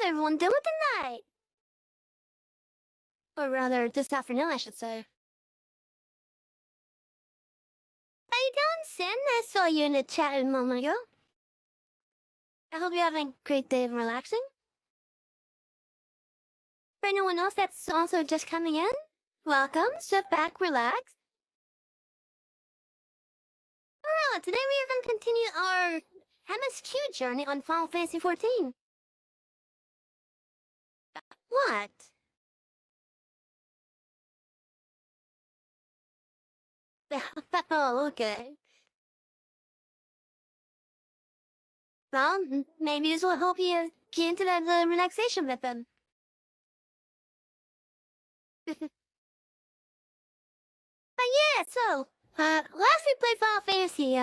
everyone doing tonight? Or rather, this afternoon, I should say. How you doing, Sin? I saw you in the chat a moment ago. I hope you're having a great day and relaxing. For anyone else that's also just coming in, welcome, sit back, relax. Alright, today we are going to continue our MSQ journey on Final Fantasy XIV. What? Oh, okay. Well, maybe this will help you get into that relaxation with them. But yeah, so, last we played Final Fantasy,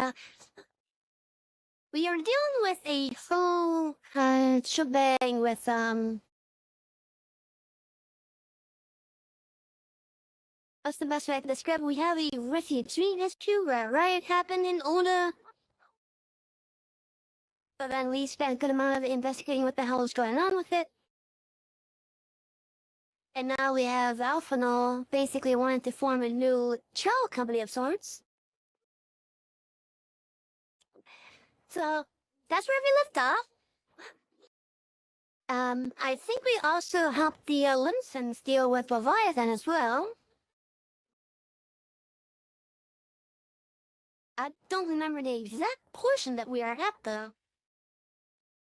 we are dealing with a full, shebang with, what's the best way I can describe it? We have a refugee issue where a riot happened in Oda. But then we spent a good amount of investigating what the hell is going on with it. And now we have Alphonal basically wanting to form a new child company of sorts. So, that's where we left off. I think we also helped the Limsons deal with Leviathan as well. I don't remember the exact portion that we are at, though.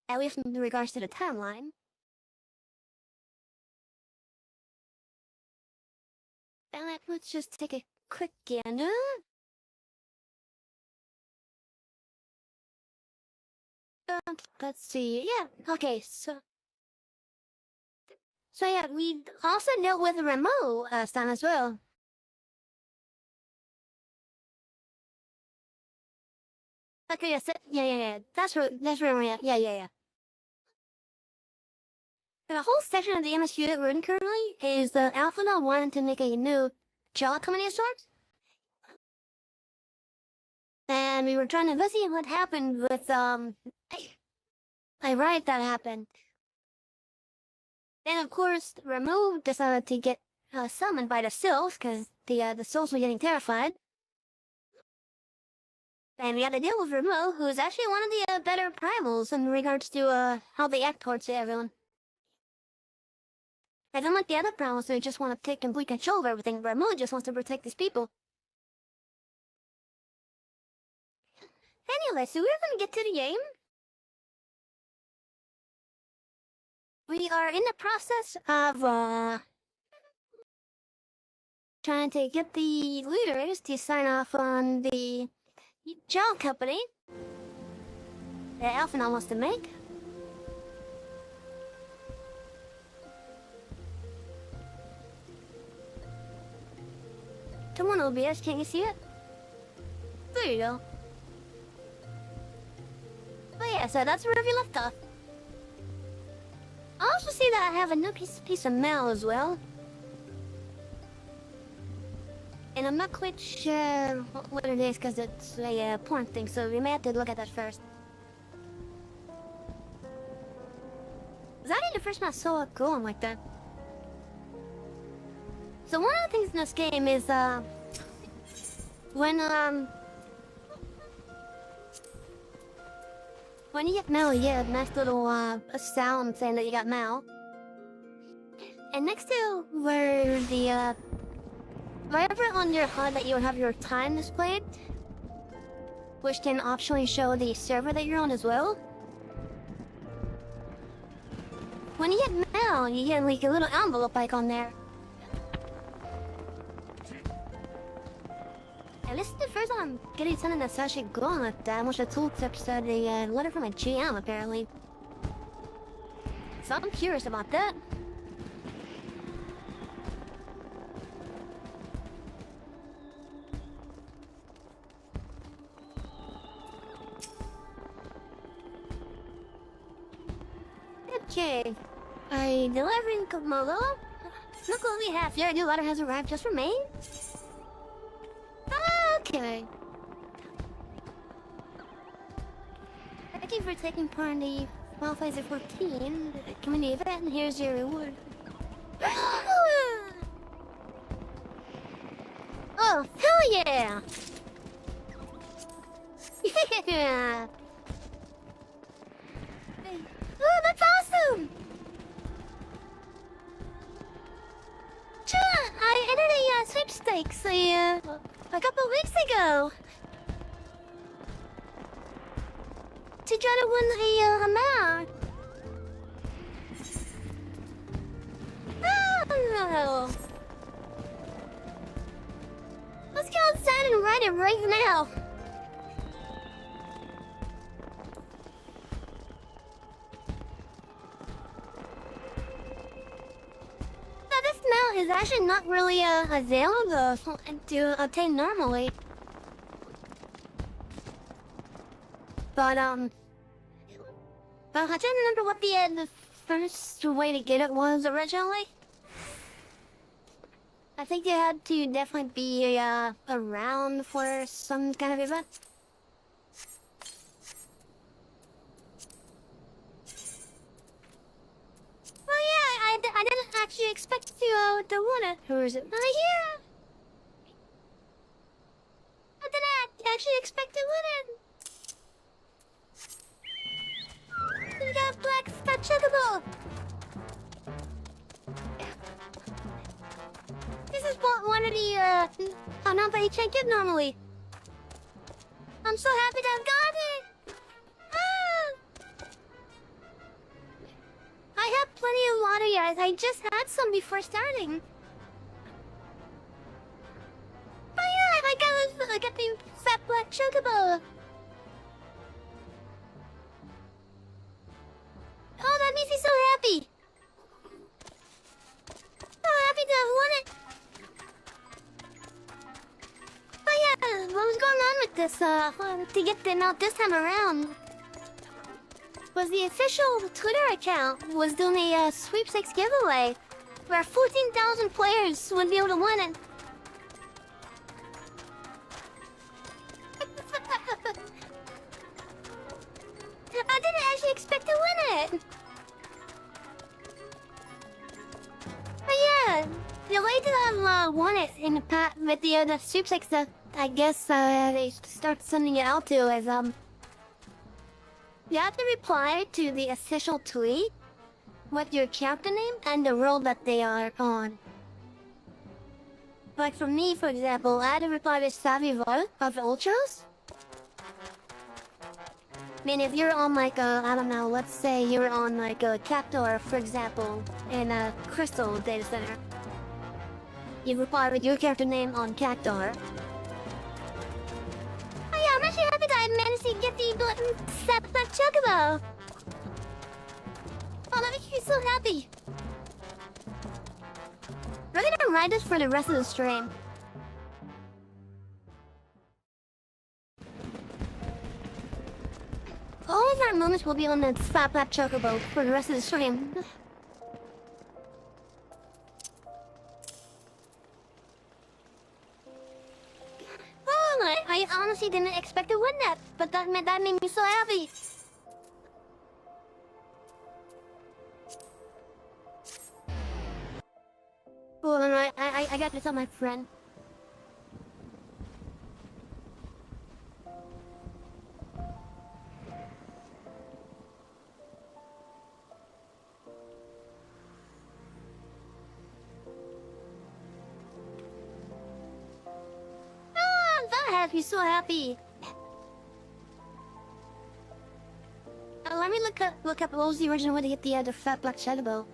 At least in regards to the timeline. And let's just take a quick gander. Let's see. Yeah, okay, so yeah, we also dealt with Remo last time as well. Okay, yes, yeah. That's where we're at. Yeah. The whole section of the MSQ that we're in currently is Alphonal wanting to make a new child company of sorts. And we were trying to investigate what happened with, a riot that happened. Then, of course, Remo decided to get summoned by the Sylphs, because the Sylphs were getting terrified. And we had to deal with Remo, who's actually one of the better primals in regards to how they act towards everyone. I don't like the other primals who just want to take complete control of everything. Remo just wants to protect his people. Anyway, so we're gonna get to the game. We are in the process of trying to get the leaders to sign off on the child company that Alphonal wants to make. Come on, OBS, can't you see it? There you go. But yeah, so that's where we left off. I also see that I have a new piece of mail as well. And I'm not quite sure what it is because it's a porn thing, so we may have to look at that first. Was that the first time I saw it going like that? So one of the things in this game is, when you get mail, you get a nice little, a sound saying that you got mail. And next to where the, wherever on your HUD that you have your time displayed, which can optionally show the server that you're on as well. When you get mail, you get like a little envelope icon there. And this is the first time I'm getting something that's actually going like that, which the tooltip said a letter from a GM apparently. So I'm curious about that. Okay. Delivering Komodo? Look what we have here. A new letter has arrived just for me. Okay. Thank you for taking part in the Final Fantasy 14. Community event, and here's your reward. Oh, hell yeah! Yeah! Oh, that's awesome! Sure, I entered a sweepstakes a couple weeks ago to try to win a amount. Oh! Let's go outside and write it right now. Now, this mount is actually not really available to obtain normally. But I don't remember what the first way to get it was originally. I think you had to definitely be around for some kind of event. Well, yeah, I didn't actually expect to win it. Who is it? Here! I didn't actually expect to win it. We got black fat chocobo. This is one of the not that you can't get normally. I'm so happy to have got it. Ah! I have plenty of water, I just had some before starting. Oh yeah, I got the fat black chocobo. Oh, that makes me so happy. So happy to have won it. Oh yeah, what was going on with this, to get them out this time around? Was the official Twitter account was doing a sweepstakes giveaway where 14,000 players would be able to win it. I didn't actually expect to win it. But yeah, the way to have won it in the past with the sweepstakes that I guess they start sending it out to is you have to reply to the official tweet with your character name and the role that they are on. Like for me, for example, I had to reply with Savvy Vote of Ultras. I mean, if you're on like I don't know, let's say you're on like a Cactor, for example, in a Crystal data center. You reply with your character name on Cactor. Oh yeah, I'm actually happy that I managed to get the Black Chocobo. Oh, that makes me so happy. We're gonna ride this for the rest of the stream. All of our moments will be on the Fat Black Chocobo for the rest of the stream. Oh, I honestly didn't expect to win that, but that made me so happy. Well, I got to tell my friend. That has me so happy. Let me look up what was the original way to get the Fat Black Chocobo.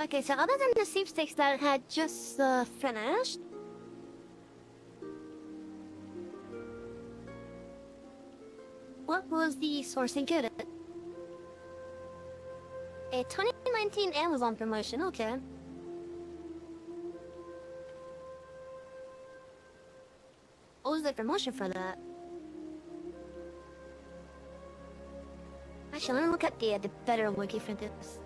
Okay, so other than the sweepstakes that had just finished, what was the source included? A 2019 Amazon promotion, okay. What was the promotion for that? Actually, let me look at the better wiki for this.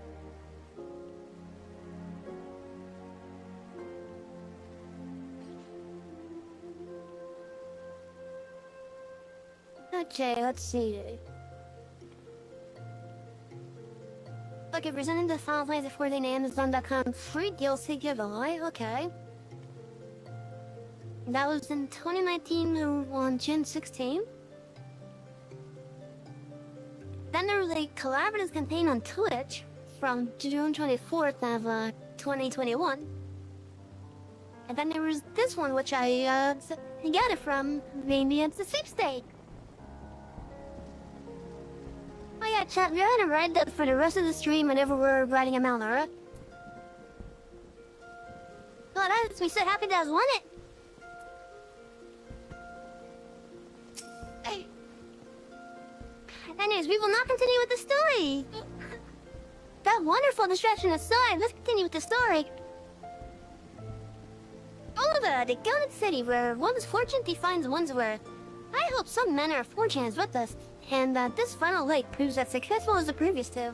Okay, let's see. Okay, presenting the Final Fantasy XIV Amazon.com free DLC giveaway. Okay. That was in 2019 on June 16th. Then there was a collaborative campaign on Twitch from June 24th of 2021. And then there was this one, which I got it from the sweepstake. Oh yeah, chat, we're gonna ride that for the rest of the stream whenever we're riding a mount, alright? Oh, that makes me so happy that I won it! Hey. Anyways, we will not continue with the story! That wonderful distraction aside, let's continue with the story. Oliver, the gilded city where one's fortune defines one's worth. I hope some manner of fortune is with us, and that this final lake proves as successful as the previous two.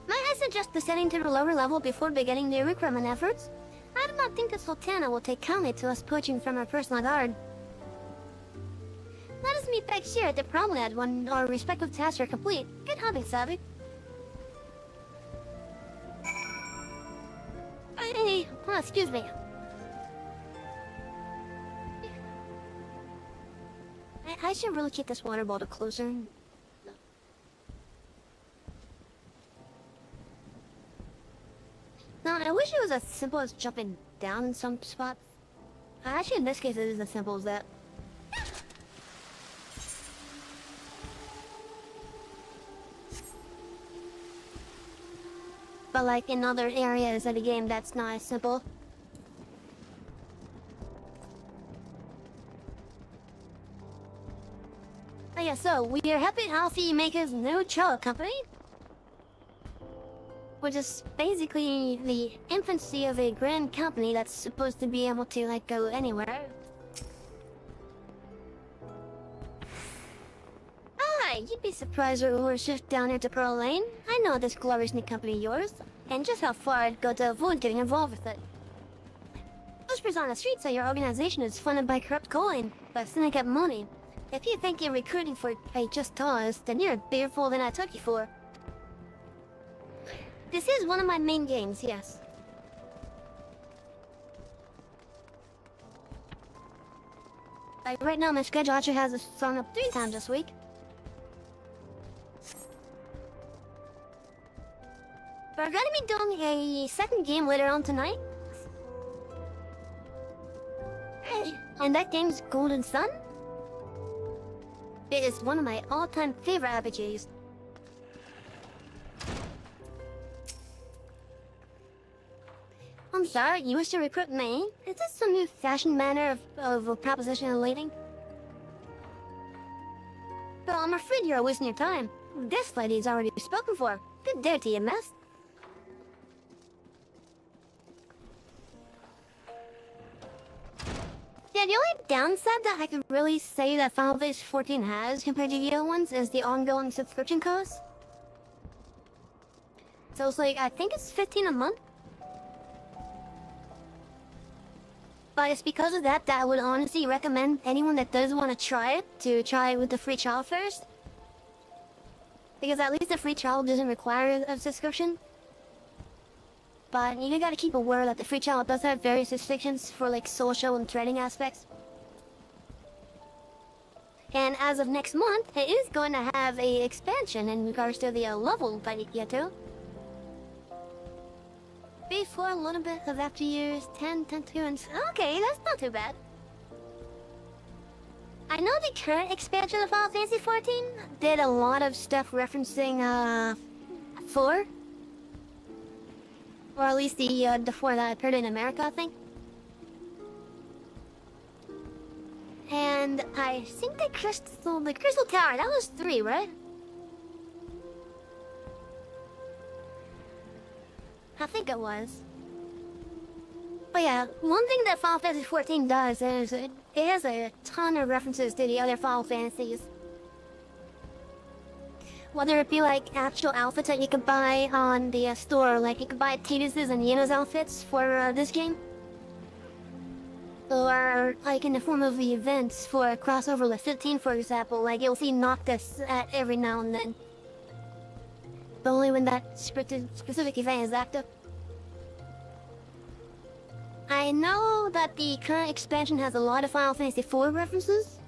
Might I suggest descending to the lower level before beginning the recruitment efforts? I do not think the Sultana will take kindly to us poaching from our personal guard. Let us meet back here at the promenade when our respective tasks are complete. Good hunting, Savvy. Hey, oh, excuse me. I should really keep this water bottle closer. No, I wish it was as simple as jumping down in some spots. Actually, in this case, it is as simple as that. But like in other areas of the game, that's not as simple. Oh yeah, so we are happy Alfie Maker's new child company, which is basically the infancy of a grand company that's supposed to be able to like go anywhere. Hi, you'd be surprised we were shipped down here to Pearl Lane. I know this glorious new company of yours, and just how far I'd go to avoid getting involved with it. Whispers on the street say your organization is funded by corrupt coin, by syndicate money. If you think you're recruiting for a just cause, then you're a bigger fool than I took you for. This is one of my main games, yes. Like right now, my schedule actually has us sung up 3 times this week. We're gonna be doing a second game later on tonight. And that game's Golden Sun. It is one of my all-time favorite RPGs. I'm sorry, you wish to recruit me? Is this some new fashion manner of a proposition and leading? Well, I'm afraid you're wasting your time. This lady's already spoken for. Good day to you, miss. Yeah, the only downside that I could really say that Final Fantasy XIV has compared to the other ones is the ongoing subscription cost. So it's like, I think it's $15 a month. But it's because of that I would honestly recommend anyone that does want to try it to try it with the free trial first. Because at least the free trial doesn't require a subscription. But you gotta keep aware that the free trial does have various restrictions for like social and trading aspects. And as of next month, it is going to have a expansion in regards to the level that you get to. Before a little bit of after years 10, 10, 2, and... Okay, that's not too bad. I know the current expansion of Final Fantasy XIV did a lot of stuff referencing, 4. Or at least the 4 that appeared in America, I think. And I think the Crystal Tower, that was 3, right? I think it was. But yeah, one thing that Final Fantasy XIV does is it has a ton of references to the other Final Fantasies. Whether it be like actual outfits that you can buy on the store, like you can buy Tidus's and Yeno's outfits for this game. Or, like, in the form of the events for a crossover with 15, for example, like, you'll see Noctis at every now and then. But only when that specific event is active. I know that the current expansion has a lot of Final Fantasy IV references.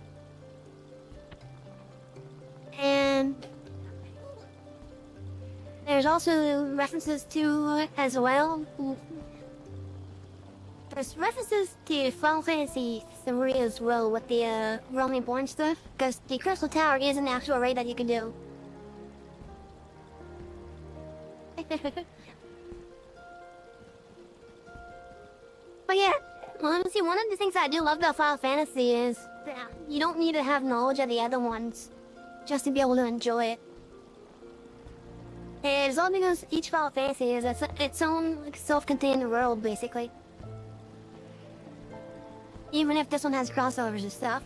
And there's also references to as well. There's references to Final Fantasy III as well with the Realm Born stuff, because the Crystal Tower is an actual raid that you can do. But yeah, honestly, one of the things I do love about Final Fantasy is that you don't need to have knowledge of the other ones just to be able to enjoy it. And it's all because each Final Fantasy is its own like, self-contained world, basically. Even if this one has crossovers and stuff.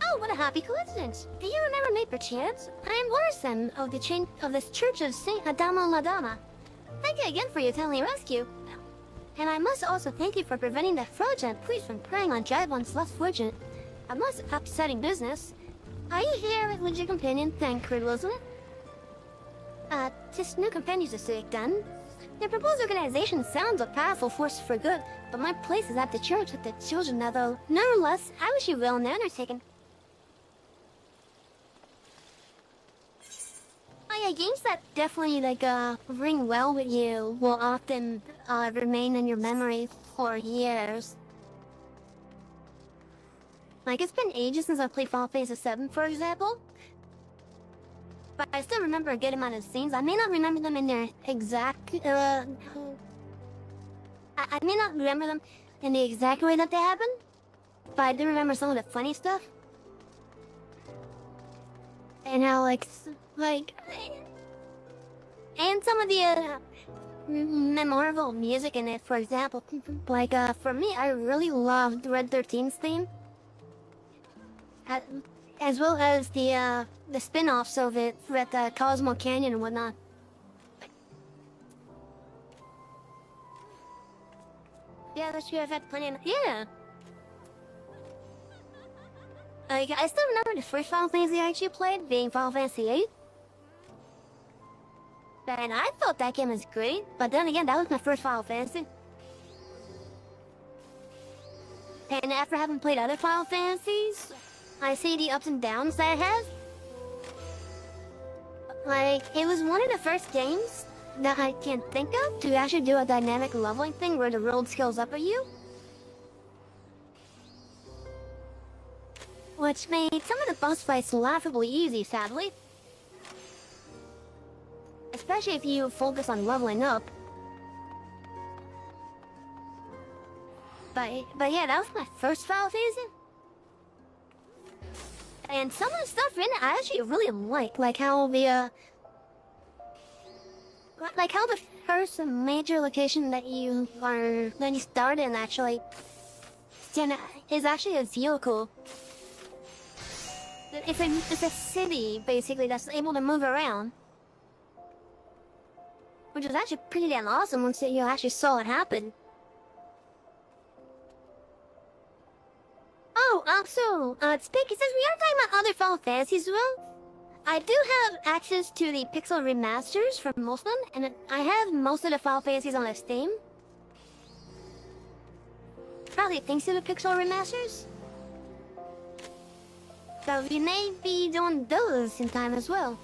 Oh, what a happy coincidence! Do you remember me perchance? I am Larson of this Church of Saint Adama Ladama. Thank you again for your timely rescue. And I must also thank you for preventing that fraudulent priest from preying on Jaibon's less fortunate, a most upsetting business. Are you here with your companion, Thancred, wasn't it? Just new companions to seek then. Your proposed organization sounds a powerful force for good, but my place is at the church with the children, although, nonetheless, I wish you well in the undertaking. Oh yeah, games that definitely, like, ring well with you will often, remain in your memory for years. Like, it's been ages since I played Final Fantasy VII, for example. But I still remember a good amount of scenes. I may not remember them in their exact, I may not remember them in the exact way that they happened. But I do remember some of the funny stuff. And how, like... And some of the, memorable music in it, for example. Like, for me, I really loved Red 13's theme. As well as the spin-offs of it with Cosmo Canyon and whatnot. Yeah, that's true. I've had plenty of... Yeah! Like, I still remember the first Final Fantasy I actually played, being Final Fantasy VIII. And I thought that game was great, but then again, that was my first Final Fantasy. And after having played other Final Fantasies, I see the ups and downs that it has. Like, it was one of the first games that I can think of to actually do a dynamic leveling thing where the world scales up at you. Which made some of the boss fights laughably easy, sadly. Especially if you focus on leveling up. But yeah, that was my first Final Fantasy. And some of the stuff in it I actually really like how the first major location that you start in actually is actually a vehicle. It's a city basically that's able to move around, which was actually pretty damn awesome once you actually saw it happen. Oh, also, speaking, since we are talking about other Final Fantasies as well, I do have access to the Pixel remasters for most of them, and I have most of the Final Fantasies on Steam. Probably thanks to the Pixel remasters. So we may be doing those in time as well.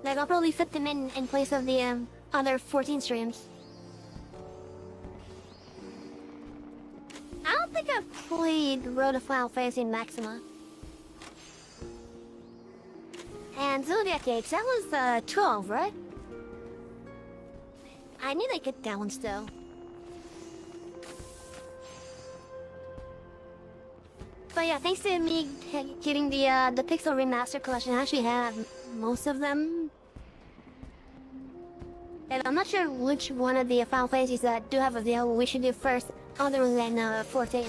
Like, I'll probably fit them in place of the other 14 streams. I don't think I've played Road to Final Fantasy Maxima. And Zodiac Age, that was 12, right? I need to get that one still. But yeah, thanks to me getting the Pixel Remaster Collection, I actually have most of them. And I'm not sure which one of the Final Fantasies that do have available we should do first, other than 14.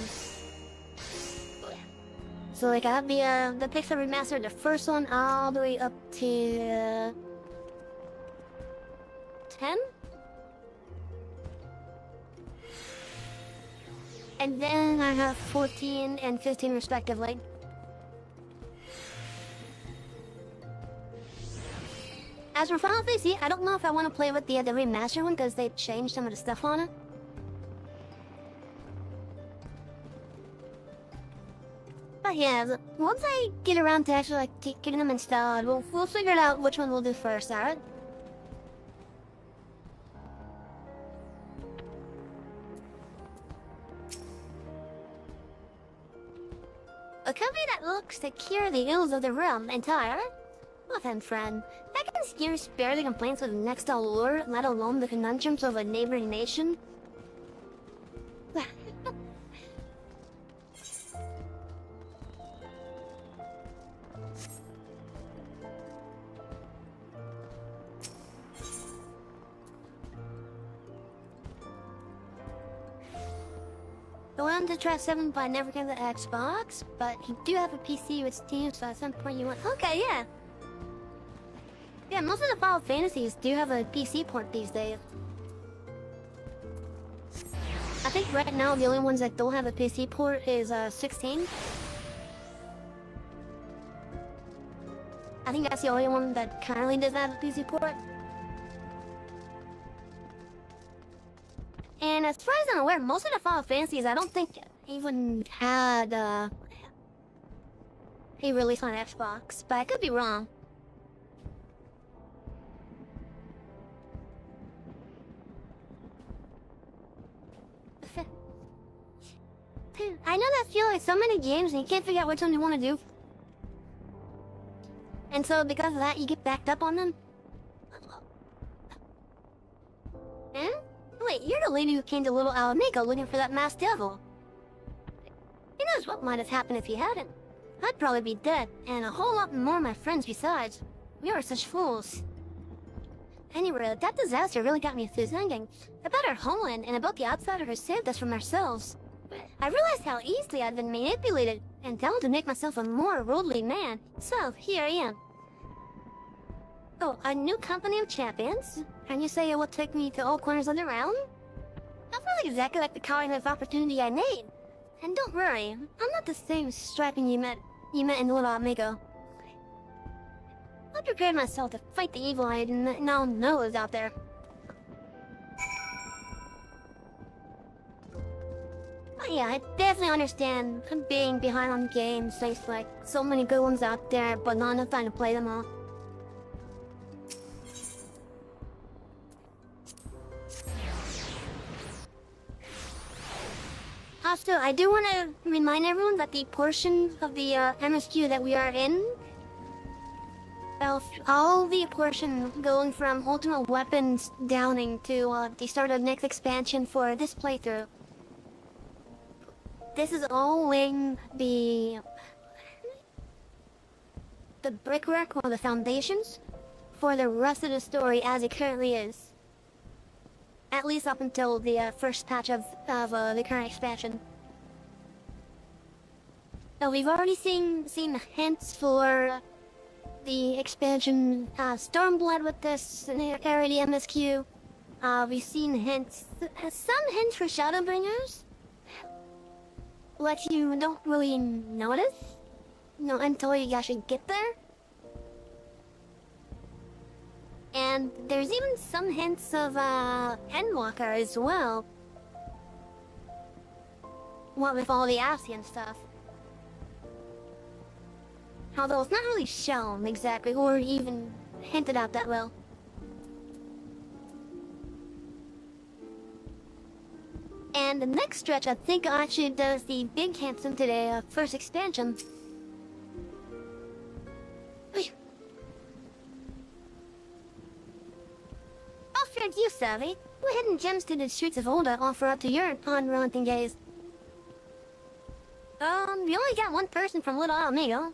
So like I have the Pixel Remaster, the first one, all the way up to 10? And then I have 14 and 15 respectively. As for Final Fantasy, I don't know if I want to play with the remastered one because they've changed some of the stuff on it. But yeah, once I get around to actually getting them installed, we'll figure out which one we'll do first, alright? A company that looks to cure the ills of the realm entire. Well then, friend, that can scarcely spare the complaints of the next allure, let alone the conundrums of a neighboring nation. I wanted to try 7, but I never came to Xbox. But you do have a PC with Steam, so at some point you want. Okay, yeah. Yeah, most of the Final Fantasies do have a PC port these days. I think right now the only ones that don't have a PC port is 16. I think that's the only one that currently doesn't have a PC port. And as far as I'm aware, most of the Final Fantasies I don't think even had a release on Xbox, but I could be wrong. I know that feeling like so many games and you can't figure out which one you want to do. And so because of that, you get backed up on them. Eh? Wait, you're the lady who came to Little Alamego looking for that masked devil. Who knows what might have happened if you hadn't? I'd probably be dead, and a whole lot more of my friends besides. We are such fools. Anyway, that disaster really got me thinking about our homeland and about the outsider who saved us from ourselves. I realized how easily I'd been manipulated and down to make myself a more worldly man. So, here I am. Oh, a new company of champions? And you say it will take me to all corners of the realm? That's not exactly like the kind of opportunity I need. And don't worry, I'm not the same strapping you met in Little Amigo. I prepared myself to fight the evil I now know is out there. But yeah, I definitely understand being behind on games. There's like so many good ones out there, but not enough time to play them all. Also, I do want to remind everyone that the portion of the MSQ that we are in, well, all the portion going from Ultimate Weapons downing to the start of the next expansion for this playthrough. This is all laying the brickwork or the foundations for the rest of the story as it currently is. At least up until the first patch of the current expansion. Now we've already seen hints for the expansion Stormblood with this parody MSQ. We've seen hints, some hints for Shadowbringers. What you don't really notice, until you actually get there. And there's even some hints of Endwalker as well. What with all the Ascian stuff. Although it's not really shown exactly, or even hinted at that well. And the next stretch, I think, actually does the big hints into the first expansion. All fair to you, Savvy. What hidden gems did the streets of Olda offer up to your unrelenting gaze? We only got one person from Little Amigo.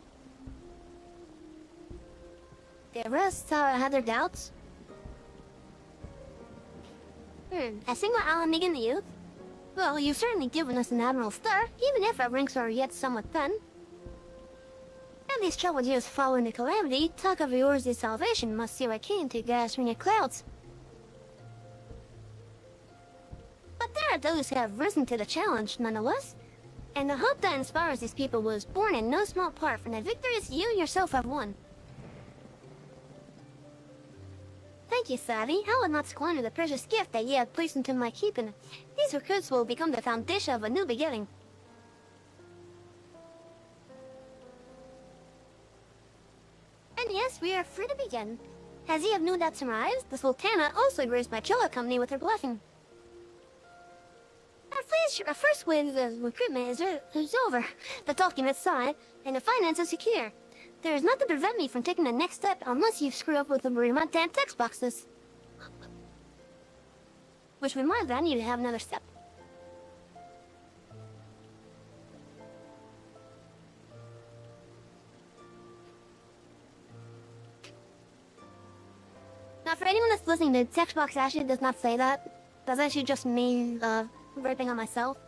The rest had their doubts. A single Alamigan the youth? Well, you've certainly given us an admirable start, even if our ranks are yet somewhat thin. And these troubled years following the calamity, talk of yours is salvation must seem akin to gasping at clouds. But there are those who have risen to the challenge, nonetheless. And the hope that inspires these people was born in no small part from the victories you yourself have won. Thank you, Savvy. I would not squander the precious gift that ye have placed into my keeping. These recruits will become the foundation of a new beginning. And yes, we are free to begin. As ye have no doubt surmised, the Sultana also graced my Chola company with her blessing. At least your first wave of recruitment is over, the documents signed, and the finances secure. There is nothing to prevent me from taking the next step unless you screw up with my damn text boxes. Which reminds me, I need to have another step. Now, for anyone that's listening, the text box actually does not say that. That's actually just me, ripping on myself.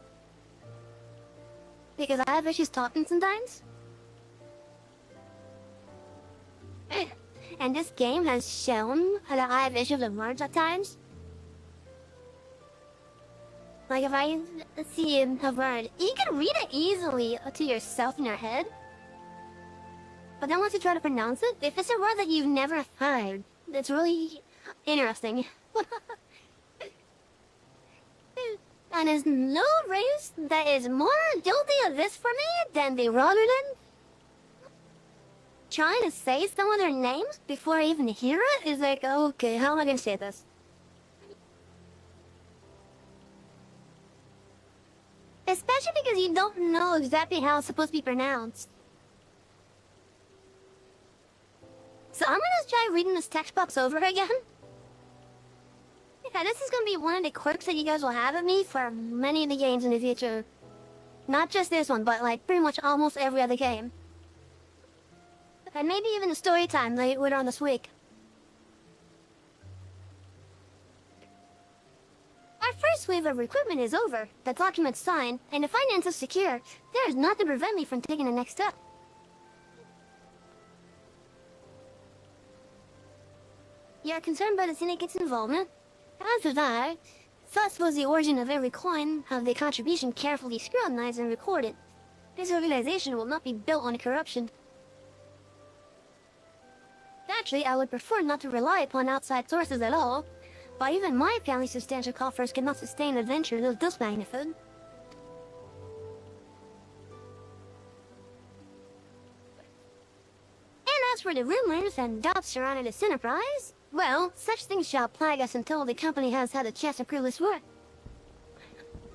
Because I have issues talking sometimes. And this game has shown that I have issues with words at times. Like if I see a word, you can read it easily to yourself in your head. But then once you try to pronounce it, if it's a word that you've never heard, it's really interesting. And there's no race that is more guilty of this for me than the Rotterdam. Trying to say some of their names before I even hear it is like, okay, how am I gonna say this? Especially because you don't know exactly how it's supposed to be pronounced. So I'm gonna try reading this text box over again. Yeah, this is gonna be one of the quirks that you guys will have of me for many of the games in the future. Not just this one, but like pretty much almost every other game. And maybe even the story time later on this week. Our first wave of recruitment is over, the documents signed, and the finances secure. There is nothing to prevent me from taking the next step. You are concerned by the syndicate's involvement? After that, thus was the origin of every coin, of the contribution carefully scrutinized and recorded. This organization will not be built on corruption. Actually, I would prefer not to rely upon outside sources at all, but even my family's substantial coffers cannot sustain adventures of this magnitude. And as for the rumors and doubts surrounding this enterprise, well, such things shall plague us until the company has had a chance to prove its worth.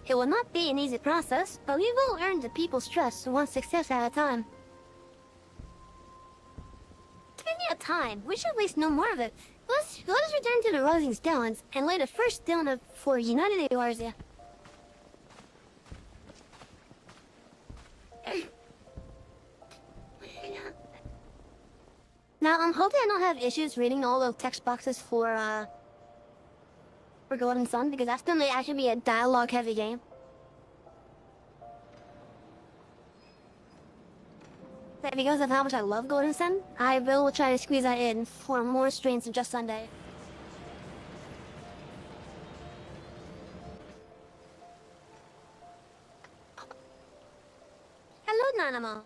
It will not be an easy process, but we will earn the people's trust one success at a time. Speaking of time, we should waste no more of it. Let us return to the Rising Stones and lay the first stone for United Eorzea. Now, I'm hoping I don't have issues reading all the text boxes for Golden Sun, because that's gonna actually be a dialogue-heavy game. Because of how much I love Golden Sun, I will try to squeeze that in for more streams than just Sunday. Hello, Nanamo.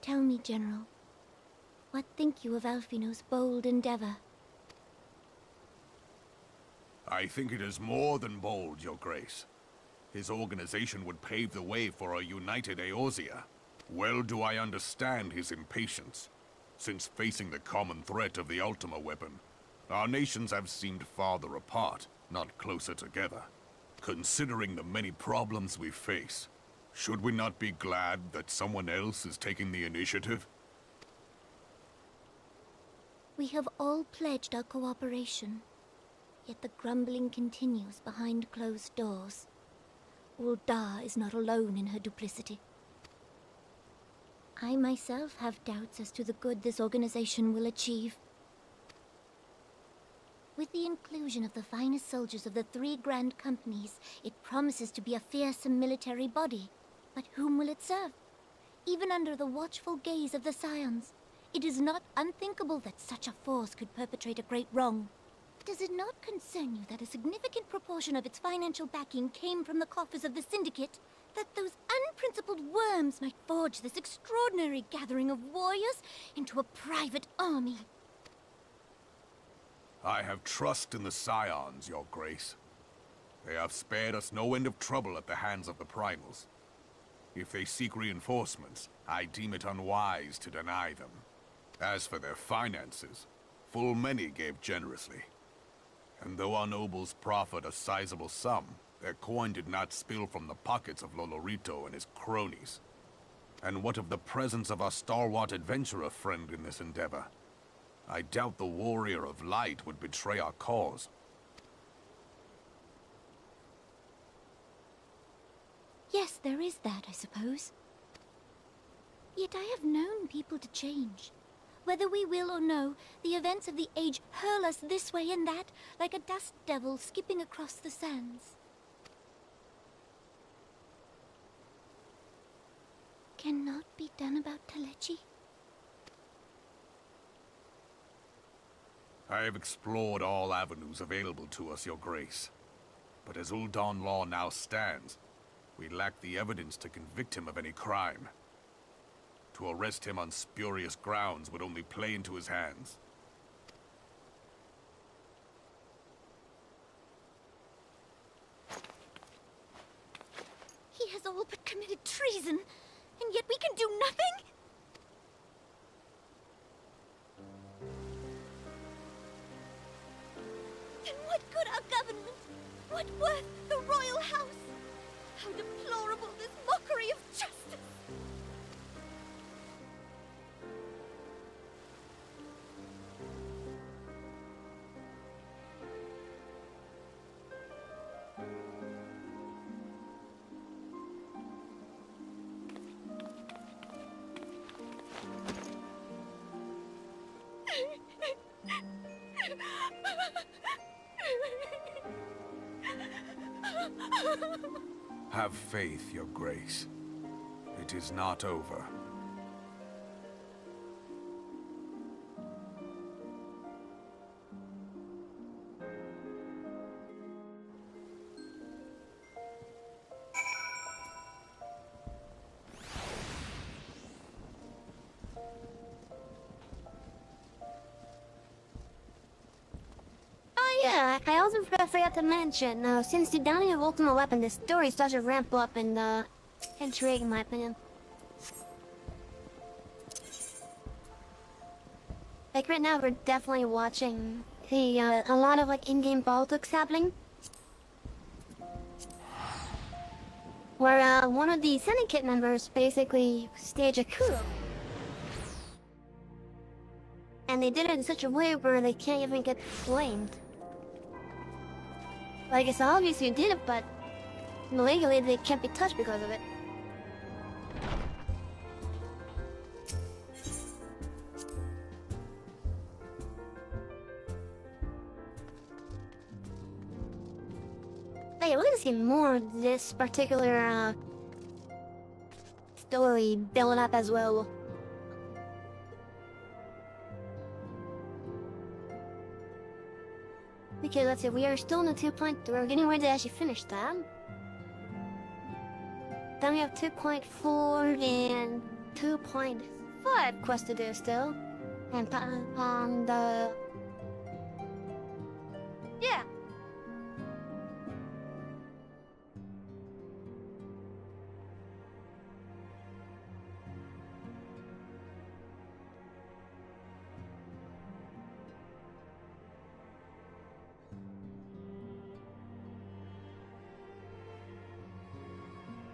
Tell me, General. What think you of Alfino's bold endeavor? I think it is more than bold, Your Grace. His organization would pave the way for a united Eorzea. Well do I understand his impatience, since facing the common threat of the Ultima weapon, our nations have seemed farther apart, not closer together. Considering the many problems we face, should we not be glad that someone else is taking the initiative? We have all pledged our cooperation, yet the grumbling continues behind closed doors. Ul'dah is not alone in her duplicity. I myself have doubts as to the good this organization will achieve. With the inclusion of the finest soldiers of the 3 grand companies, it promises to be a fearsome military body. But whom will it serve? Even under the watchful gaze of the Scions, it is not unthinkable that such a force could perpetrate a great wrong. Does it not concern you that a significant proportion of its financial backing came from the coffers of the Syndicate? That those unprincipled worms might forge this extraordinary gathering of warriors into a private army? I have trust in the Scions, Your Grace. They have spared us no end of trouble at the hands of the Primals. If they seek reinforcements, I deem it unwise to deny them. As for their finances, full many gave generously. And though our nobles proffered a sizable sum, their coin did not spill from the pockets of Lolorito and his cronies. And what of the presence of our stalwart adventurer friend in this endeavor? I doubt the Warrior of Light would betray our cause. Yes, there is that, I suppose. Yet I have known people to change. Whether we will or no, the events of the age hurl us this way and that, like a dust devil skipping across the sands. Cannot be done about Telechi? I have explored all avenues available to us, Your Grace. But as Ul'Dan law now stands, we lack the evidence to convict him of any crime. To arrest him on spurious grounds would only play into his hands. He has all but committed treason, and yet we can do nothing? Then what good our government? What worth the royal house? How deplorable this mockery of justice! Have faith, Your Grace. It is not over. Oh yeah, I also forgot to mention, since the downing of Ultimate Weapon, the story starts to ramp up and, intrigue in my opinion. Like right now, we're definitely watching a lot of like in-game politics happening. Where, one of the Syndicate members basically staged a coup. And they did it in such a way where they can't even get blamed. Like, it's obvious who did it, but legally they can't be touched because of it. Hey, we're gonna see more of this particular story building up as well. Okay, let's see, we are still in the 2.3, we're getting ready to actually finish that. Then we have 2.4 and 2.5 quests to do still. And yeah.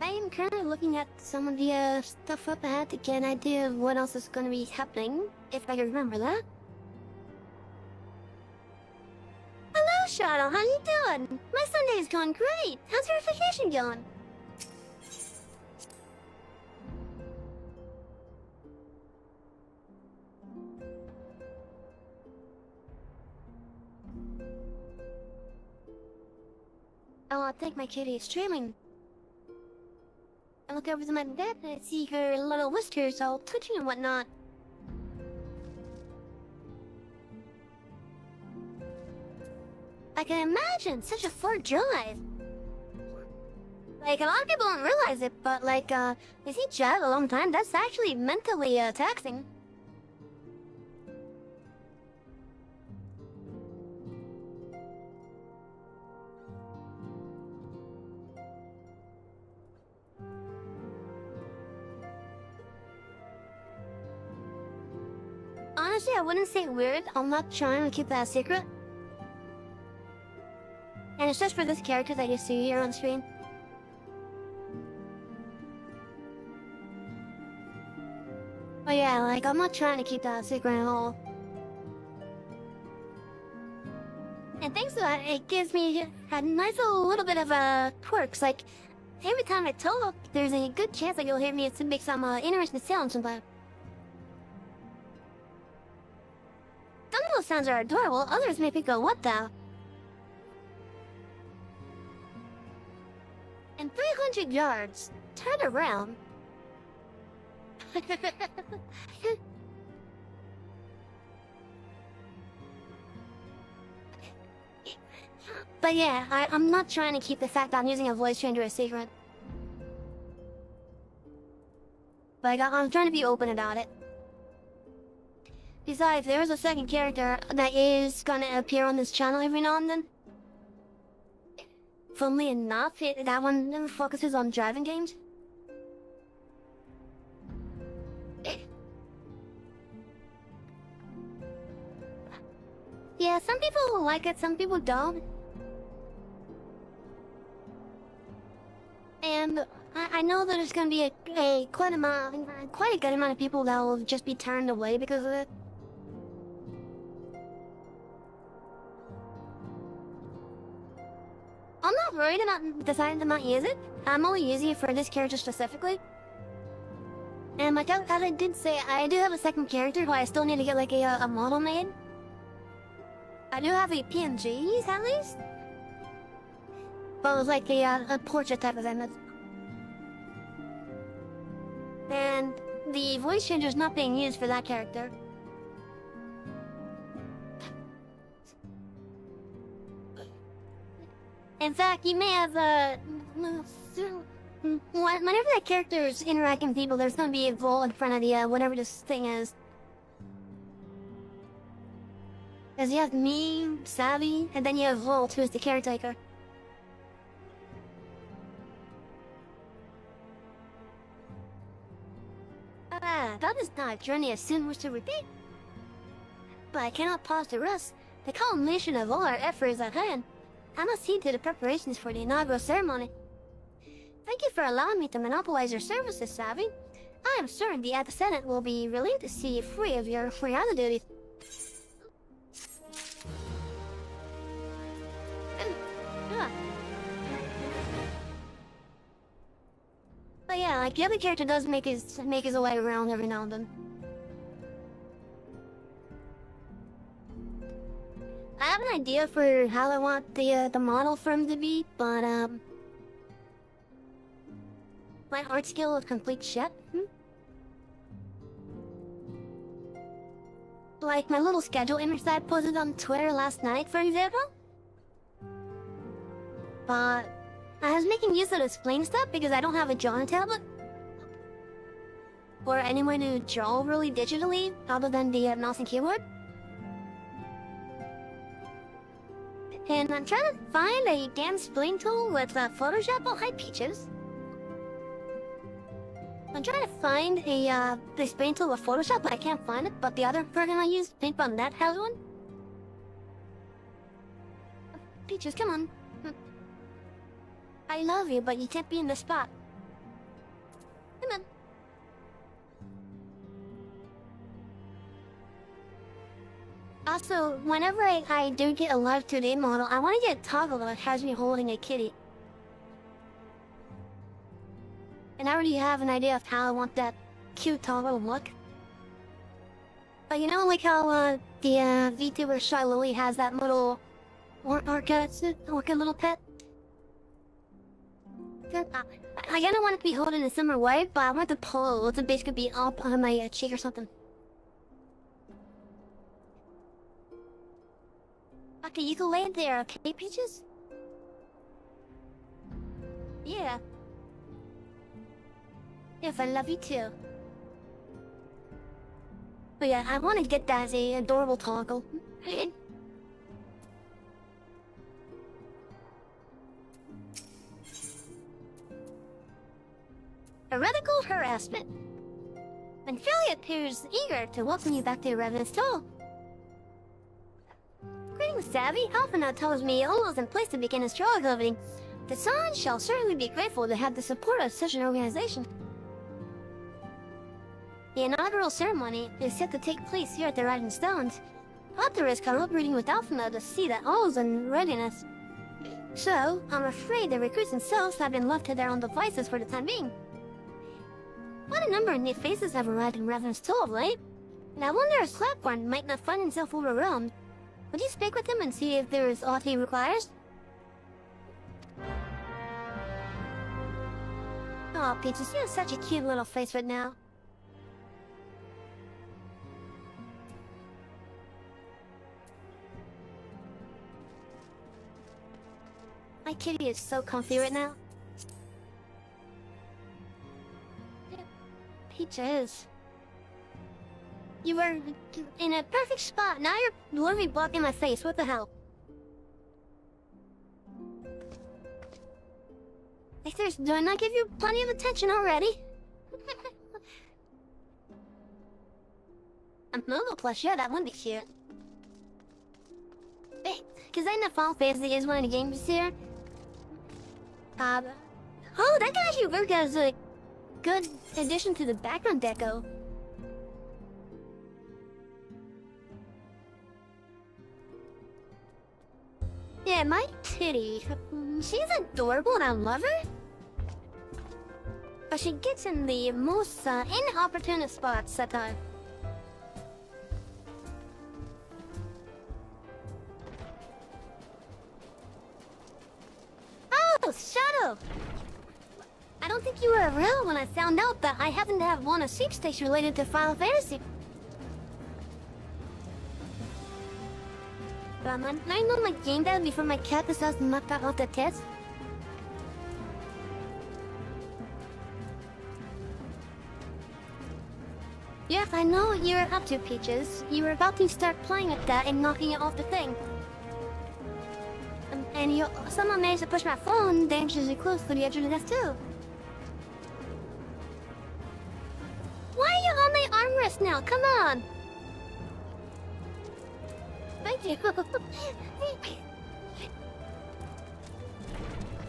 I am currently looking at some of the stuff up ahead to get an idea of what else is going to be happening, if I can remember that. Hello, Shadow, how you doing? My Sunday's going great. How's your vacation going? Oh, I think my kitty is streaming. I look over to my bed and I see her little whiskers all twitching and whatnot. I can imagine such a far drive. Like, a lot of people don't realize it, but like, if you drive a long time, that's actually mentally, taxing. Honestly, I wouldn't say weird. I'm not trying to keep that a secret. And it's just for this character that you see here on screen. But yeah, like, I'm not trying to keep that a secret at all. And thanks to that, it gives me a nice little bit of quirks. Like, every time I talk, there's a good chance that you'll hear me make some interesting sounds sometimes. Some of those sounds are adorable, others make me go, what the? And 300 yards. Turn around. But yeah, I'm not trying to keep the fact that I'm using a voice changer a secret. Like, I'm trying to be open about it. Besides, there's a second character that is gonna appear on this channel every now and then. Funnily enough, that one focuses on driving games. Yeah, some people like it, some people don't. And I know that there's gonna be quite a good amount of people that will just be turned away because of it. I'm not worried about deciding to not use it. I'm only using it for this character specifically. And like as I did say, I do have a second character who I still need to get like a model made. I do have a PNG at least. But it was like a portrait type of image. And the voice changer is not being used for that character. In fact, you may have, whenever that character is interacting with people, there's gonna be a roll in front of the, whatever this thing is. Because you have me, Savvy, and then you have Volt, who is the caretaker. That is not a journey I soon wish to repeat. But I cannot pause to rest. The culmination of all our efforts is at hand. I must see to the preparations for the inaugural ceremony. Thank you for allowing me to monopolize your services, Savvy. I am certain the Senate will be relieved to see you free of your other duties. But yeah, like the other character does make his way around every now and then. I have an idea for how I want the model for him to be, but my art skill is complete shit. Like my little schedule image that I posted on Twitter last night, for example. But I was making use of this plain stuff because I don't have a drawing tablet. Or anyone who draw really digitally, other than the mouse and keyboard. And I'm trying to find a damn spleen tool with Photoshop. Oh, hi, Peaches. I'm trying to find a the spleen tool with Photoshop, but I can't find it. But the other program I use, Paint.net, has one. Peaches, come on. I love you, but you can't be in the spot. Come on. Also, whenever I do get a live 2D model, I want to get a toggle that has me holding a kitty. And I already have an idea of how I want that cute toggle to look. But you know, like how the VTuber Shy Lily has that little orchid little pet? I kinda want it to be held in a similar way, but I want the pole to basically be up on my cheek or something. Okay, you can lay it there, okay, Peaches? Yeah. Yes, I love you too. But yeah, I want to get that as a adorable toggle. Heretical harassment. When Philly appears eager to welcome you back to Revenant's Toll. Greetings, Savvy. Alphinaud tells me all is in place to begin astrology voting. The Sun shall certainly be grateful to have the support of such an organization. The inaugural ceremony is set to take place here at the Rising Stones. Arthur is cooperating with Alphinaud to see that all is in readiness. So, I'm afraid the recruits themselves have been left to their own devices for the time being. Quite a number of new faces have arrived in Revenant's Toll of late, and I wonder if Slapcorn might not find himself overwhelmed. Would you speak with him and see if there is aught he requires? Oh, Peaches, you have such a cute little face right now. My kitty is so comfy right now. Peaches. You were in a perfect spot. Now you're literally blocking my face. What the hell? Hey, seriously, do I not give you plenty of attention already? A Moogle plush, yeah, that would be cute. Wait, cause I know Final Fantasy is one of the games this year. Oh, that can actually work as a good addition to the background deco. Yeah, my kitty. She's adorable and I love her. But she gets in the most inopportune spots at times. Oh, Shadow! I don't think you were around when I found out that I happen to have won a sweepstakes related to Final Fantasy. But I know my game that before my cat decides to knock out the test. Yes, I know what you were up to, Peaches. You were about to start playing with that and knocking it off the thing. And you somehow managed to push my phone dangerously close to the edge of the desk too. Why are you on my armrest now? Come on! Thank you.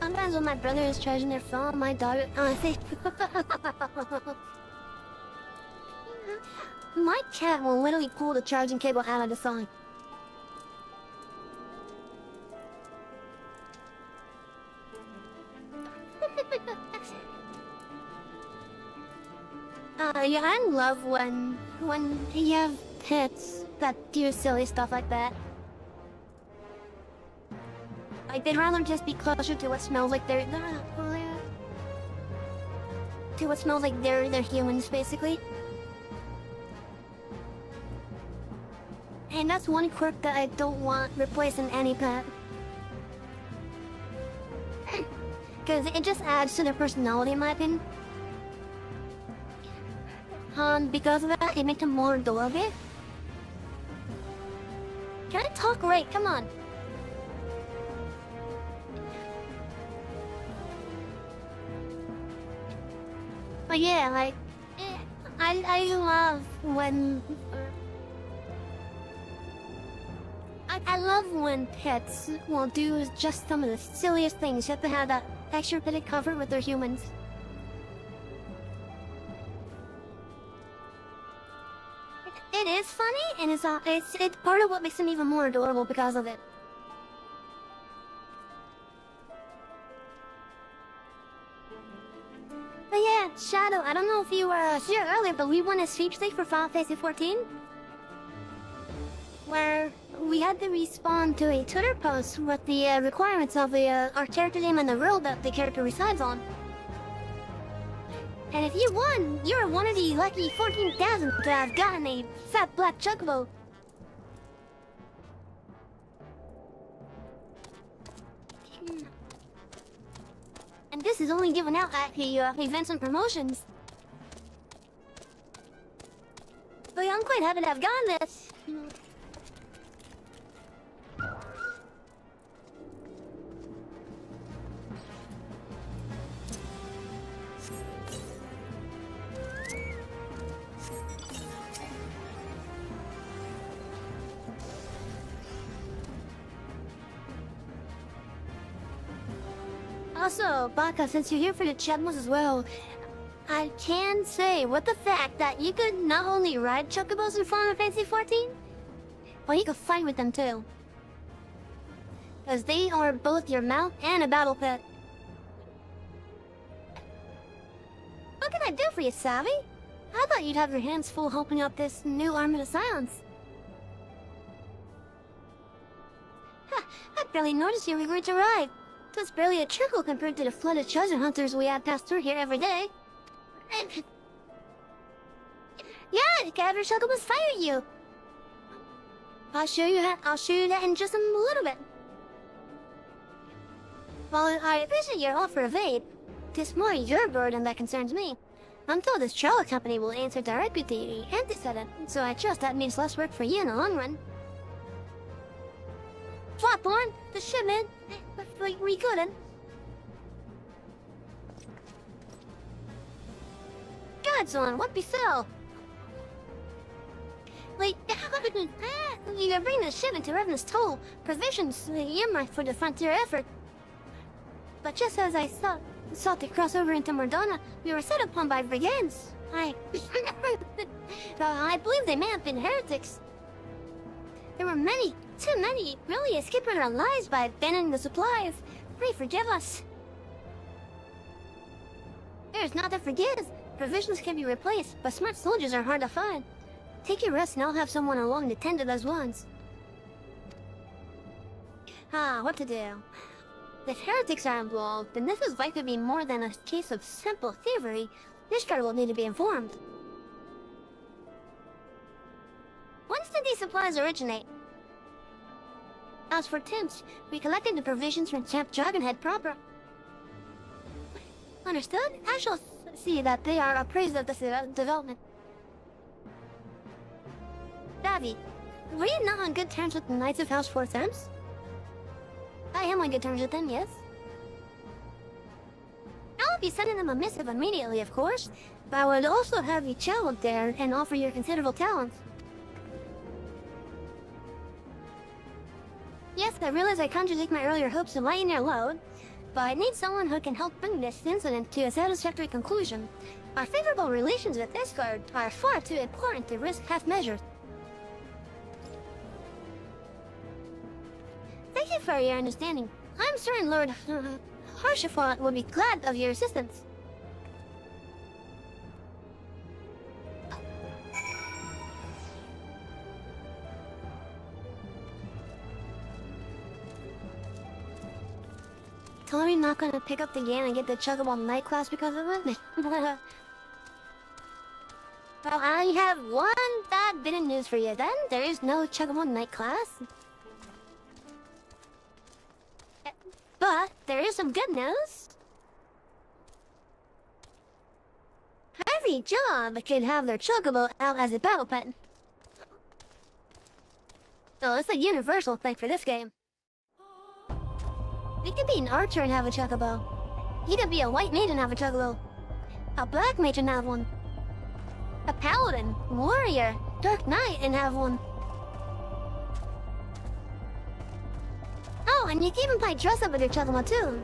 Sometimes when my brother is charging their phone, my daughter... my cat will literally pull the charging cable out of the phone. Yeah, I love when you have pets that do silly stuff like that. Like, they'd rather just be closer to what smells like they're humans, basically. And that's one quirk that I don't want replacing any pet. Because it just adds to their personality, in my opinion. Because of that, it makes them more adorable. Can I talk right? Come on. But yeah, like, I love when... I love when pets will do just some of the silliest things just to have that extra bit of comfort with their humans. It is funny, and it's part of what makes them even more adorable because of it. But yeah, Shadow, I don't know if you were here earlier, but we won a sweepstake for Final Fantasy XIV. Where we had to respond to a Twitter post with the requirements of our character name and the world that the character resides on. And if you won, you're one of the lucky 14,000 to have gotten a fat black chocobo. And this is only given out at the events and promotions. But I'm quite happy to have gotten this. Also, Baka, since you're here for the chocobos as well, I can say with the fact that you could not only ride chocobos in Final Fantasy XIV, but you could fight with them too. Because they are both your mount and a battle pet. What can I do for you, Savvy? I thought you'd have your hands full helping out this new Army of Silence. Huh, I barely noticed you were to arrive. That's barely a trickle compared to the flood of treasure hunters we have passed through here every day. Yeah, the Gabriel Shuttle must fire you. I'll show you that in just a little bit. While I appreciate your offer of aid, it's more your burden that concerns me. I'm told this travel company will answer directly to the anti-setup, so I trust that means less work for you in the long run. Flatborn, the shipment, we couldn't. Godson, what befell? Wait, you can bring the shipment to Revenant's Toll, provisions earmarked for the frontier effort. But just as I sought to cross over into Mordana, we were set upon by brigands. I believe they may have been heretics. There were too many, really escaping our lives by abandoning the supplies. Pray forgive us. There's not to forgive. Provisions can be replaced, but smart soldiers are hard to find. Take your rest and I'll have someone along to tend to those wounds. What to do? If heretics are involved, then this is likely to be more than a case of simple thievery. This guard will need to be informed. Whence did these supplies originate? As for Tim's, we collected the provisions from Champ Dragonhead proper. Understood? I shall see that they are appraised of this development. Davi, were you not on good terms with the Knights of House 4 Thames? I am on good terms with them, yes. I'll be sending them a missive immediately, of course, but I would also have you travel there and offer your considerable talents. Yes, I realize I contradict my earlier hopes to lighten your load, but I need someone who can help bring this incident to a satisfactory conclusion. Our favorable relations with this guard are far too important to risk half-measures. Thank you for your understanding. I'm certain Lord Harshafont will be glad of your assistance. Tell me not gonna pick up the game and get the Chocobo Night class because of it? Well, I have one bad bit of news for you then. There is no Chocobo Night class. But there is some good news. Every job can have their Chocobo out as a battle pet. So it's a universal thing for this game. You could be an archer and have a Chocobo. You could be a white mage and have a Chocobo. A black mage and have one. A paladin, warrior, dark knight and have one. Oh, and you can even play dress up with your Chocobo too.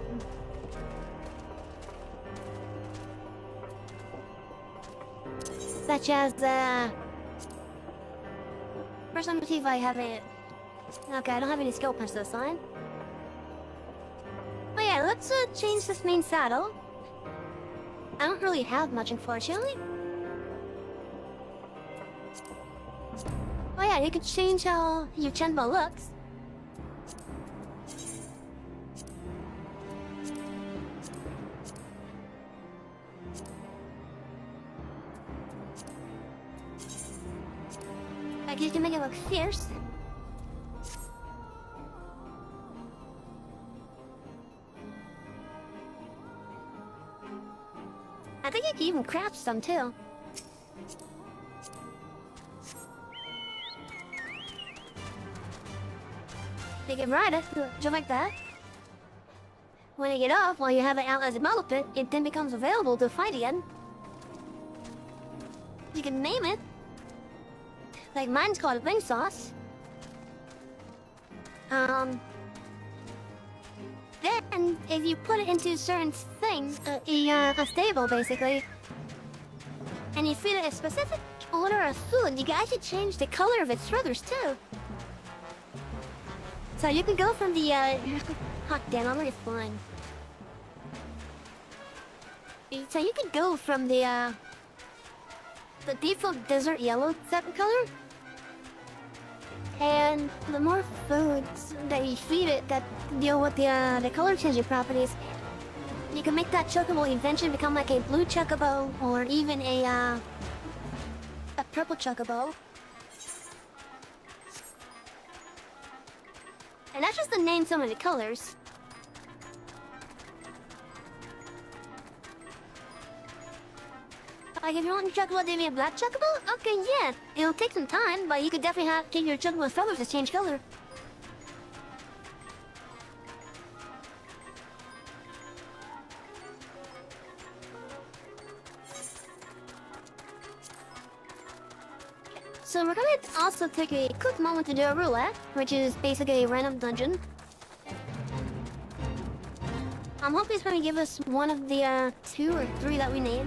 Such as, first let me see if I have it. Okay, I don't have any skill points to assign. Oh yeah, let's change this main saddle. I don't really have much, unfortunately. Oh yeah, you could change how your Chenba looks. Like you can make it look fierce. I think you can even craft some too. You can ride it, just like that. When you get off, while you have it out as a model pit, it then becomes available to fight again. You can name it. Like mine's called Wing Sauce. Then, if you put it into certain things, a stable basically, and you feed it a specific order of food, you can actually change the color of its feathers too. So you can go from the, hot damn, I'm already flying. So you can go from the default desert yellow type color, and the more foods that you feed it that deal with the color changing properties, you can make that chocobo eventually become like a blue chocobo or even a purple chocobo. And that's just to name some of the colors. Like if you want your chocobo to be a black chocobo, okay, yeah, it'll take some time, but you could definitely get your chocobo feathers to change color. So we're gonna also take a quick moment to do a roulette, which is basically a random dungeon. I'm hoping it's gonna give us one of the 2 or 3 that we need.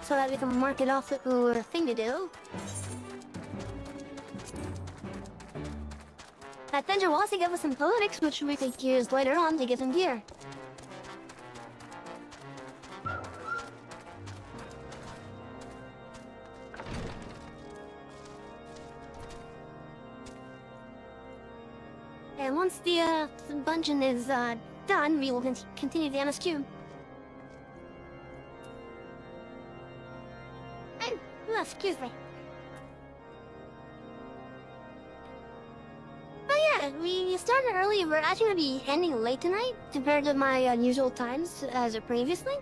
So that we can mark it off the thing to do. That dungeon will also give us some politics, which we could use later on to get some gear. And once the dungeon is done, we will continue the MSQ. Excuse me. Oh yeah, we started early. We're actually going to be ending late tonight compared to my usual times as previously.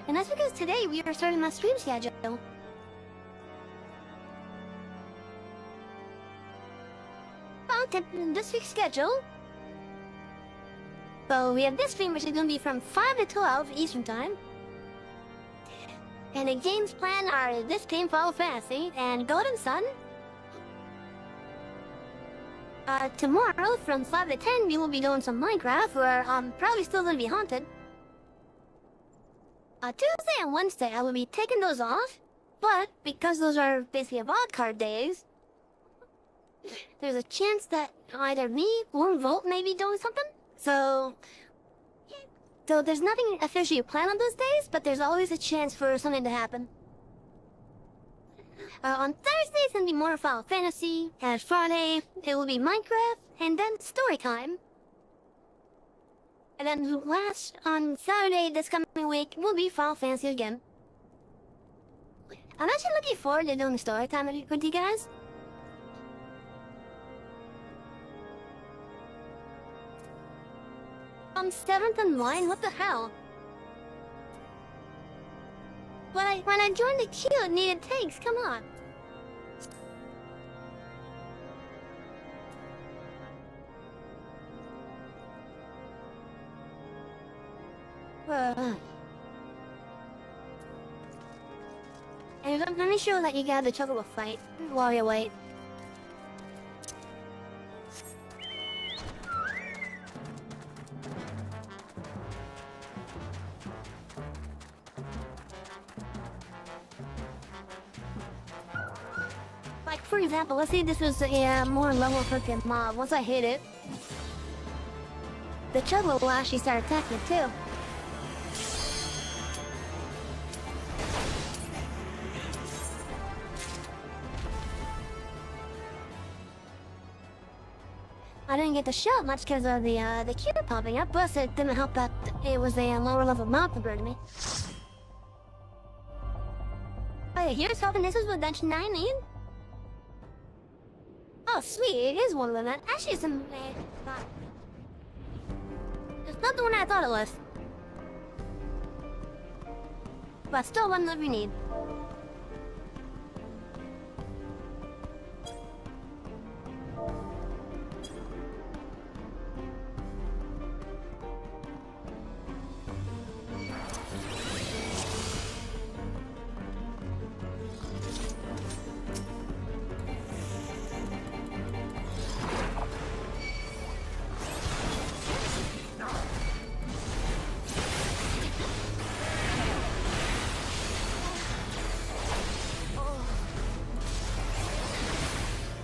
And that's because today we are starting my stream schedule. Well, this week's schedule. So we have this stream which is going to be from 5 to 12 Eastern Time. And the games planned are this game, Final Fantasy, and Golden Sun. Tomorrow, from 5 to 10, we will be doing some Minecraft, where I'm probably still gonna be haunted. Tuesday and Wednesday, I will be taking those off, but because those are basically wild card days, there's a chance that either me or Volt may be doing something. So there's nothing officially planned on those days, but there's always a chance for something to happen. On Thursday, it's gonna be more Final Fantasy, and Friday, it will be Minecraft, and then story time. And then last, on Saturday this coming week, will be Final Fantasy again. I'm actually looking forward to doing story time with you guys. I'm 7th in line, what the hell? When I joined the queue, it needed tanks, come on. And let me show that you got the chocobo fight while you wait. Like, for example, let's say this was a more level freaking mob. Once I hit it, the chocobo will actually start attacking it too. I didn't get to show much because of the queue popping up, plus it didn't help that it was a lower level map compared to me. Oh yeah, here's hoping this is what Dungeon 9 need. Oh sweet, it is one of them. Actually it's it's not the one I thought it was. But still one that we need.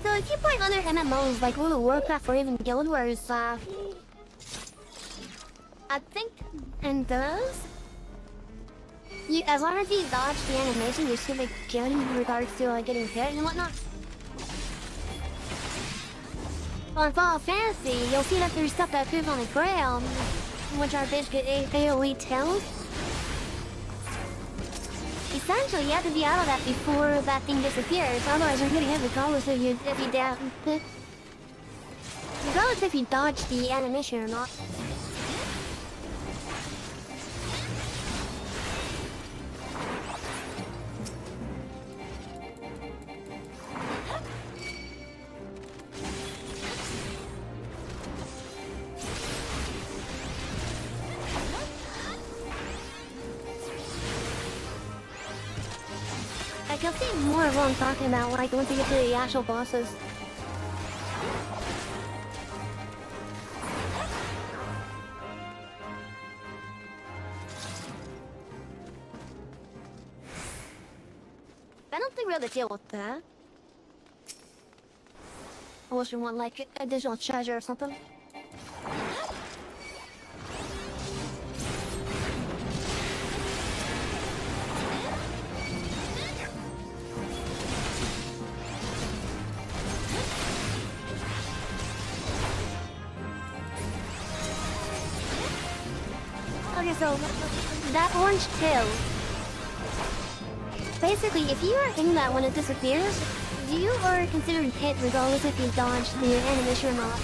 So if you play other MMOs like World of Warcraft or even Guild Wars, I think in those, as long as you dodge the animation, you should be good in regards to getting hit and whatnot. Well, in Final Fantasy, you'll see that there's stuff that appears on the ground, which are basically AoE tails. Essentially, you have to be out of that before that thing disappears, otherwise you're gonna hit regardless if you regardless if you dodge the animation or not. I can see more of what I'm talking about when I go to get to the actual bosses. I don't think we have to deal with that. Unless we want like additional treasure or something. Okay, so that orange tail. Basically, if you are hitting that when it disappears, you are considered hit regardless if you dodge the animation or not.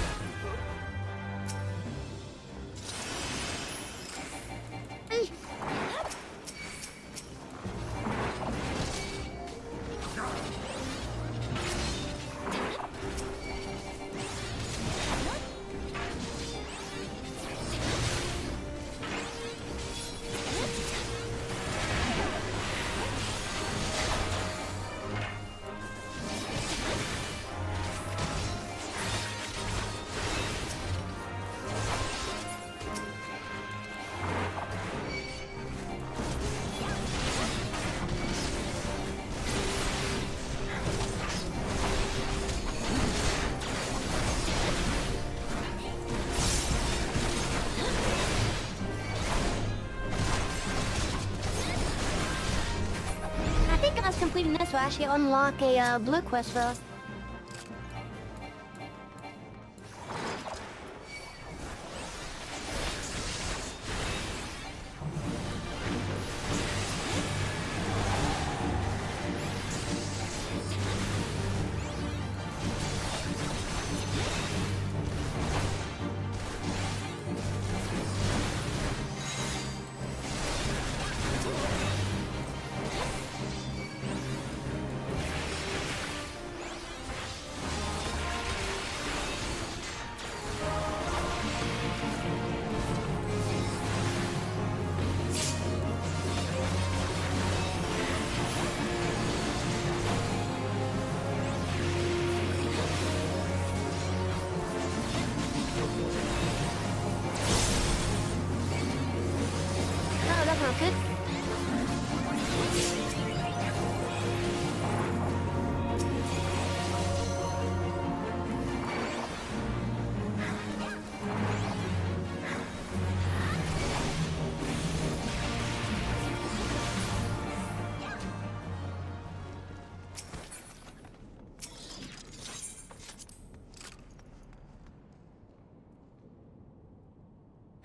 Completing this will actually unlock a blue quest for us.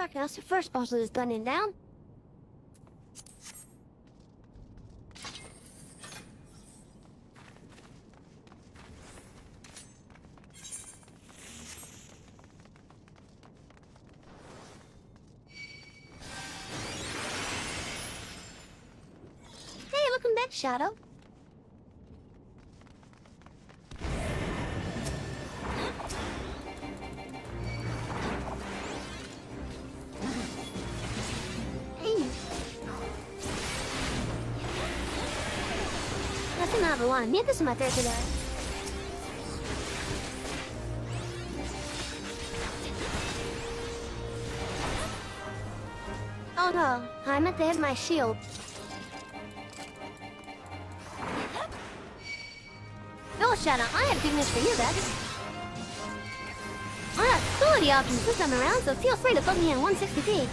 Okay, that's the first puzzle is done and down. Hey, welcome back, Shadow. That's another one. Maybe this is my third today. Oh no, I meant to hit my shield. Yo, Shadow, I have good news for you, bud. I have ability options this time around, so feel free to put me in 160p.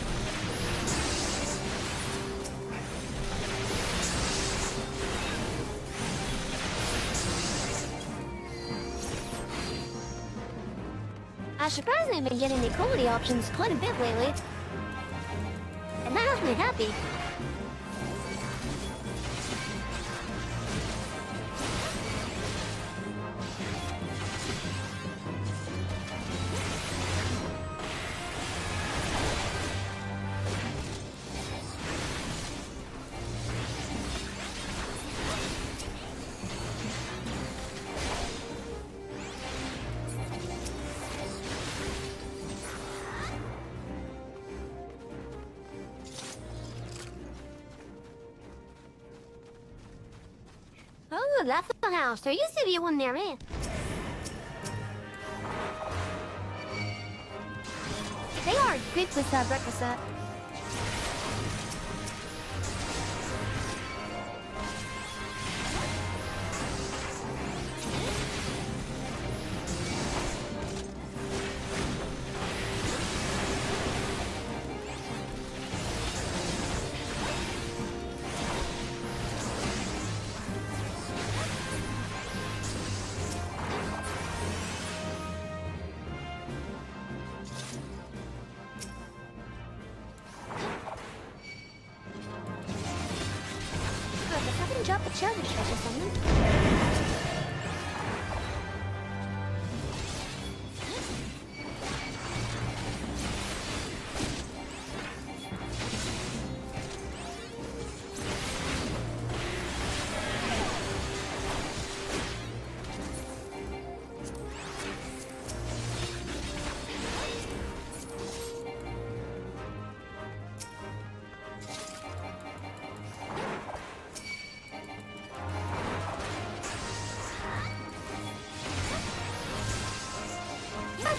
I've surprisingly been getting the quality options quite a bit lately. And that has me happy. Oh, that's the house. There used to be one near me. They are good with breakfast at. Drop a treasure chest or something.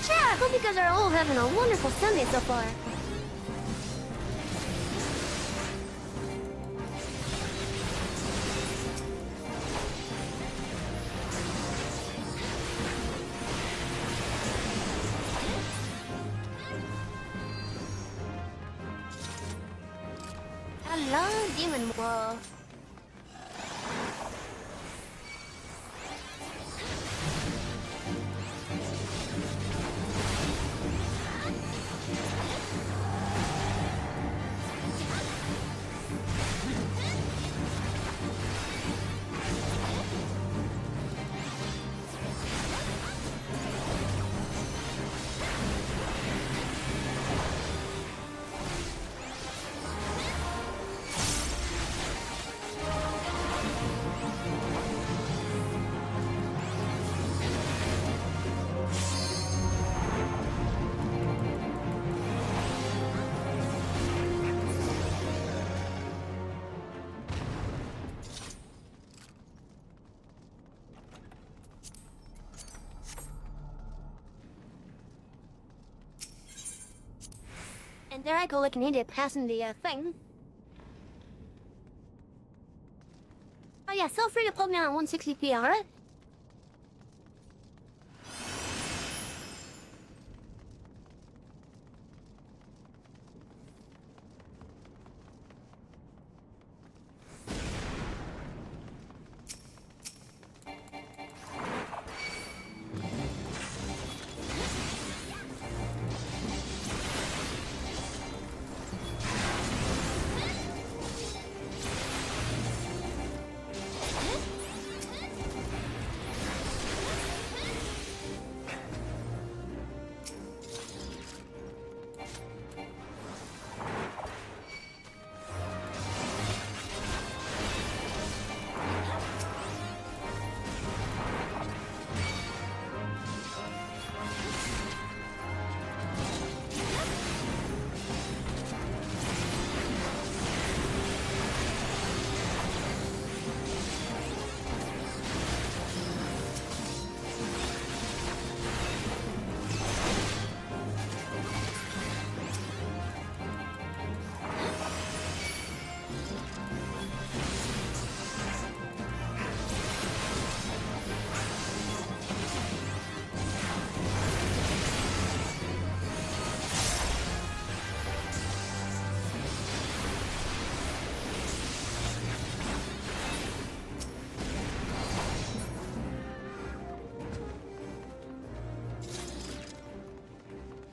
I hope you guys are all having a wonderful Sunday so far. Hello, Demon Wolf. And there I go like an idiot passing the thing. Oh yeah, feel free to put me on 160p, alright?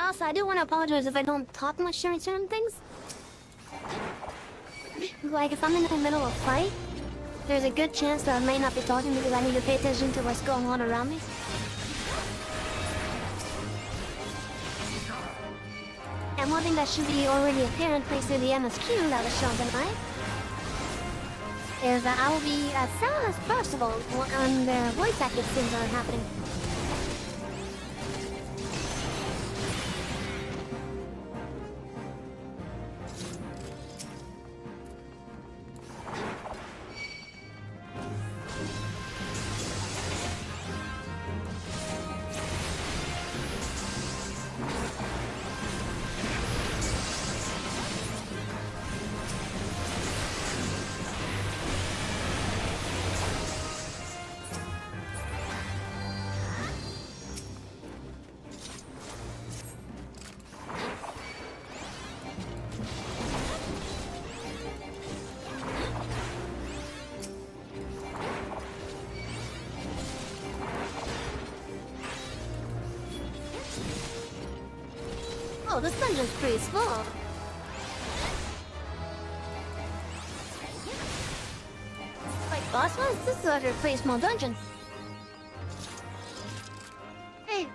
Also, I do want to apologize if I don't talk much during certain things. Like, if I'm in the middle of a fight, there's a good chance that I may not be talking because I need to pay attention to what's going on around me. And one thing that should be already apparent thanks to the MSQ that was shown tonight is that I will be as silent as possible when their voice acting scenes are happening. Oh, this dungeon's pretty small. Like boss ones, this is like a pretty small dungeon. Hey.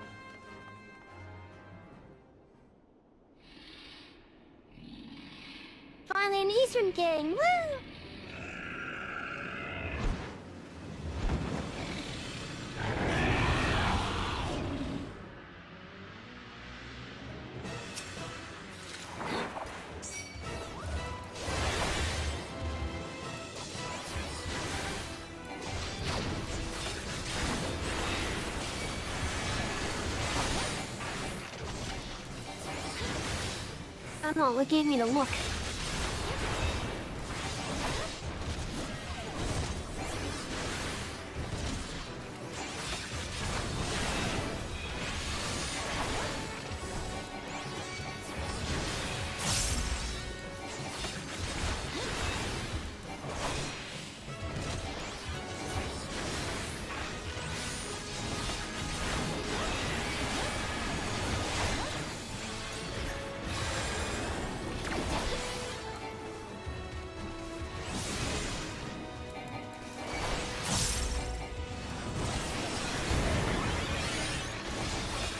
Finally an Eastern gang, woo! I don't know what gave me the look.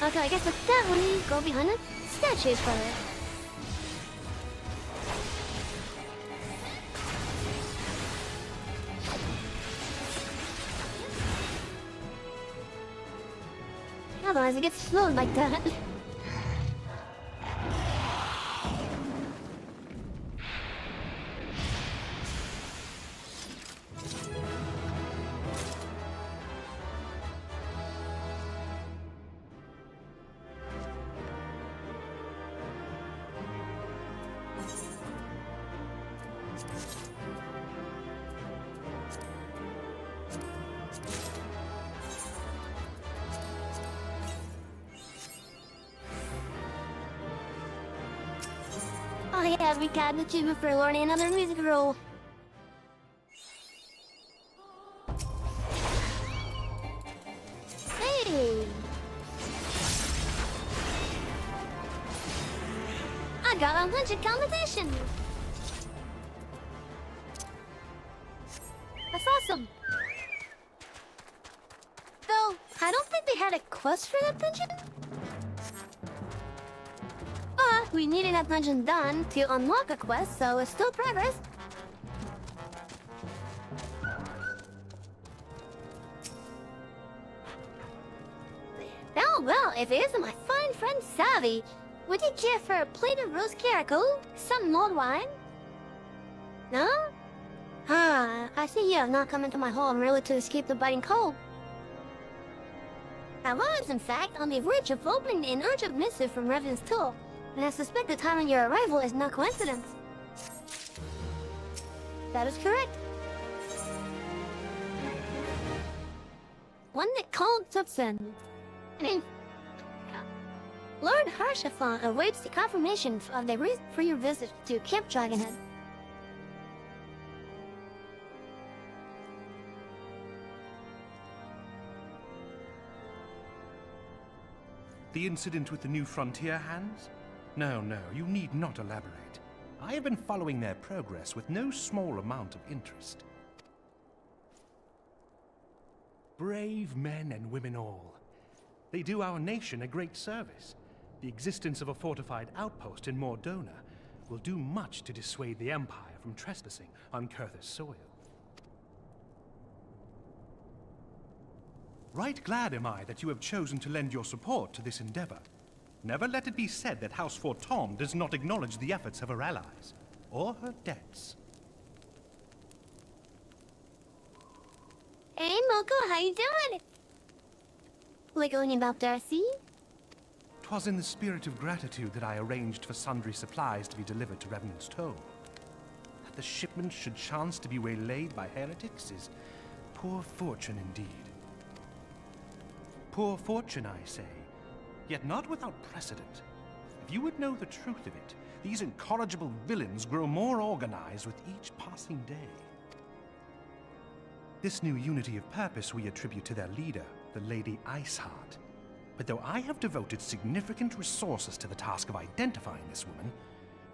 Okay, I guess with that we go behind the statues for it. Otherwise it gets slowed like that. Oh yeah, we got the achievement for learning another music role. Hey! I got a legend competition! That's awesome! Though, I don't think they had a quest for that dungeon? But we needed that dungeon done to unlock a quest, so it's still progress. Oh well, if it isn't my fine friend Savvy, would you care for a plate of roast caracal, some mulled wine? No? Ah, I see you have not come into my hall merely to escape the biting cold. I was, in fact, on the verge of opening an urgent missive from Revenant's Tool, and I suspect the time of your arrival is no coincidence. That is correct. One that called Tupsen. Lord Harshafon awaits the confirmation of the reason for your visit to Camp Dragonhead. The incident with the new frontier hands? No, you need not elaborate. I have been following their progress with no small amount of interest. Brave men and women all. They do our nation a great service. The existence of a fortified outpost in Mordona will do much to dissuade the Empire from trespassing on Kurthus soil. Right glad am I that you have chosen to lend your support to this endeavor. Never let it be said that House Fortom does not acknowledge the efforts of her allies, or her debts. Hey, Moko, how you doing? We're going about Darcy? 'Twas in the spirit of gratitude that I arranged for sundry supplies to be delivered to Revenant's Toll. That the shipment should chance to be waylaid by heretics is poor fortune indeed. Poor fortune, I say, yet not without precedent. If you would know the truth of it, these incorrigible villains grow more organized with each passing day. This new unity of purpose we attribute to their leader, the Lady Iceheart. But though I have devoted significant resources to the task of identifying this woman,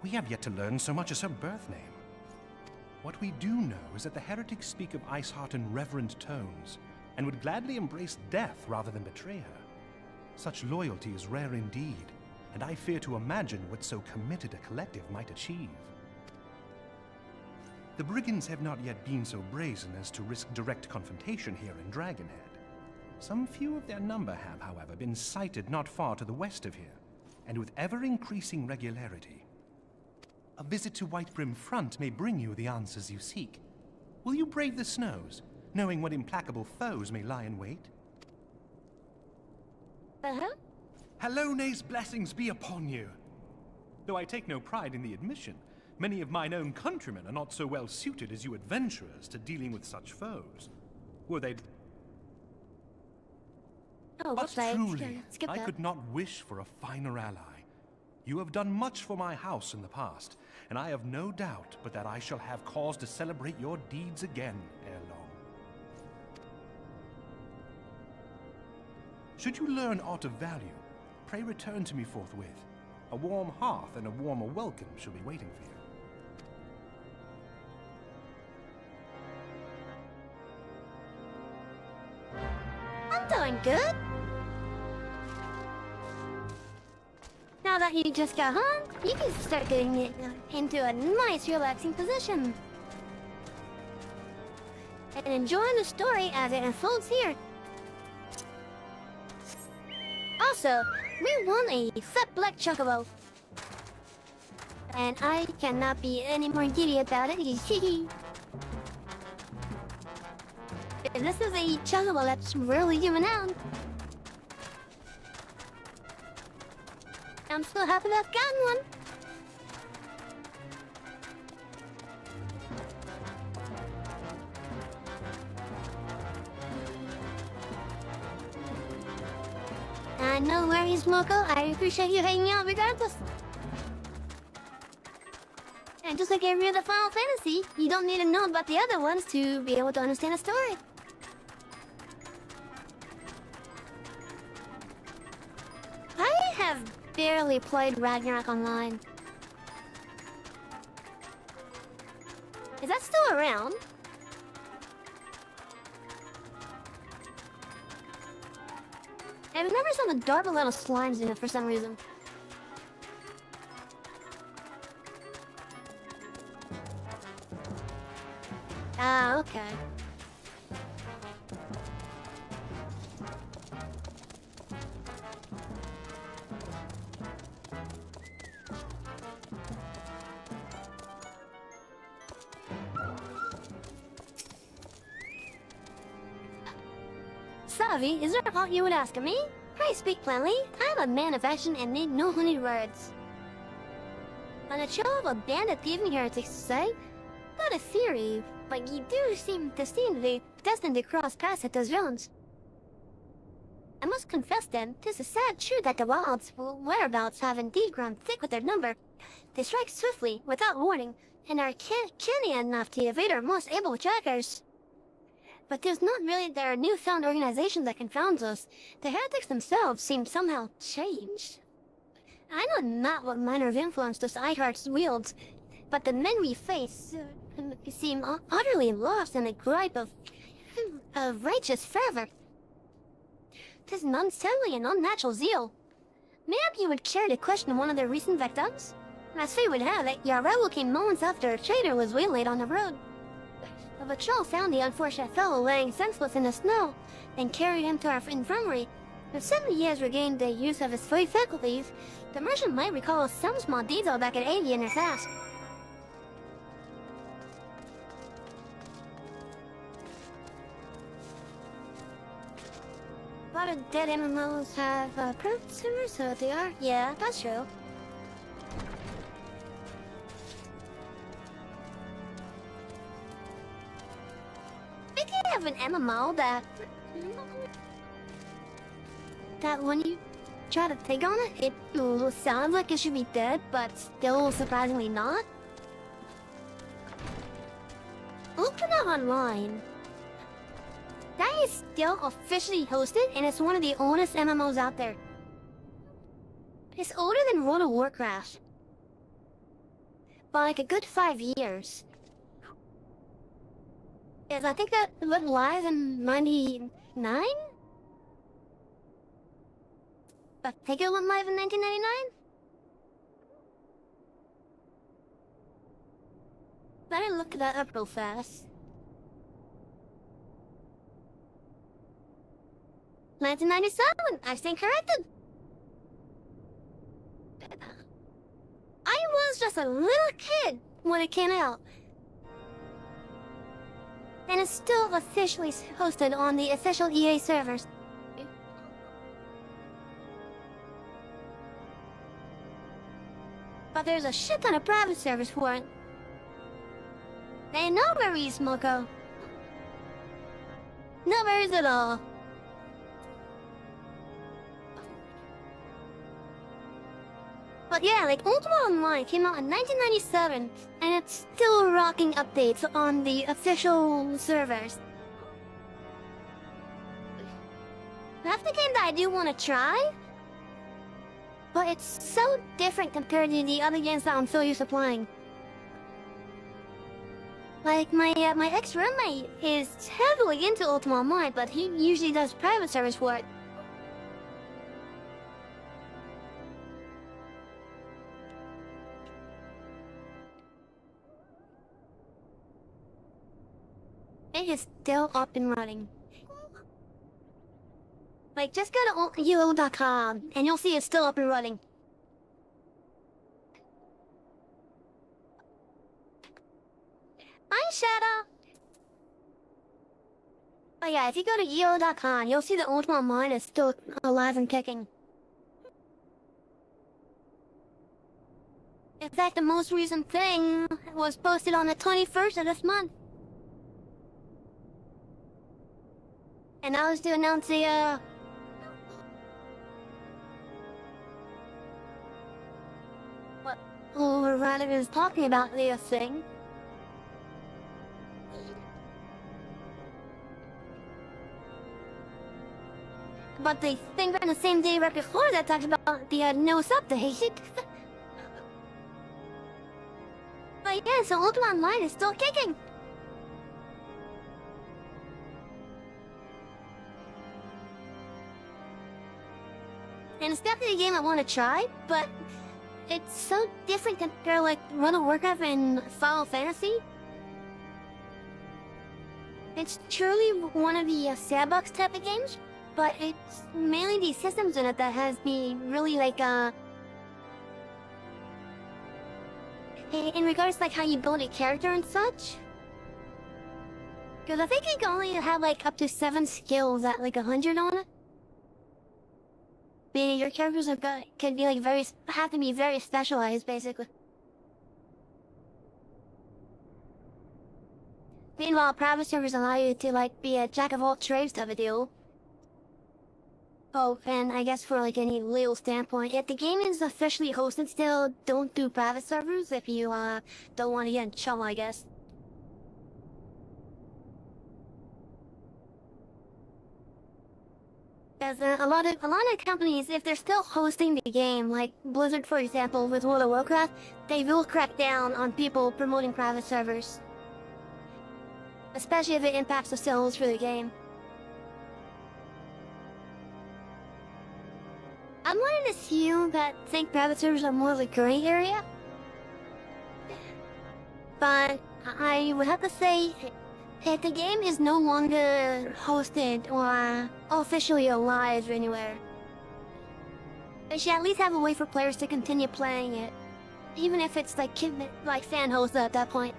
we have yet to learn so much as her birth name. What we do know is that the heretics speak of Iceheart in reverent tones, and would gladly embrace death rather than betray her. Such loyalty is rare indeed, and I fear to imagine what so committed a collective might achieve. The brigands have not yet been so brazen as to risk direct confrontation here in Dragonhead. Some few of their number have, however, been sighted not far to the west of here, and with ever-increasing regularity. A visit to Whitebrim Front may bring you the answers you seek. Will you brave the snows, knowing what implacable foes may lie in wait? Hallone's blessings be upon you! Though I take no pride in the admission, many of mine own countrymen are not so well suited as you adventurers to dealing with such foes. Were they... Oh, But whoops, truly, skip I that. could not wish for a finer ally. You have done much for my house in the past, and I have no doubt but that I shall have cause to celebrate your deeds again ere long. Should you learn aught of value, pray return to me forthwith. A warm hearth and a warmer welcome shall be waiting for you. I'm doing good. Now that you just got home, you can start getting it into a nice, relaxing position. And enjoying the story as it unfolds here. Also, we won a fat black chocobo. And I cannot be any more giddy about it. This is a chocobo that's really giving out. I'm so happy that I've gotten one. No worries, Moko. I appreciate you hanging out regardless. And just like every other Final Fantasy, you don't need to know about the other ones to be able to understand the story. I have barely played Ragnarok Online. Is that still around? I remember some adorable little slimes in it for some reason. Ah, okay. Savi, is there aught you would ask of me? I speak plainly. I am a man of action and need no honeyed words. On a show of a band of thieving heretics to say, not a theory, but you do seem to be destined to cross paths at those villains. I must confess then, 'tis a sad truth that the Wild's whereabouts have indeed grown thick with their number. They strike swiftly, without warning, and are canny enough to evade our most able trackers. But there's not really their newfound organization that confounds us. The heretics themselves seem somehow changed. I know not what manner of influence this Iheart wields, but the men we face seem utterly lost in a gripe of righteous fervor. 'Tis an unsettling and unnatural zeal. Maybe you would care to question one of their recent victims? As fate would have it, your rebel came moments after a trader was waylaid on the road. The patrol found the unfortunate fellow laying senseless in the snow, and carried him to our infirmary. If suddenly he has regained the use of his full faculties, the merchant might recall some small detail that could aid you in your task. A lot of dead MMOs have private servers, so they are. Yeah, that's true. We can have an MMO that when you try to think on it, it will sound like it should be dead, but still surprisingly not. Open up online. That is still officially hosted, and it's one of the oldest MMOs out there. It's older than World of Warcraft. By like a good 5 years. Yes, I think that went live in 99? I think it went live in 1999? Better look that up real fast. 1997! I stand corrected! I was just a little kid when it came out. And it's still officially hosted on the official EA servers. But there's a shit ton of private servers for it. And no worries, Moko. No worries at all. But yeah, like Ultima Online came out in 1997, and it's still rocking updates on the official servers. That's the game that I do want to try, but it's so different compared to the other games that I'm so used to playing. Like my ex-roommate is heavily into Ultima Online, but he usually does private servers for it. It is still up and running. Like, just go to UO.com and you'll see it's still up and running. Hi, Shadow! But yeah, if you go to UO.com, you'll see the Ultima Online is still alive and kicking. In fact, the most recent thing was posted on the 21st of this month. And I was to announce the, or rather is talking about the thing. But the thing ran the same day right before that talks about the newest update. But yeah, so Ultima Online is still kicking. And it's definitely a game I want to try, but it's so different compared to like World of Warcraft and Final Fantasy. It's truly one of the sandbox type of games, but it's mainly the systems in it that has me really like in regards to like how you build a character and such. Because I think you can only have like up to 7 skills at like 100 on it. Meaning your characters can be like have to be very specialized, basically. Meanwhile, private servers allow you to like be a jack of all trades type of deal. Oh, and I guess for like any legal standpoint, if the game is officially hosted still, don't do private servers if you don't want to get in trouble, I guess. Because a lot of companies, if they're still hosting the game, like Blizzard, for example, with World of Warcraft, they will crack down on people promoting private servers. Especially if it impacts the sales for the game. I'm going to assume that think private servers are more of a gray area. But I would have to say, if the game is no longer hosted or officially alive anywhere, they should at least have a way for players to continue playing it, even if it's like fan hosted at that point.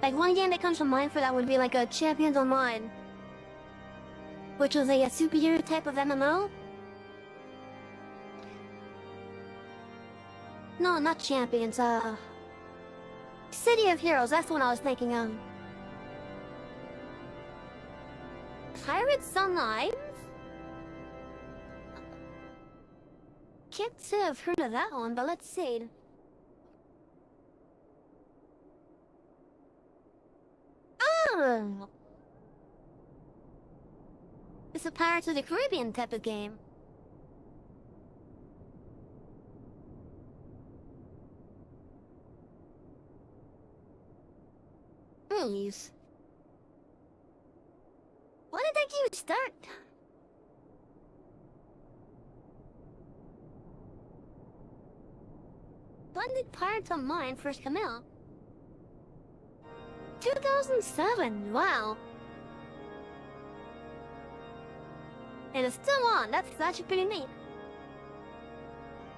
Like one game that comes to mind for that would be like a Champions Online, which was like a superhero type of MMO. No, not Champions. City of Heroes. That's the one I was thinking of. Pirates Online? Can't say I've heard of that one, but let's see. Oh! It's a Pirates of the Caribbean type of game. Please. When did that game start? When did Pirates Online first come out? 2007, wow. And it's still on, that's actually pretty neat.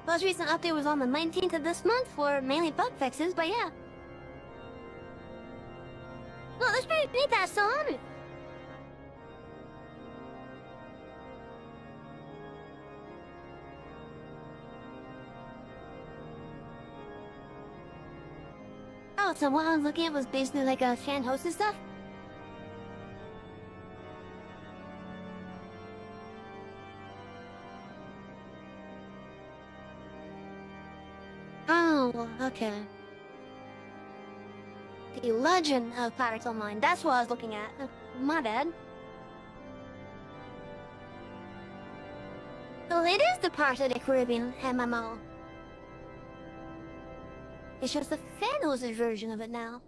Most recent update was on the 19th of this month for mainly bug fixes, but yeah. Well, that's pretty neat that's still on it. Oh, so what I was looking at was basically like a fan-hosted stuff? Oh, okay. The Legend of Pirates Online, that's what I was looking at. My bad. So it is the Pirates of the Caribbean MMO. It's just a fan-hosted version of it now.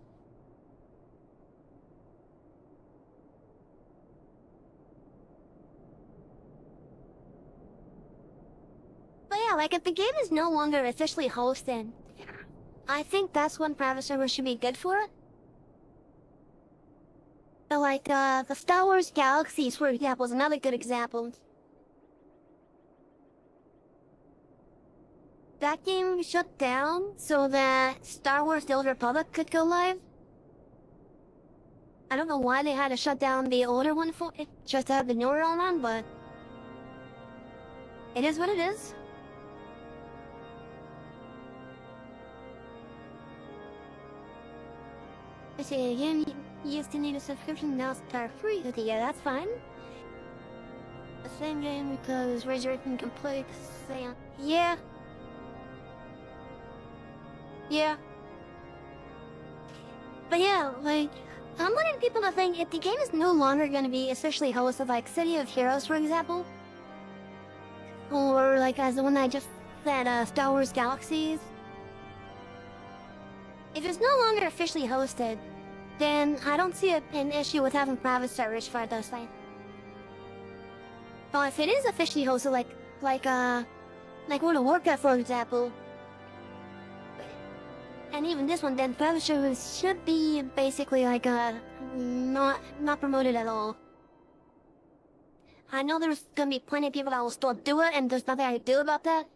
But yeah, like if the game is no longer officially hosted, I think that's when private servers should be good for it. So like, the Star Wars Galaxies, for example, is another good example. That game shut down so that Star Wars The Old Republic could go live. I don't know why they had to shut down the older one for it, just to have the newer one on, but it is what it is. I say again, you used to need a subscription, now it's free. Okay, yeah, that's fine. The same game because Resurrection complete. Yeah. Yeah. But yeah, like, I'm wanting people to think if the game is no longer going to be officially hosted, like City of Heroes, for example, or like as the one I just said, Star Wars Galaxies. If it's no longer officially hosted, then I don't see an issue with having private servers for those things. But if it is officially hosted, like World of Warcraft, for example, and even this one, then private servers should be basically like not promoted at all. I know there's gonna be plenty of people that will still do it, and there's nothing I can do about that.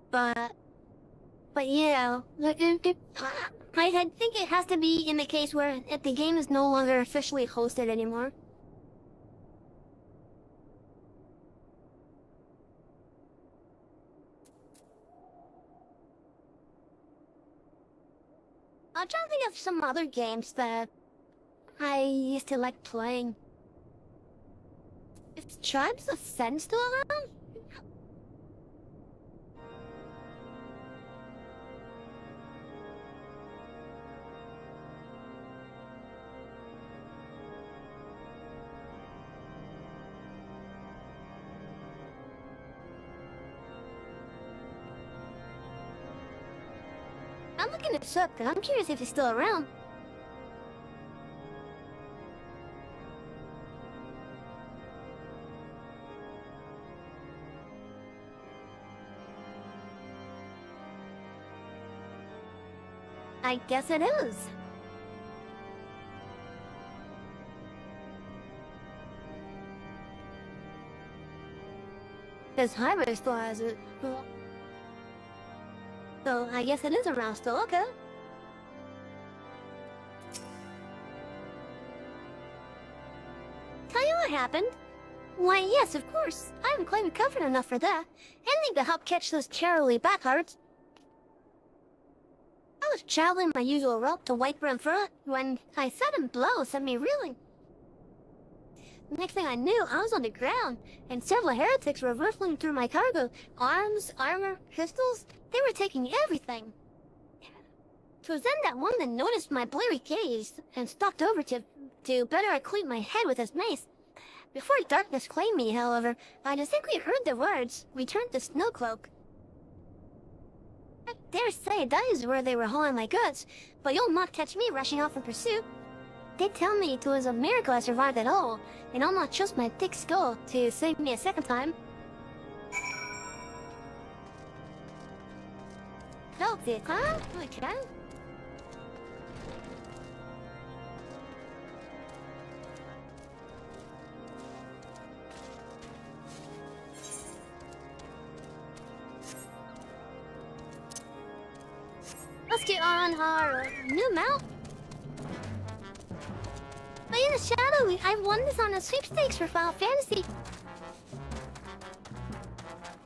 But yeah, like I think it has to be in the case where if the game is no longer officially hosted anymore. I'm trying to think of some other games that I used to like playing. Is Tribes of Fen still around? I'm looking this up because I'm curious if he's still around. I guess it is. This highway store has it. So I guess it is around still, okay. Tell you what happened? Why, yes, of course. I'm quite recovered enough for that. Anything to help catch those Charlie backhards. I was traveling my usual route to Whitebrim Front when I sudden blow sent me reeling. Next thing I knew, I was on the ground, and several heretics were rifling through my cargo. Arms, armor, pistols, they were taking everything. 'Twas then that one man noticed my blurry gaze and stalked over to better acquaint my head with his mace. Before darkness claimed me, however, I distinctly heard the words, "Return to Snowcloak." I dare say that is where they were hauling my goods, but you'll not catch me rushing off in pursuit. They tell me it was a miracle I survived at all, and I'll not trust my thick skull to save me a second time. Help it, huh? Okay. Let's get on our new mount. But in the shadow, I've won this on the sweepstakes for Final Fantasy.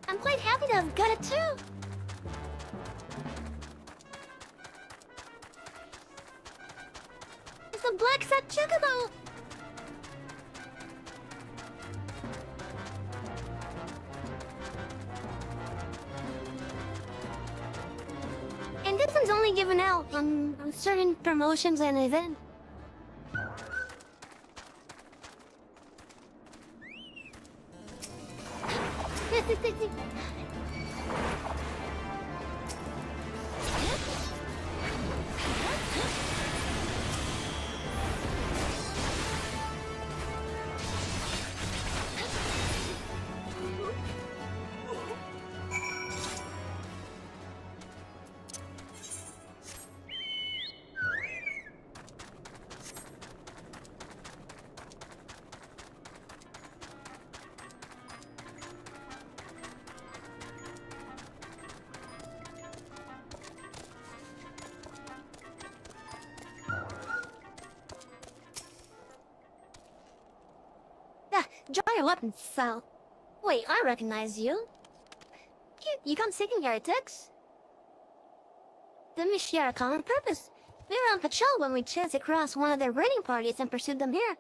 I'm quite happy to have got it too. It's a black set chocobo. And this one's only given out on certain promotions and events. Draw your weapons, Sal. Wait, I recognize you. You come seeking heretics? Then we share a common purpose. We were on patrol when we chanced across one of their raiding parties and pursued them here.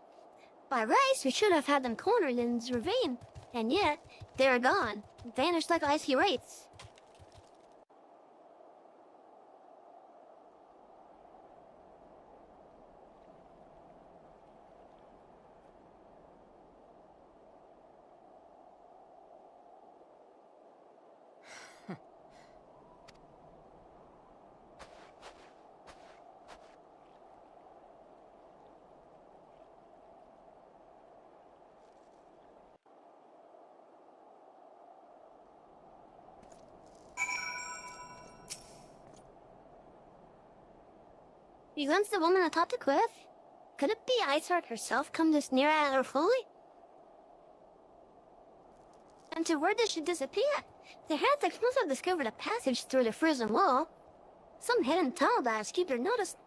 By rights, we should have had them cornered in this ravine. And yet, they're gone. Vanished like icy wraiths. You glimpsed the woman atop the cliff? Could it be Iceheart herself come this near at her fully? And to where did she disappear? The heretics must have discovered a passage through the frozen wall. Some hidden tunnel that has kept her noticed.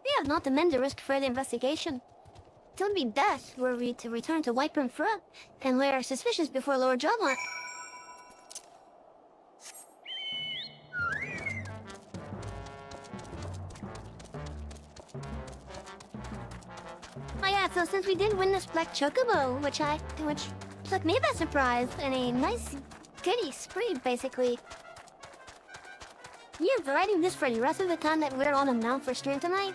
We have not the men to risk further investigation. It would be best were we to return to Whitebrim Front and lay our suspicions before Lord Jobline. Oh yeah, so since we did win this black chocobo, which took me by surprise, and a nice goodie spree, basically. You're riding this for the rest of the time that we're on a mount for stream tonight?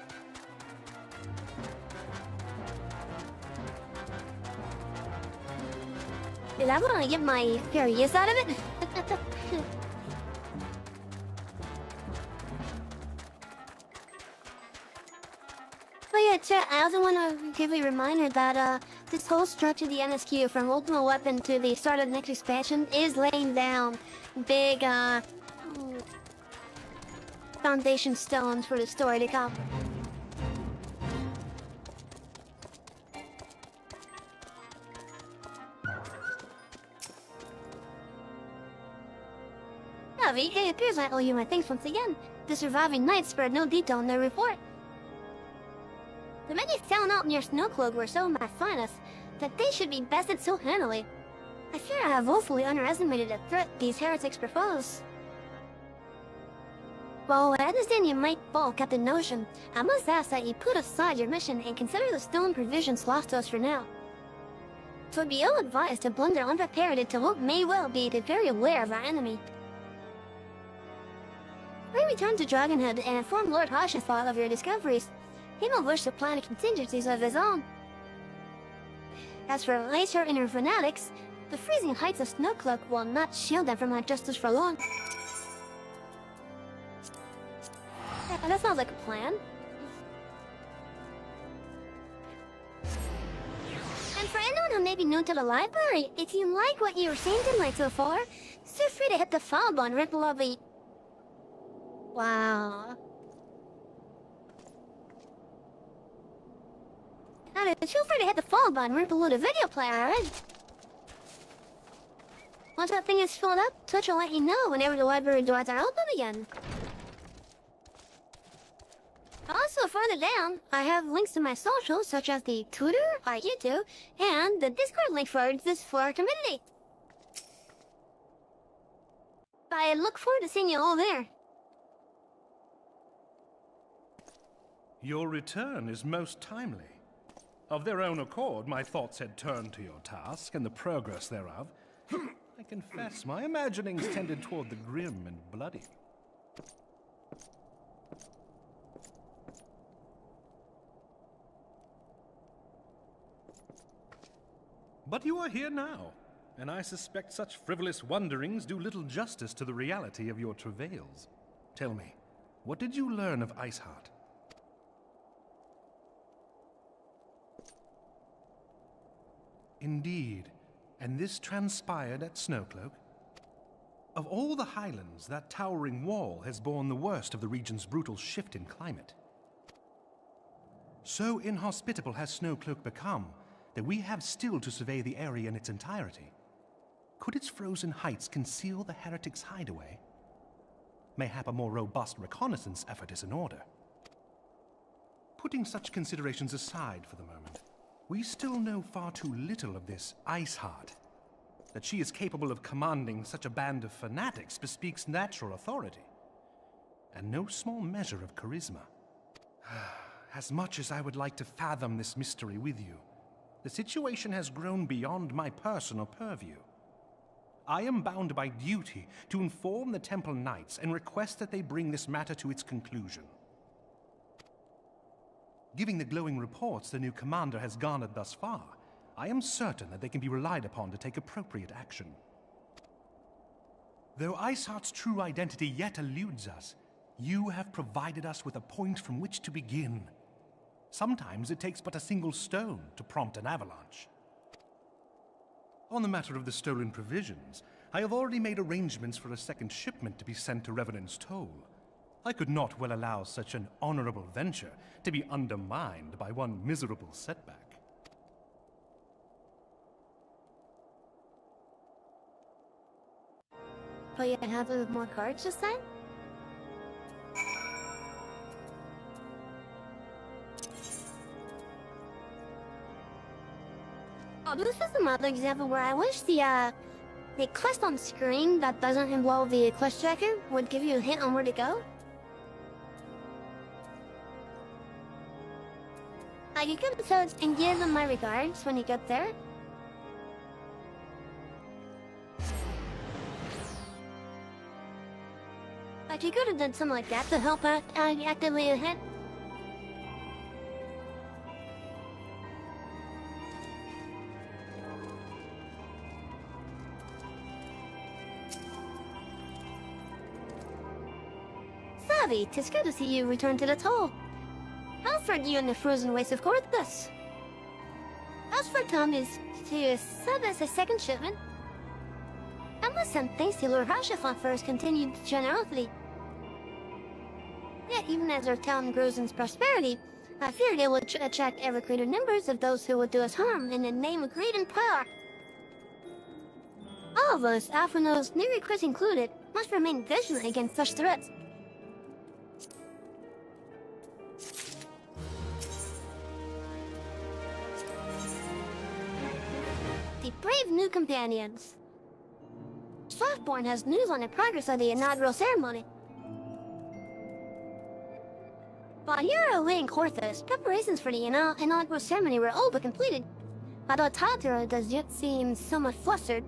Dude, I'm gonna get my fair use out of it. Chat, I also want to give a reminder that this whole structure of the MSQ, from Ultimate Weapon to the start of the next expansion, is laying down big foundation stones for the story to come. It appears I owe you my thanks once again. The surviving knights spared no detail in their report. The many found out near Snowcloak were so my finest that they should be bested so handily. I fear I have woefully underestimated the threat these heretics propose. Well, I understand you might balk at the notion. I must ask that you put aside your mission and consider the stone provisions lost to us for now. 'Twould be ill-advised to blunder unprepared into what may well be the very lair of our enemy. We return to Dragonhead and inform Lord Hashathal of your discoveries. He will wish to plan contingencies of his own. As for Lacer and her fanatics, the freezing heights of Snowcloak will not shield them from our justice for long. Yeah, that sounds like a plan. And for anyone who may be new to the library, if you like what you've seen tonight so far, feel free to hit the follow button right below the... Wow. Feel free to hit the follow button right below the video player, alright? Once that thing is filled up, Twitch will let you know whenever the library doors are open again. Also, further down, I have links to my socials, such as the Twitter, our YouTube, and the Discord link for this for our community. I look forward to seeing you all there. Your return is most timely. Of their own accord, my thoughts had turned to your task and the progress thereof. I confess, my imaginings tended toward the grim and bloody. But you are here now, and I suspect such frivolous wonderings do little justice to the reality of your travails. Tell me, what did you learn of Iceheart? Indeed, and this transpired at Snowcloak? Of all the highlands, that towering wall has borne the worst of the region's brutal shift in climate. So inhospitable has Snowcloak become that we have still to survey the area in its entirety. Could its frozen heights conceal the heretics' hideaway? Mayhap a more robust reconnaissance effort is in order. Putting such considerations aside for the moment, we still know far too little of this Iceheart. That she is capable of commanding such a band of fanatics bespeaks natural authority, and no small measure of charisma. As much as I would like to fathom this mystery with you, the situation has grown beyond my personal purview. I am bound by duty to inform the Temple Knights and request that they bring this matter to its conclusion. Given the glowing reports the new commander has garnered thus far, I am certain that they can be relied upon to take appropriate action. Though Iceheart's true identity yet eludes us, you have provided us with a point from which to begin. Sometimes it takes but a single stone to prompt an avalanche. On the matter of the stolen provisions, I have already made arrangements for a second shipment to be sent to Revenant's Toll. I could not well allow such an honorable venture to be undermined by one miserable setback. But you have more cards this time? Oh, this is another example where I wish the quest on screen that doesn't involve the quest tracker would give you a hint on where to go. You could search and give them my regards when you get there. You could have done something like that to help out activate a hint. Savvy, 'tis good to see you return to the toll. How's offered you in the frozen waste of Corthus. As for Tom is to sub as a second shipment, unless some thanks to Lord Rashafon for his continued generosity. Yet even as our town grows in prosperity, I fear they will attract ever greater numbers of those who would do us harm in the name of greed and power. All of us, Alphanos, Nerequis included, must remain vigilant against such threats. The brave new companions. Softborn has news on the progress of the inaugural ceremony. While you're away in Corthus, preparations for the inaugural ceremony were all but completed. Although Tatara does yet seem somewhat flustered,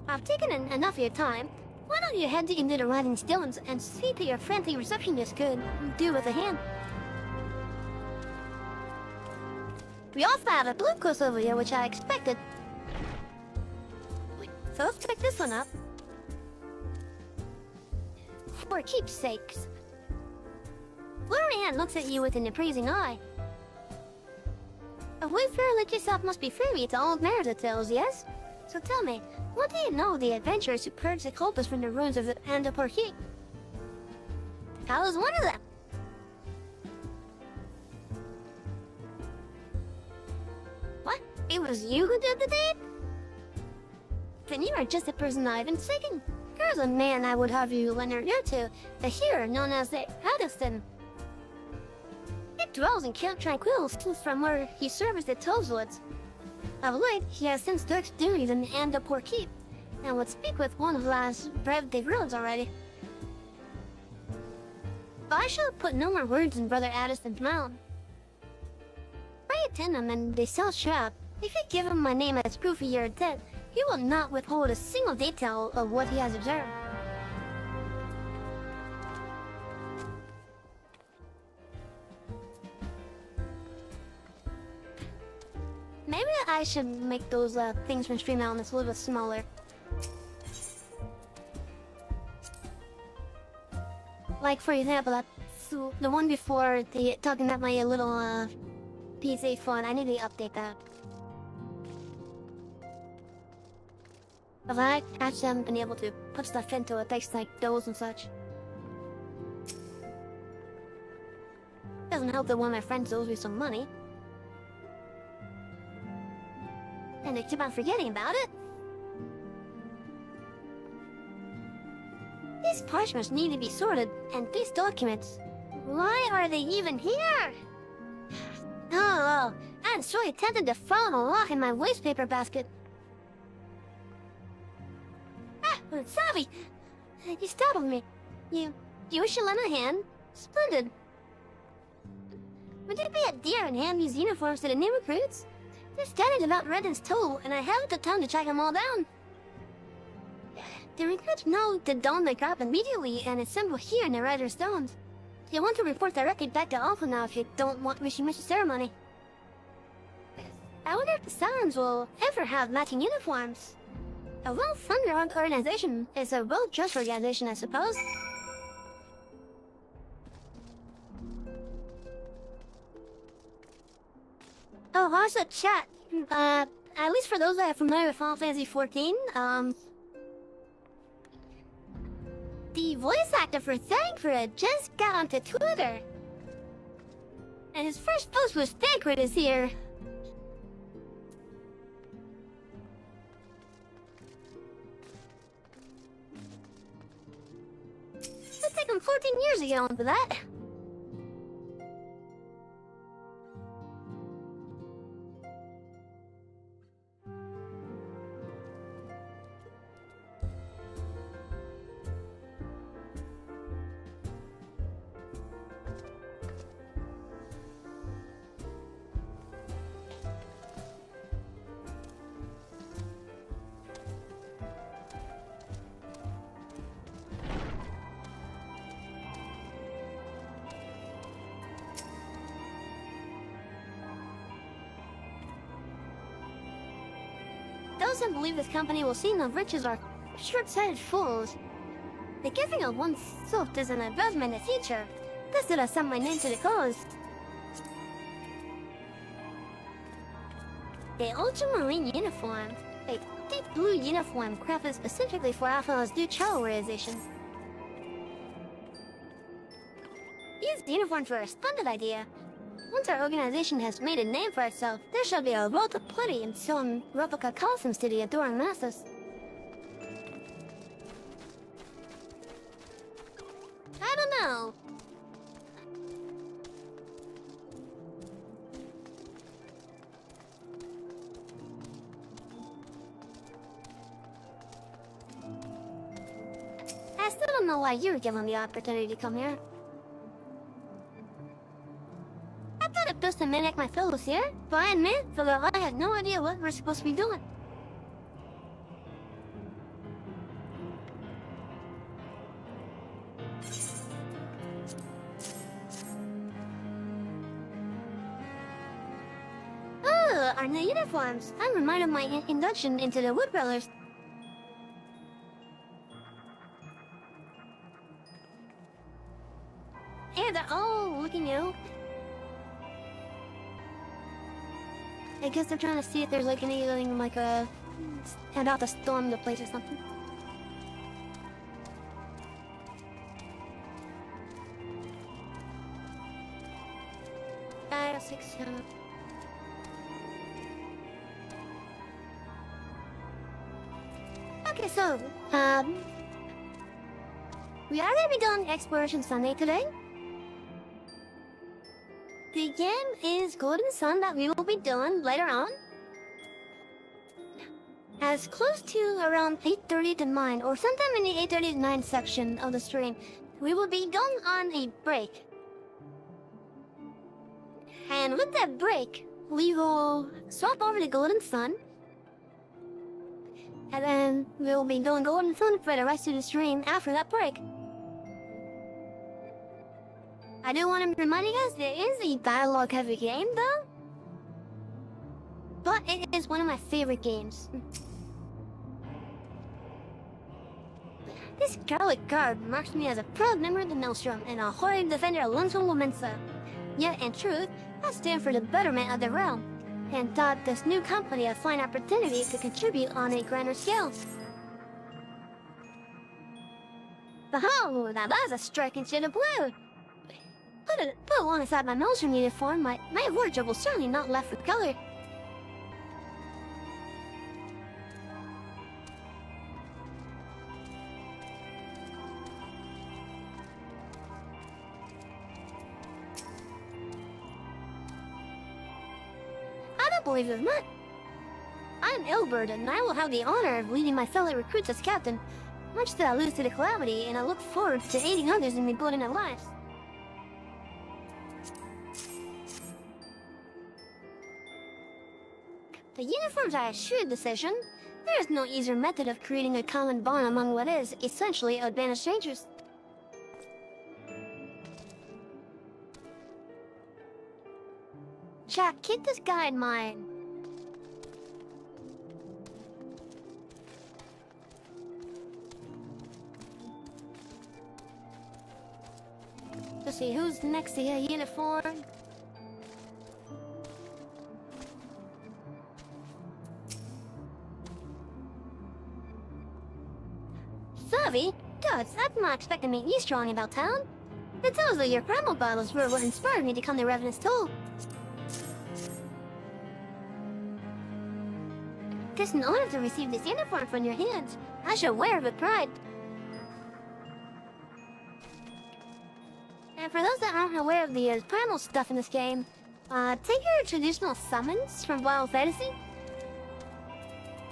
I've taken enough of your time. Why don't you head into the Riding Stones and see to your friendly receptionist could do with a hand? We also have a blue course over here, which I expected. So let's pick this one up. For keepsakes. Florian looks at you with an appraising eye. A wayfarer like yourself must be privy to old narrative tales, yes? So tell me, what do you know of the adventurers who purged the cultists from the ruins of the Andaporki? I was one of them. What? It was you who did the deed? Then you are just the person I've been seeking. There's a man I would have you lend your ear to, the hero known as the Addiston. He dwells in Camp Tranquil, from where he serviced the Toeswoods. Of late, he has since took duties in the Andapur Keep, and would speak with one of the last brave de roads already. But I shall put no more words in Brother Addison's mouth. Pray attend him and they sell trap. If you give him my name as proof of your debt, he will not withhold a single detail of what he has observed. Maybe I should make those things from Stream Elements a little bit smaller. Like, for example, the one before, talking about my little PC phone, I need to update that. But I actually haven't been able to put stuff into it, thanks to like those and such. Doesn't help that one of my friends owes me some money. And they keep on forgetting about it. These parchments need to be sorted, and these documents... Why are they even here? Oh, I'm so tempted to follow a lock in my waste paper basket. Ah, Savi! You startled me. You wish to lend a hand? Splendid. Would it be a dear and hand these uniforms to the new recruits? They're standing about Redden's toe, and I haven't the time to track them all down. The recruits know to don the garb immediately and assemble here in the Rider's Stones. You'll want to report directly back to Alpha now if you don't want to miss the ceremony. I wonder if the Silence will ever have matching uniforms. A well-funded organization is a well-dressed organization, I suppose. Oh, also chat. At least for those that are familiar with Final Fantasy XIV, the voice actor for Thancred just got onto Twitter. And his first post was Thancred is here. It took him 14 years to get onto that. Those who believe this company will see no riches are short-sighted fools. The giving of one's self is an investment in the future. This did I sum my name to the cause. The ultramarine uniform. A deep blue uniform crafted specifically for Alpha's new child organization. These uniforms were a splendid idea. Once our organization has made a name for itself, there shall be a world of plenty in some replica costumes to the adoring masses. I don't know. I still don't know why you were given the opportunity to come here. I thought it best to mimic my fellows here, but I admit that I had no idea what we're supposed to be doing. Oh, our new uniforms. I'm reminded of my induction into the Wood Brothers. Hey, they're all looking out. I guess they're trying to see if there's like anything like a about to storm the place or something. Five, 6, 7. Okay, so we are gonna be doing Exploration Sunday today. The game is Golden Sun that we will be doing later on. As close to around 8:30 to 9, or sometime in the 8:30 to 9 section of the stream, we will be going on a break. And with that break, we will swap over to Golden Sun. And then we will be doing Golden Sun for the rest of the stream after that break. I do want to remind you guys, there is a dialogue-heavy game, though. But it is one of my favorite games. This Scarlet Guard marks me as a proud member of the Maelstrom and a hoary defender of Lunsum Mensa. Yet, in truth, I stand for the betterment of the realm, and thought this new company a fine opportunity to contribute on a grander scale. Oh, now that's a striking shade of blue! Put alongside my Maelstrom uniform, my wardrobe will certainly not left with color. I don't believe it not. I'm Elbert, and I will have the honor of leading my fellow recruits as captain. Much did I lose to the calamity, and I look forward to aiding others in rebuilding their lives. The uniforms are a shrewd decision. There is no easier method of creating a common bond among what is, essentially, advanced strangers. Jack, keep this guy in mind. Let's see, who's next to your uniform? Savvy? Gods, I'm not expecting to meet you strong about town. It tells that your primal battles were what inspired me to come to Revenant's Toll. It is an honor to receive this uniform from your hands. I shall wear it with pride. And for those that aren't aware of the primal stuff in this game, take your traditional summons from Wild Fantasy.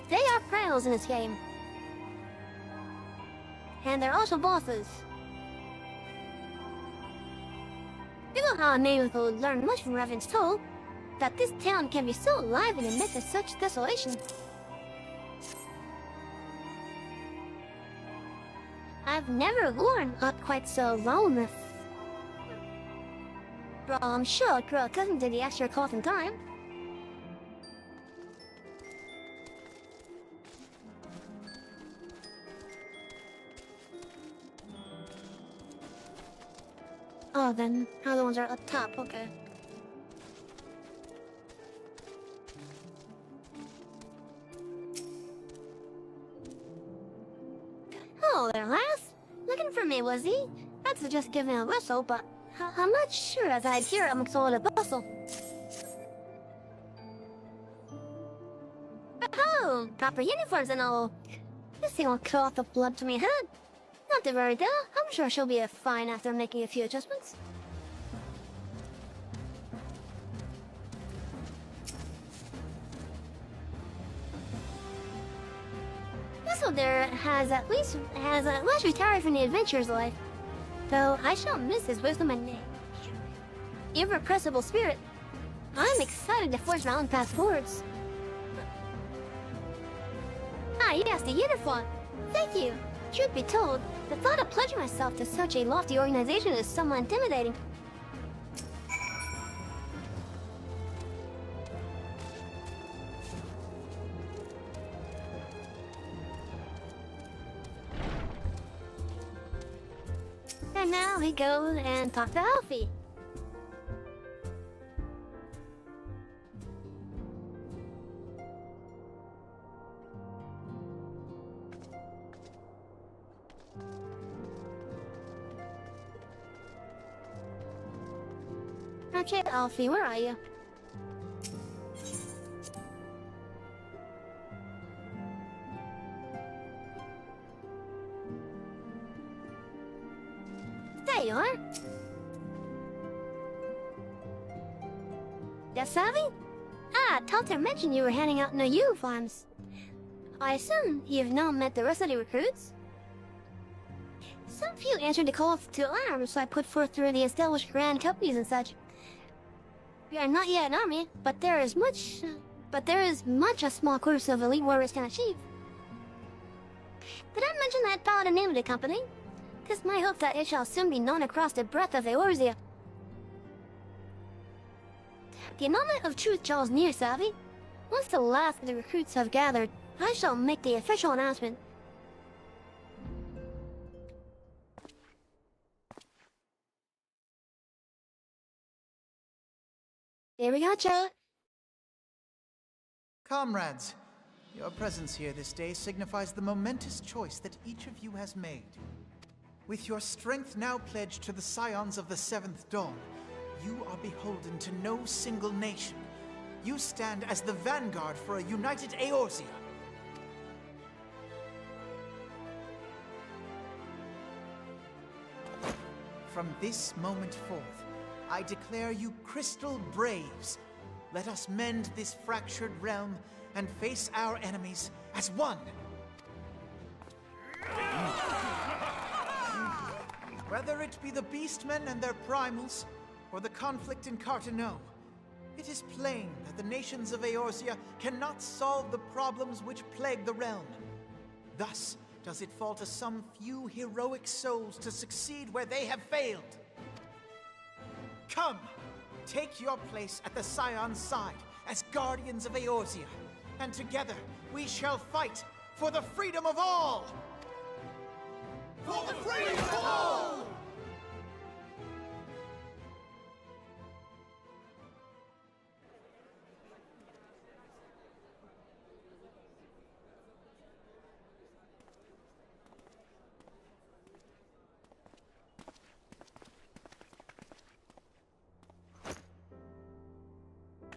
They are primals in this game. And they're also bosses. You know how a man will learn much from Revenant's Toll, that this town can be so alive in the midst of such desolation. I've never worn up quite so lonely. Bro, I'm sure it grew accustomed to the extra cost and time. Oh, then other ones are up top, okay. me, was he? I'd suggest giving a whistle, but I'm not sure as I'd hear it amongst all the bustle. Oh, proper uniforms and all. This thing will kill off the blood from your head. Not to worry though, I'm sure she'll be fine after making a few adjustments. This one there has at least retired from the adventurer's life. Though I shall miss his wisdom and irrepressible spirit. I'm excited to forge my own path forwards. Ah, yes, the uniform. Thank you. Truth be told, the thought of pledging myself to such a lofty organization is somewhat intimidating. And now we go and talk to Alfie. Okay, Alfie, where are you? There you are. Yes, Savvy? Ah, Talter mentioned you were handing out new uniforms. I assume you've now met the rest of the recruits? Some few answered the call to arms, so I put forth through the established grand companies and such. We are not yet an army, but there is much a small course of elite warriors can achieve. Did I mention that I found the name of the company? 'Tis my hope that it shall soon be known across the breadth of Eorzea. The annulment of truth draws near, Savvy. Once the last of the recruits have gathered, I shall make the official announcement. There we go, Joe. Comrades, your presence here this day signifies the momentous choice that each of you has made. With your strength now pledged to the Scions of the Seventh Dawn, you are beholden to no single nation. You stand as the vanguard for a united Eorzea. From this moment forth, I declare you Crystal Braves. Let us mend this fractured realm and face our enemies as one. Whether it be the Beastmen and their primals, or the conflict in Carteneau, it is plain that the nations of Eorzea cannot solve the problems which plague the realm. Thus does it fall to some few heroic souls to succeed where they have failed. Come, take your place at the Scion's side as guardians of Eorzea, and together we shall fight for the freedom of all! For the freedom of all!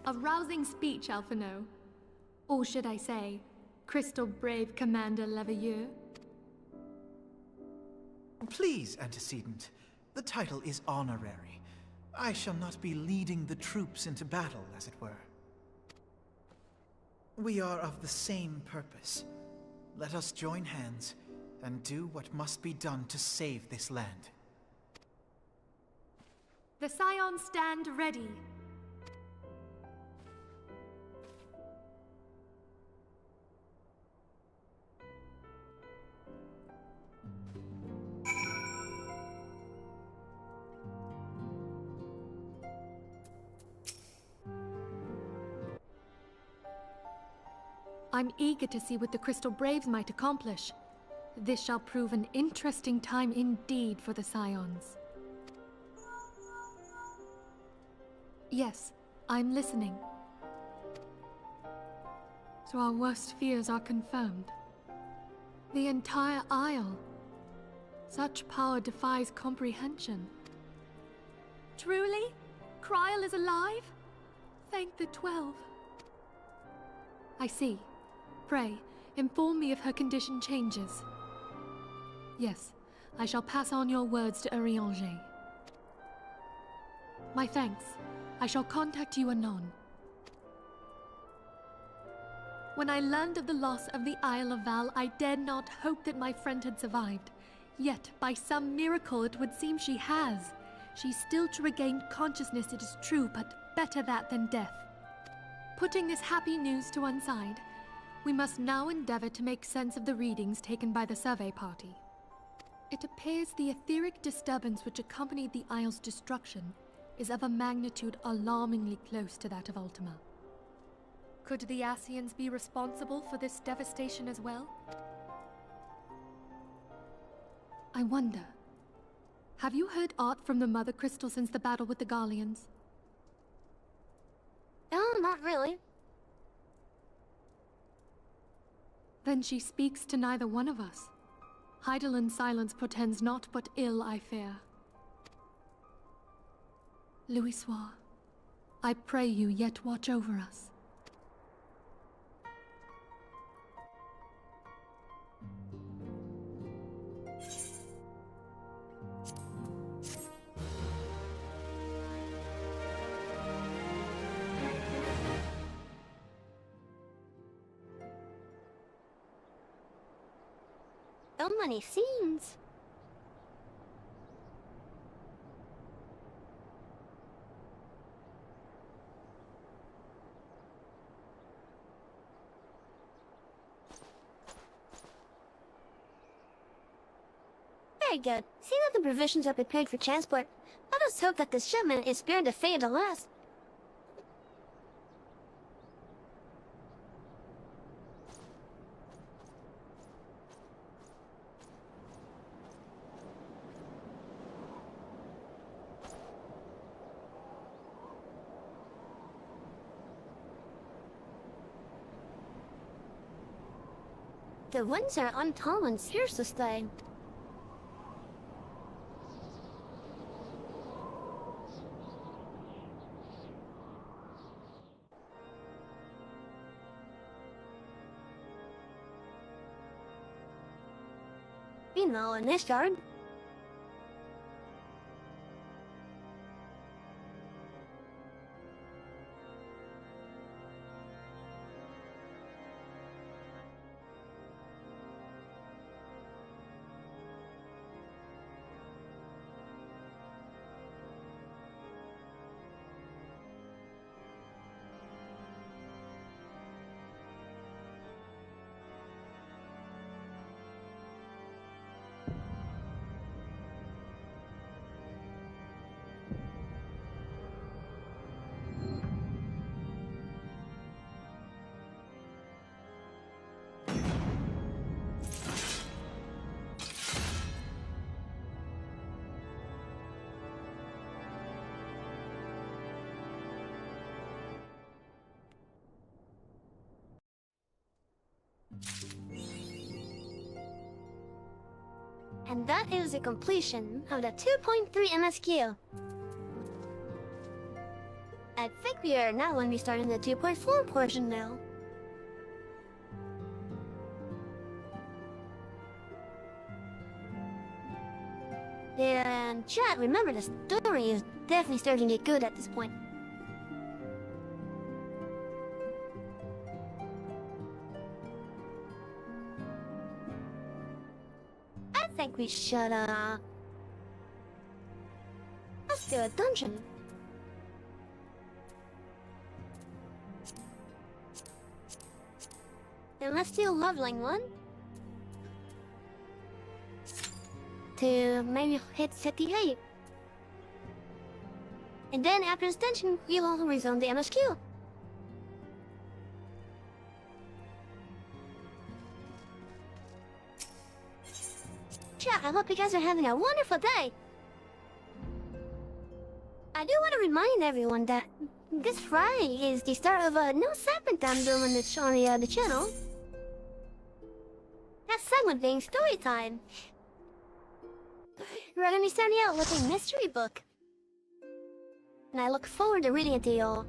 A rousing speech, Alphino. Or should I say, Crystal Brave Commander Leveilleur? Please, Antecedent. The title is honorary. I shall not be leading the troops into battle, as it were. We are of the same purpose. Let us join hands and do what must be done to save this land. The Scions stand ready. I'm eager to see what the Crystal Braves might accomplish. This shall prove an interesting time indeed for the Scions. Yes, I'm listening. So our worst fears are confirmed. The entire Isle. Such power defies comprehension. Truly? Kryl is alive? Thank the 12. I see. Pray, inform me if her condition changes. Yes, I shall pass on your words to Urianger. My thanks. I shall contact you anon. When I learned of the loss of the Isle of Val, I dared not hope that my friend had survived. Yet, by some miracle, it would seem she has. She's still to regain consciousness, it is true, but better that than death. Putting this happy news to one side, we must now endeavor to make sense of the readings taken by the survey party. It appears the etheric disturbance which accompanied the Isle's destruction is of a magnitude alarmingly close to that of Ultima. Could the Ascians be responsible for this devastation as well? I wonder, have you heard aught from the Mother Crystal since the battle with the Garleans? Oh, not really. Then she speaks to neither one of us. Heidelin's silence portends naught but ill, I fear. Louisoix, I pray you yet watch over us. So many scenes. Very good. Seeing that the provisions are prepared for transport, let us hope that this shipment is spared the fate of the last. The winds are uncommon and fierce this day. You know, in this yard. And that is the completion of the 2.3 MSQ. I think we are now going to be starting the 2.4 portion now. And chat, remember the story is definitely starting to get good at this point. I think we should, let's do a dungeon. Then let's do a leveling one. To maybe hit 58. And then after this dungeon, we'll resume the MSQ. Chat, I hope you guys are having a wonderful day. I do want to remind everyone that this Friday is the start of a new segment I'm doing on the channel. That segment being story time. We're gonna be starting out with a mystery book. And I look forward to reading it to y'all.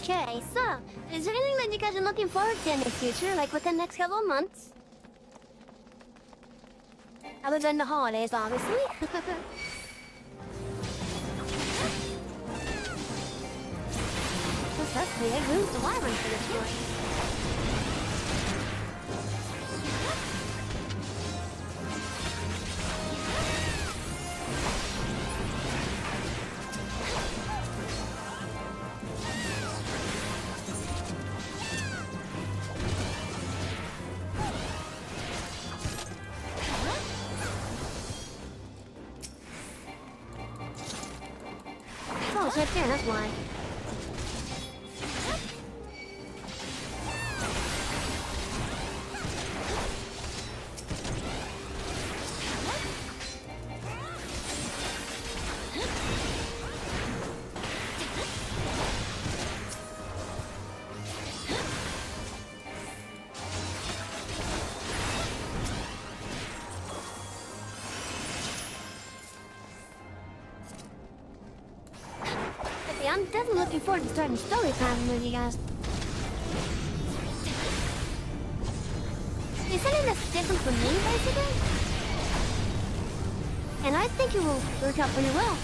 Okay, so, is there anything that you guys are looking forward to in the future, like within the next couple of months? Other than the holidays, obviously. That's weird. Who's the wyvern for this story? Oh, it's right there, that's why. I'm definitely looking forward to starting story time with you guys. Is something that's different from me, basically? And I think it will work out pretty well.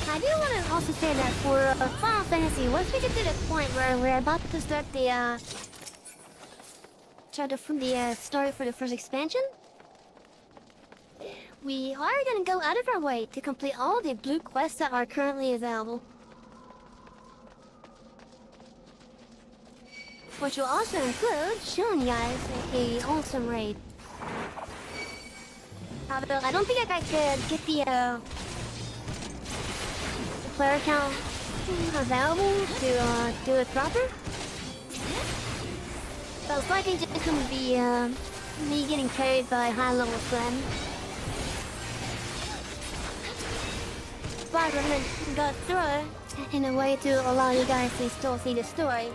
I do want to also say that for Final Fantasy, once we get to the point where we're about to start the story for the first expansion, we are gonna go out of our way to complete all the blue quests that are currently available, which will also include showing you guys a awesome raid. Although I don't think I could get the player count available to do it proper. So it's likely just gonna be me getting carried by high-level friend. But we're gonna go through it in a way to allow you guys to still see the story.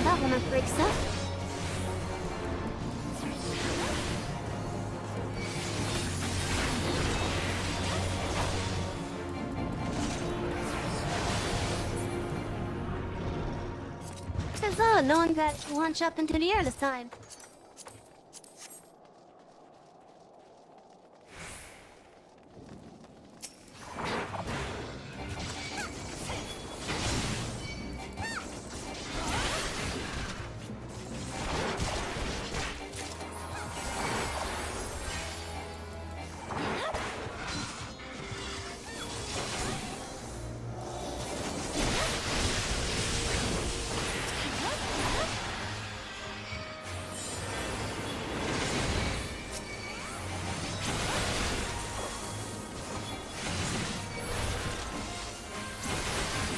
that woman freaks up. Says, oh, no one got launched up into the air this time.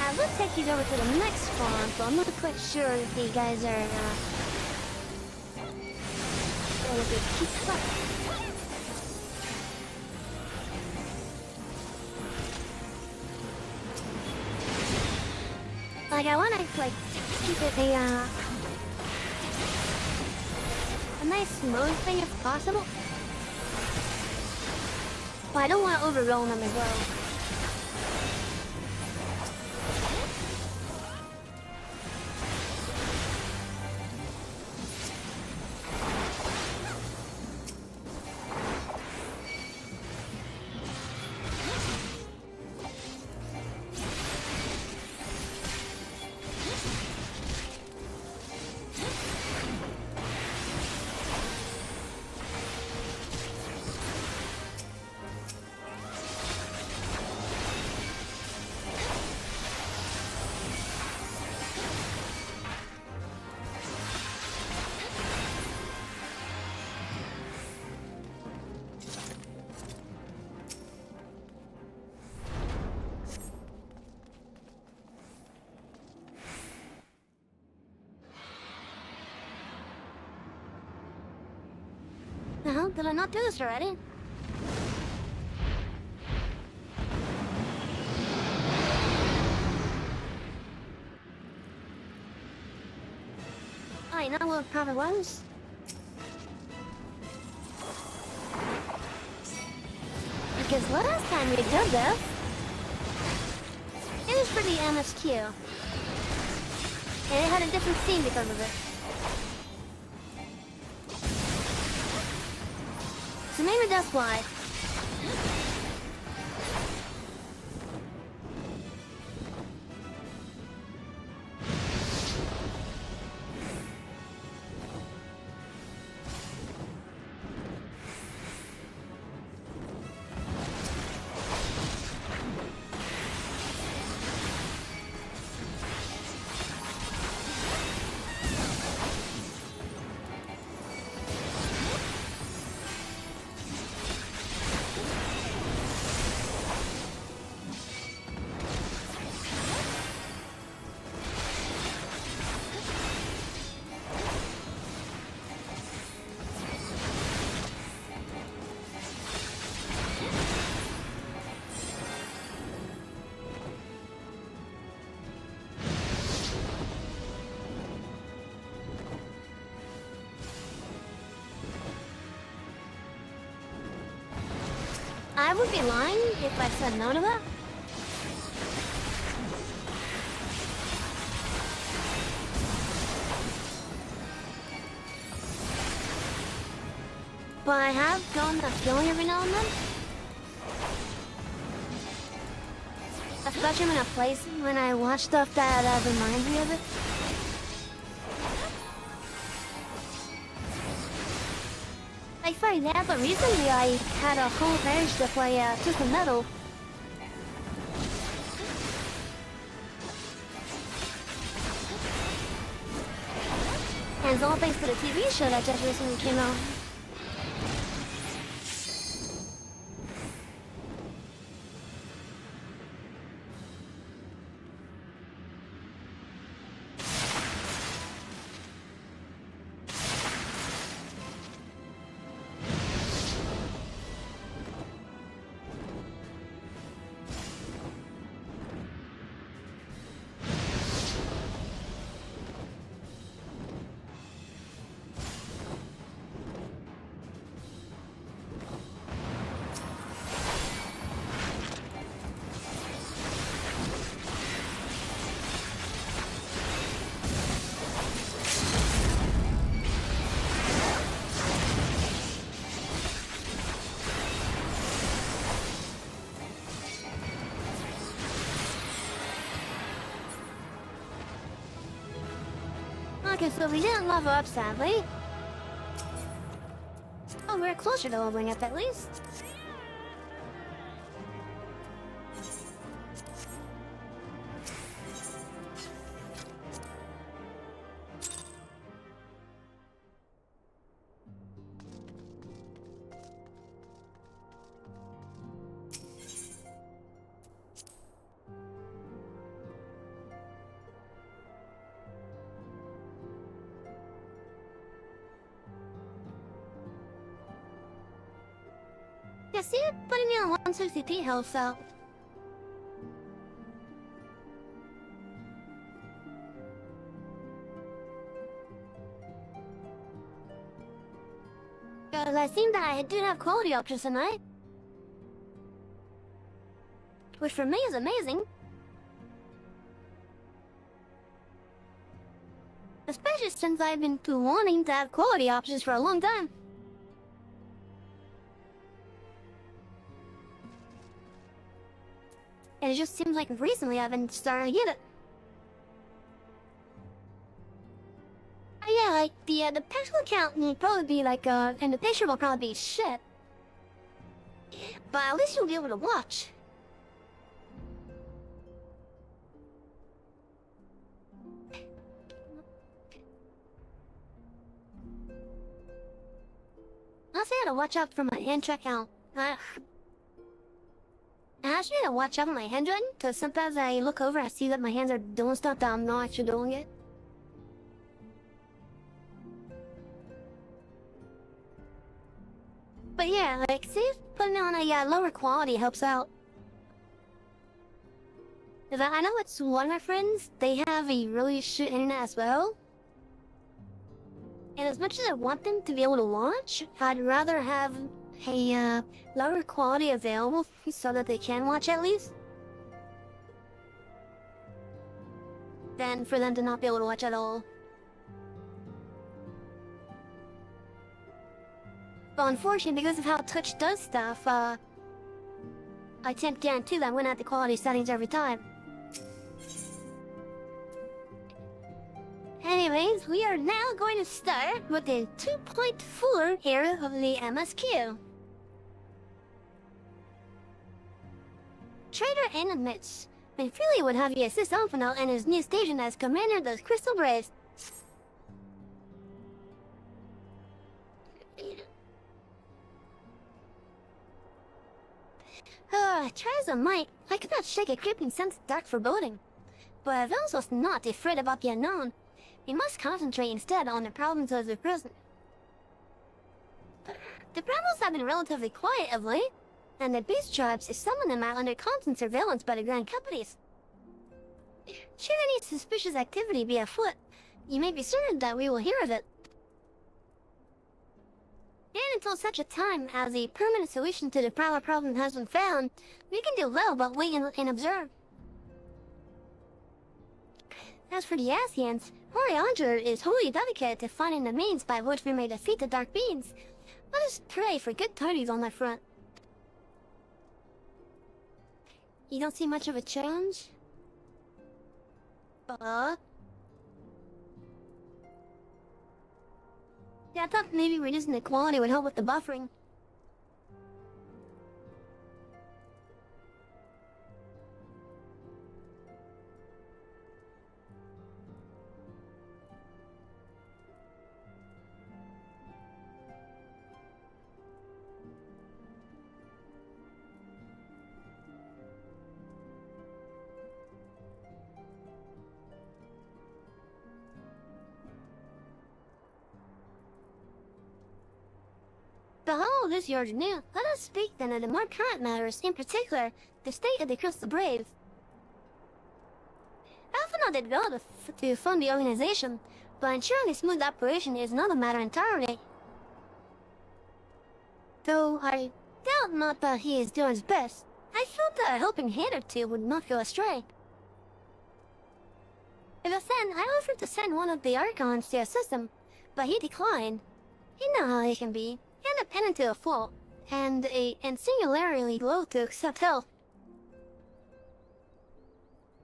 I will take you over to the next farm, so I'm not quite sure if you guys are, gonna be keep up. Like, I wanna, like, keep it a nice smooth thing if possible. But I don't want to overrun them as well. The hell did I not do this already? I know what it probably was. Because last time we did this, it was for the MSQ. And it had a different theme because of it. So maybe that's why. I would be lying if I said no to that. But I have gotten that feeling every now and then. Especially when when I watch stuff that reminds me of it. Like for example, recently I had a whole urge to play Twisted Metal. And it's all thanks to the TV show that just recently came out. Okay, so we didn't level up, sadly. Oh, we're closer to leveling up at least. Yeah, see, putting me on 160p helps out. Because I think that I do have quality options tonight. Which for me is amazing. Especially since I've been wanting to have quality options for a long time. And it just seems like recently I've been starting to get it. Yeah, like the pixel count will probably be like and the picture will probably be shit. But at least you'll be able to watch. I also had to watch out for my hand check out. I actually had to watch out for my handwriting, because sometimes I look over and I see that my hands are doing stuff that I'm not actually doing it. But yeah, like, see, putting it on a lower quality helps out. Because I know it's one of my friends, they have a really shit internet as well. And as much as I want them to be able to watch, I'd rather have a lower quality available so that they can watch at least, than for them to not be able to watch at all. But unfortunately, because of how Twitch does stuff, I can't guarantee that I'm gonna have the quality settings every time. Anyways, we are now going to start with the 2.4 era of the MSQ. Trader Ann admits, when Freely would have you assist Alphanel in his new station as commander of the Crystal Braves. Try as I might, I could not shake a creeping sense of dark foreboding. But I've also not afraid about the unknown. We must concentrate instead on the problems of the present. The problems have been relatively quiet of late, and the beast tribes is some of them are under constant surveillance by the grand companies. Should any suspicious activity be afoot, you may be certain that we will hear of it. And until such a time as a permanent solution to the power problem has been found, we can do little but wait and observe. As for the Asians, Oriander is wholly dedicated to finding the means by which we may defeat the Dark Beings. Let us pray for good tidings on that front. You don't see much of a change? Yeah, I thought maybe reducing the quality would help with the buffering. But how this your new, let us speak then of the more current matters, in particular, the state of the Crystal Braves. Alpha did well to fund the organization, but ensuring a smooth operation is another matter entirely. Though I doubt not that he is doing his best, I felt that a helping hand or two would not go astray. If I offered to send one of the Archons to assist him, but he declined. You know how he can be. Independent to a fault, and singularly loath to accept help.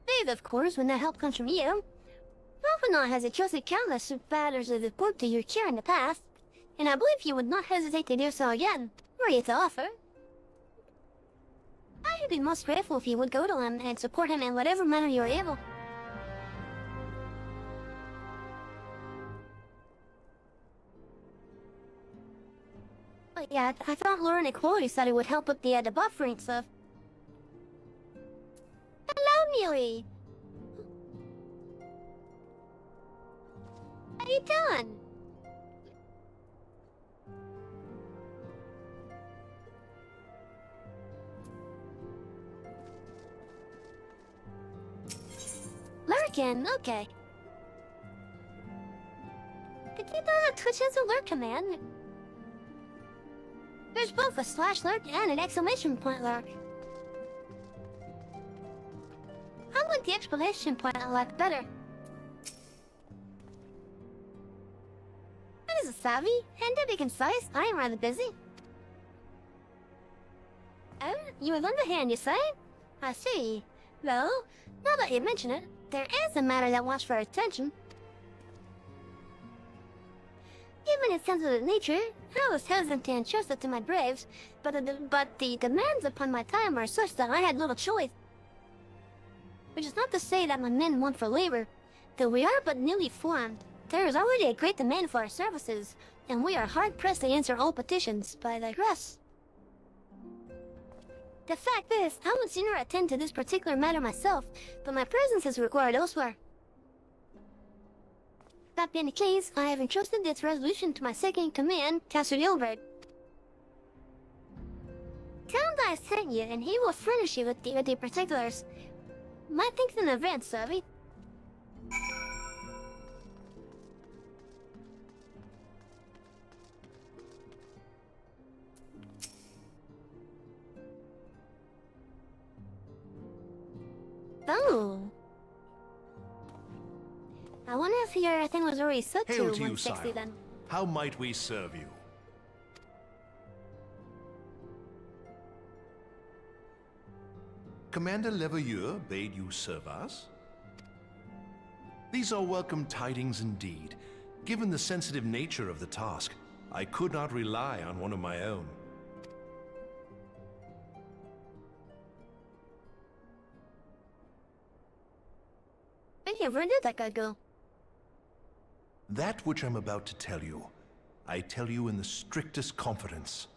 Dave, of course, when that help comes from you. Alphinaud has entrusted countless matters of importance to your care in the past, and I believe he would not hesitate to do so again, were he to offer. I would be most grateful if you would go to him and support him in whatever manner you are able. But yeah, I thought Lauren Equality said it would help with the buffering stuff. Hello, Muley! How you doing? Lurkin, okay. Could you Twitch as a lurk command? There's both a slash lurk and an exclamation point lurk. I like the exclamation point a lot better. That is a savvy and to be concise. I am rather busy. Oh, you have lent a hand, you say? I see. Well, now that you mention it, there is a matter that wants for attention. Given its sensitive nature, I was hesitant to entrust it to my braves, but the demands upon my time are such that I had little choice. Which is not to say that my men want for labor. Though we are but newly formed, there is already a great demand for our services, and we are hard-pressed to answer all petitions, but I digress. The fact is, I would sooner attend to this particular matter myself, but my presence is required elsewhere. That being the case, I have entrusted this resolution to my second-in-command, Castle Gilbert. Tell him that I sent you, and he will furnish you with the particulars. My thanks in advance, Savvy. Oh. I wonder if your thing was already set to Hail to you, 160 sire. then. How might we serve you? Commander Leveilleur bade you serve us? These are welcome tidings indeed. Given the sensitive nature of the task, I could not rely on one of my own. Where did that guy go? That which I'm about to tell you, I tell you in the strictest confidence.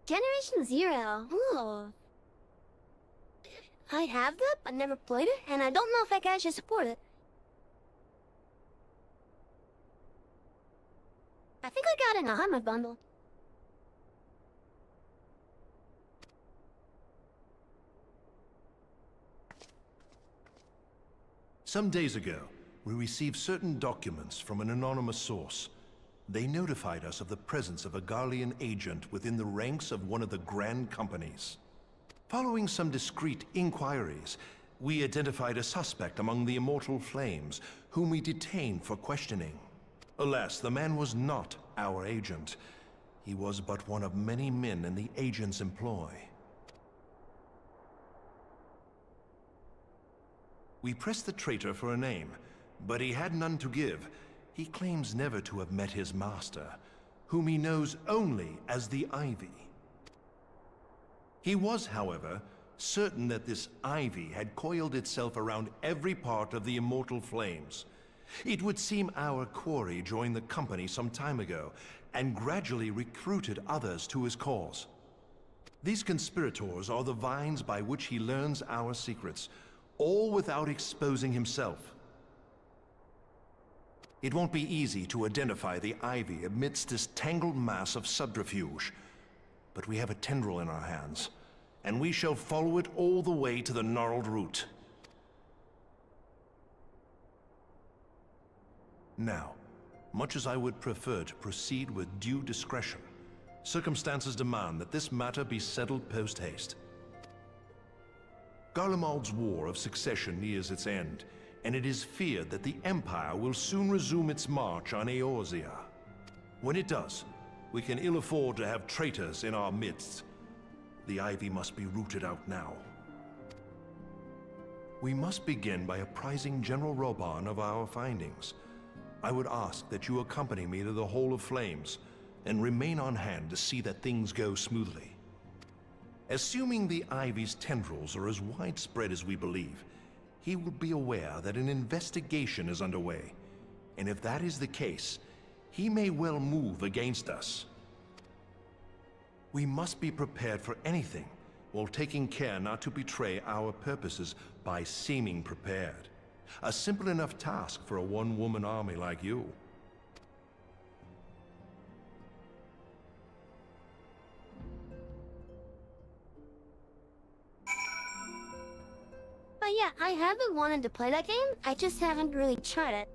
Generation Zero. Oh. I have that, but never played it, and I don't know if I can actually support it. I think I got it in a Hummer bundle. Some days ago, we received certain documents from an anonymous source. They notified us of the presence of a Garlean agent within the ranks of one of the Grand Companies. Following some discreet inquiries, we identified a suspect among the Immortal Flames, whom we detained for questioning. Alas, the man was not our agent. He was but one of many men in the agent's employ. We pressed the traitor for a name, but he had none to give. He claims never to have met his master, whom he knows only as the Ivy. He was, however, certain that this Ivy had coiled itself around every part of the Immortal Flames. It would seem our quarry joined the company some time ago, and gradually recruited others to his cause. These conspirators are the vines by which he learns our secrets, all without exposing himself. It won't be easy to identify the Ivy amidst this tangled mass of subterfuge, but we have a tendril in our hands, and we shall follow it all the way to the gnarled root. Now, much as I would prefer to proceed with due discretion, circumstances demand that this matter be settled post-haste. Garlemald's War of Succession nears its end, and it is feared that the Empire will soon resume its march on Eorzea. When it does, we can ill afford to have traitors in our midst. The Ivy must be rooted out now. We must begin by apprising General Roban of our findings. I would ask that you accompany me to the Hole of Flames and remain on hand to see that things go smoothly. Assuming the Ivy's tendrils are as widespread as we believe, he will be aware that an investigation is underway, and if that is the case, he may well move against us. We must be prepared for anything, while taking care not to betray our purposes by seeming prepared. A simple enough task for a one-woman army like you. But yeah, I have been wanting to play that game, I just haven't really tried it.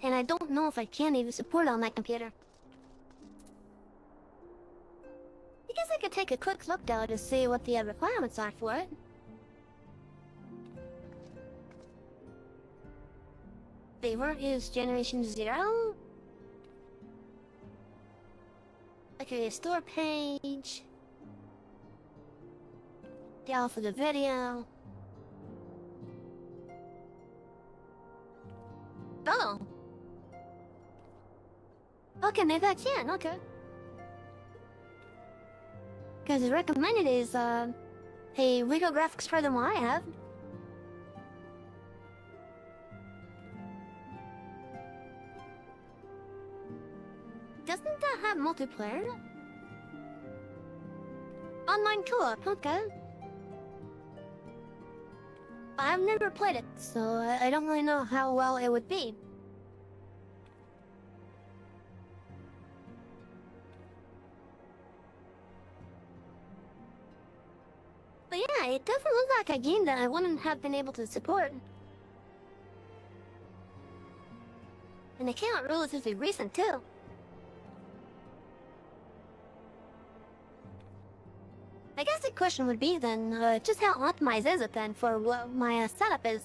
And I don't know if I can even support it on my computer. I guess I could take a quick look though to see what the requirements are for it. Favor is Generation 0. Okay, a store page. Down for the video. Oh. Okay, maybe I can, okay. Because the recommended is, a Regal graphics card than what I have. Doesn't that have multiplayer? Online co-op, okay. I've never played it, so I don't really know how well it would be. But yeah, it definitely looks like a game that I wouldn't have been able to support. And it came out relatively recent too. I guess the question would be then, just how optimized is it then for what my setup is?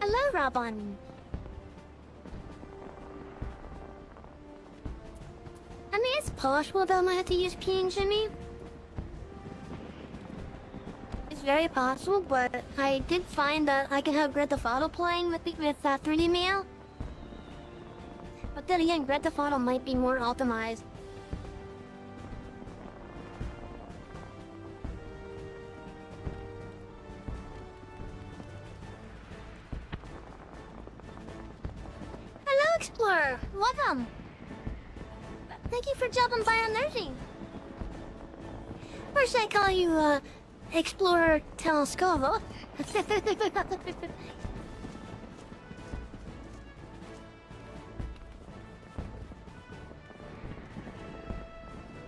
Hello, Robin. I mean, it's possible that I might have to use King Jimmy. It's very possible, but I did find that I can have Grand Theft Auto playing with 3D Mail. But then again, Grand Theft Auto might be more optimized. Explorer, welcome! Thank you for dropping by on nursing. Or should I call you, Explorer Telescovo?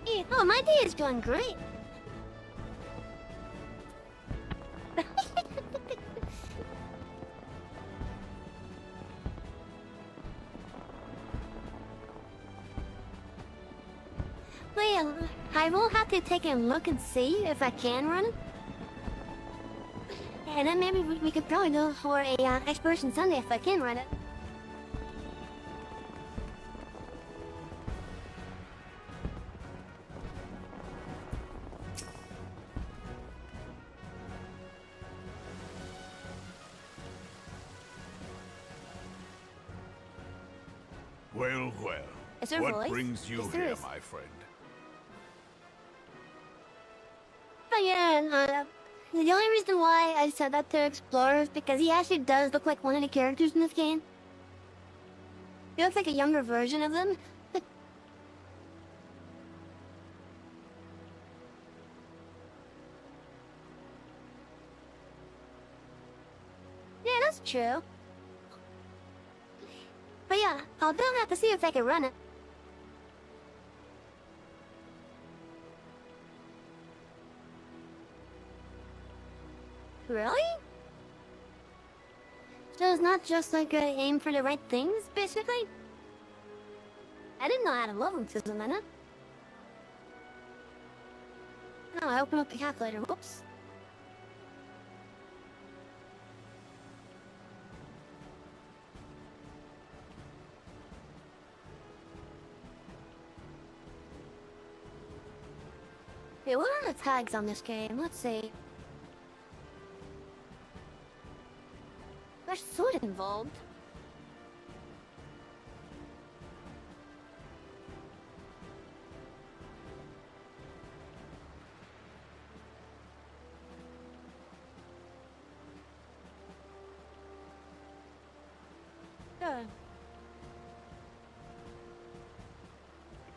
Hey, oh, my day is going great. Well, I will have to take a look and see if I can run it. And then maybe we could probably go for a Exploration Sunday if I can run it. Well, well. Is there a What voice? brings you Yes, there here, is. my friend? But yeah, the only reason why I said that to Explorer is because he actually does look like one of the characters in this game. He looks like a younger version of them. Yeah, that's true. But yeah, I'll have to see if I can run it. Really? So it's not just like aim for the right things, basically? I didn't know how to love him for a minute. Oh, I opened up the calculator. Whoops. Okay, what are the tags on this game? Let's see. There's sword involved. Sure.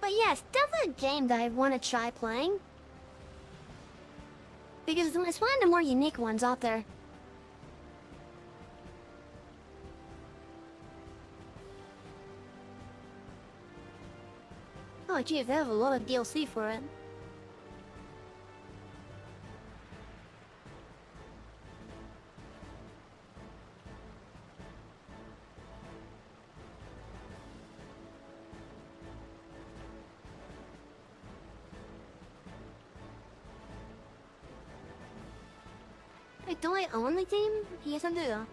But yeah, it's definitely a game that I want to try playing. Because it's one of the more unique ones out there. Oh geez, they have a lot of DLC for it. Wait, don't I own the game? Yes, I do.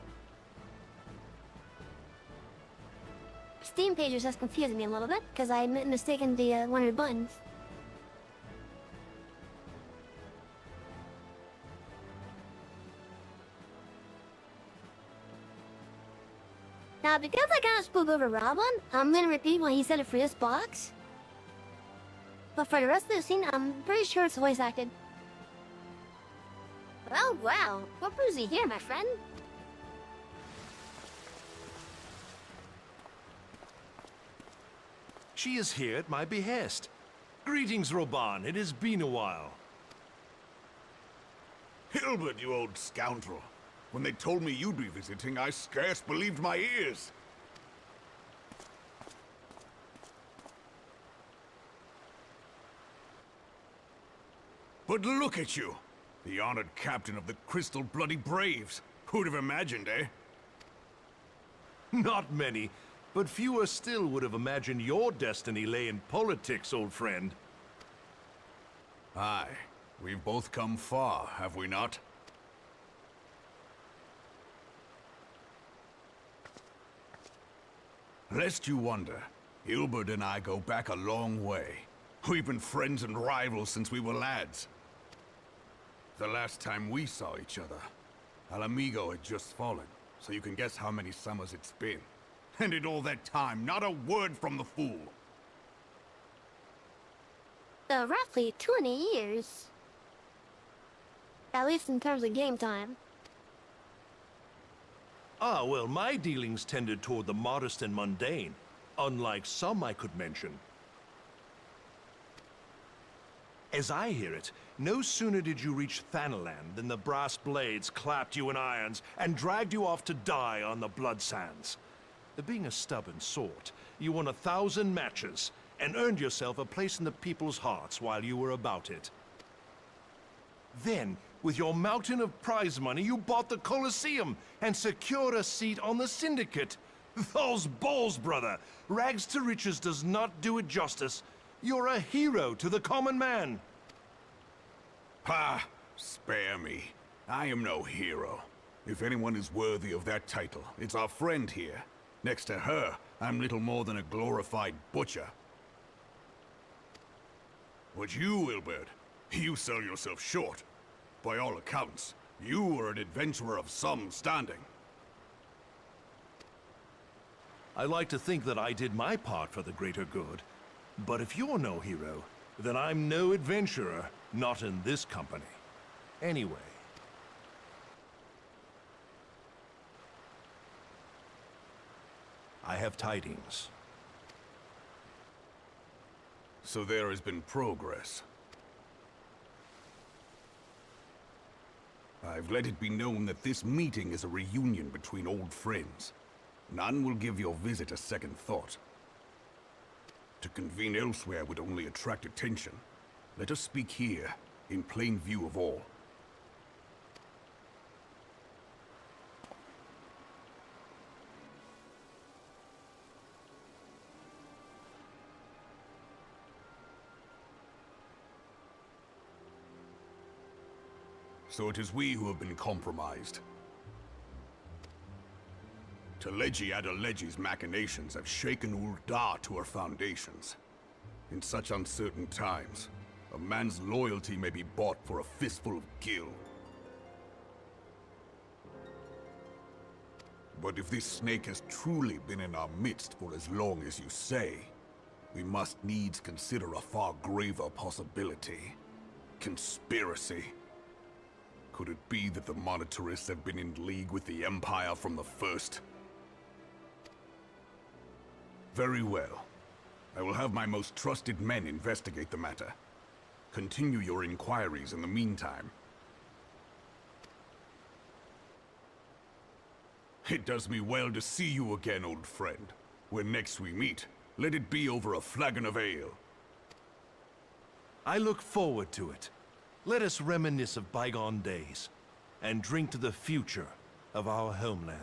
Steam pages has confused me a little bit, because I mistaken the one of the buttons. Now, because I got a spook over Robin, I'm gonna repeat what he said for this box. But for the rest of the scene, I'm pretty sure it's voice acted. Oh wow, what brings you here, my friend? She is here at my behest. Greetings, Roban. It has been a while. Hilbert, you old scoundrel. When they told me you'd be visiting, I scarce believed my ears. But look at you! The honored captain of the Crystal Bloody Braves. Who'd have imagined, eh? Not many, but fewer still would have imagined your destiny lay in politics, old friend. Aye. We've both come far, have we not? Lest you wonder, Hilbert and I go back a long way. We've been friends and rivals since we were lads. The last time we saw each other, Alamigo had just fallen, so you can guess how many summers it's been. And in all that time, not a word from the fool. Roughly 20 years. At least in terms of game time. Ah, well, my dealings tended toward the modest and mundane, unlike some I could mention. As I hear it, no sooner did you reach Thanalan than the brass blades clapped you in irons and dragged you off to die on the blood sands. Being a stubborn sort, you won 1,000 matches and earned yourself a place in the people's hearts while you were about it. Then, with your mountain of prize money, you bought the Colosseum and secured a seat on the Syndicate. Those balls, brother! Rags to riches does not do it justice. You're a hero to the common man. Pah! Spare me. I am no hero. If anyone is worthy of that title, it's our friend here. Next to her, I'm little more than a glorified butcher. But you, Wilbert, you sell yourself short. By all accounts, you are an adventurer of some standing. I like to think that I did my part for the greater good. But if you're no hero, then I'm no adventurer, not in this company. Anyway. I have tidings. So there has been progress. I've let it be known that this meeting is a reunion between old friends. None will give your visit a second thought. To convene elsewhere would only attract attention. Let us speak here, in plain view of all. So it is we who have been compromised. Teleji Adeleji's machinations have shaken Ul'dah to her foundations. In such uncertain times, a man's loyalty may be bought for a fistful of gil. But if this snake has truly been in our midst for as long as you say, we must needs consider a far graver possibility. Conspiracy. Could it be that the Monetarists have been in league with the Empire from the first? Very well. I will have my most trusted men investigate the matter. Continue your inquiries in the meantime. It does me well to see you again, old friend. When next we meet, let it be over a flagon of ale. I look forward to it. Let us reminisce of bygone days, and drink to the future of our homeland.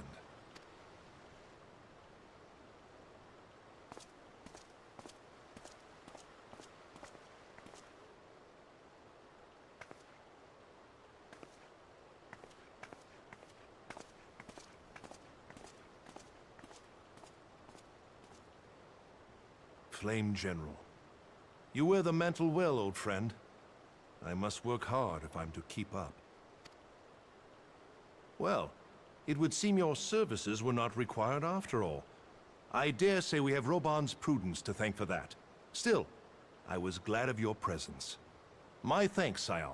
Flame General. You wear the mantle well, old friend. I must work hard if I'm to keep up. Well, it would seem your services were not required after all. I dare say we have Roban's prudence to thank for that. Still, I was glad of your presence. My thanks, Scion.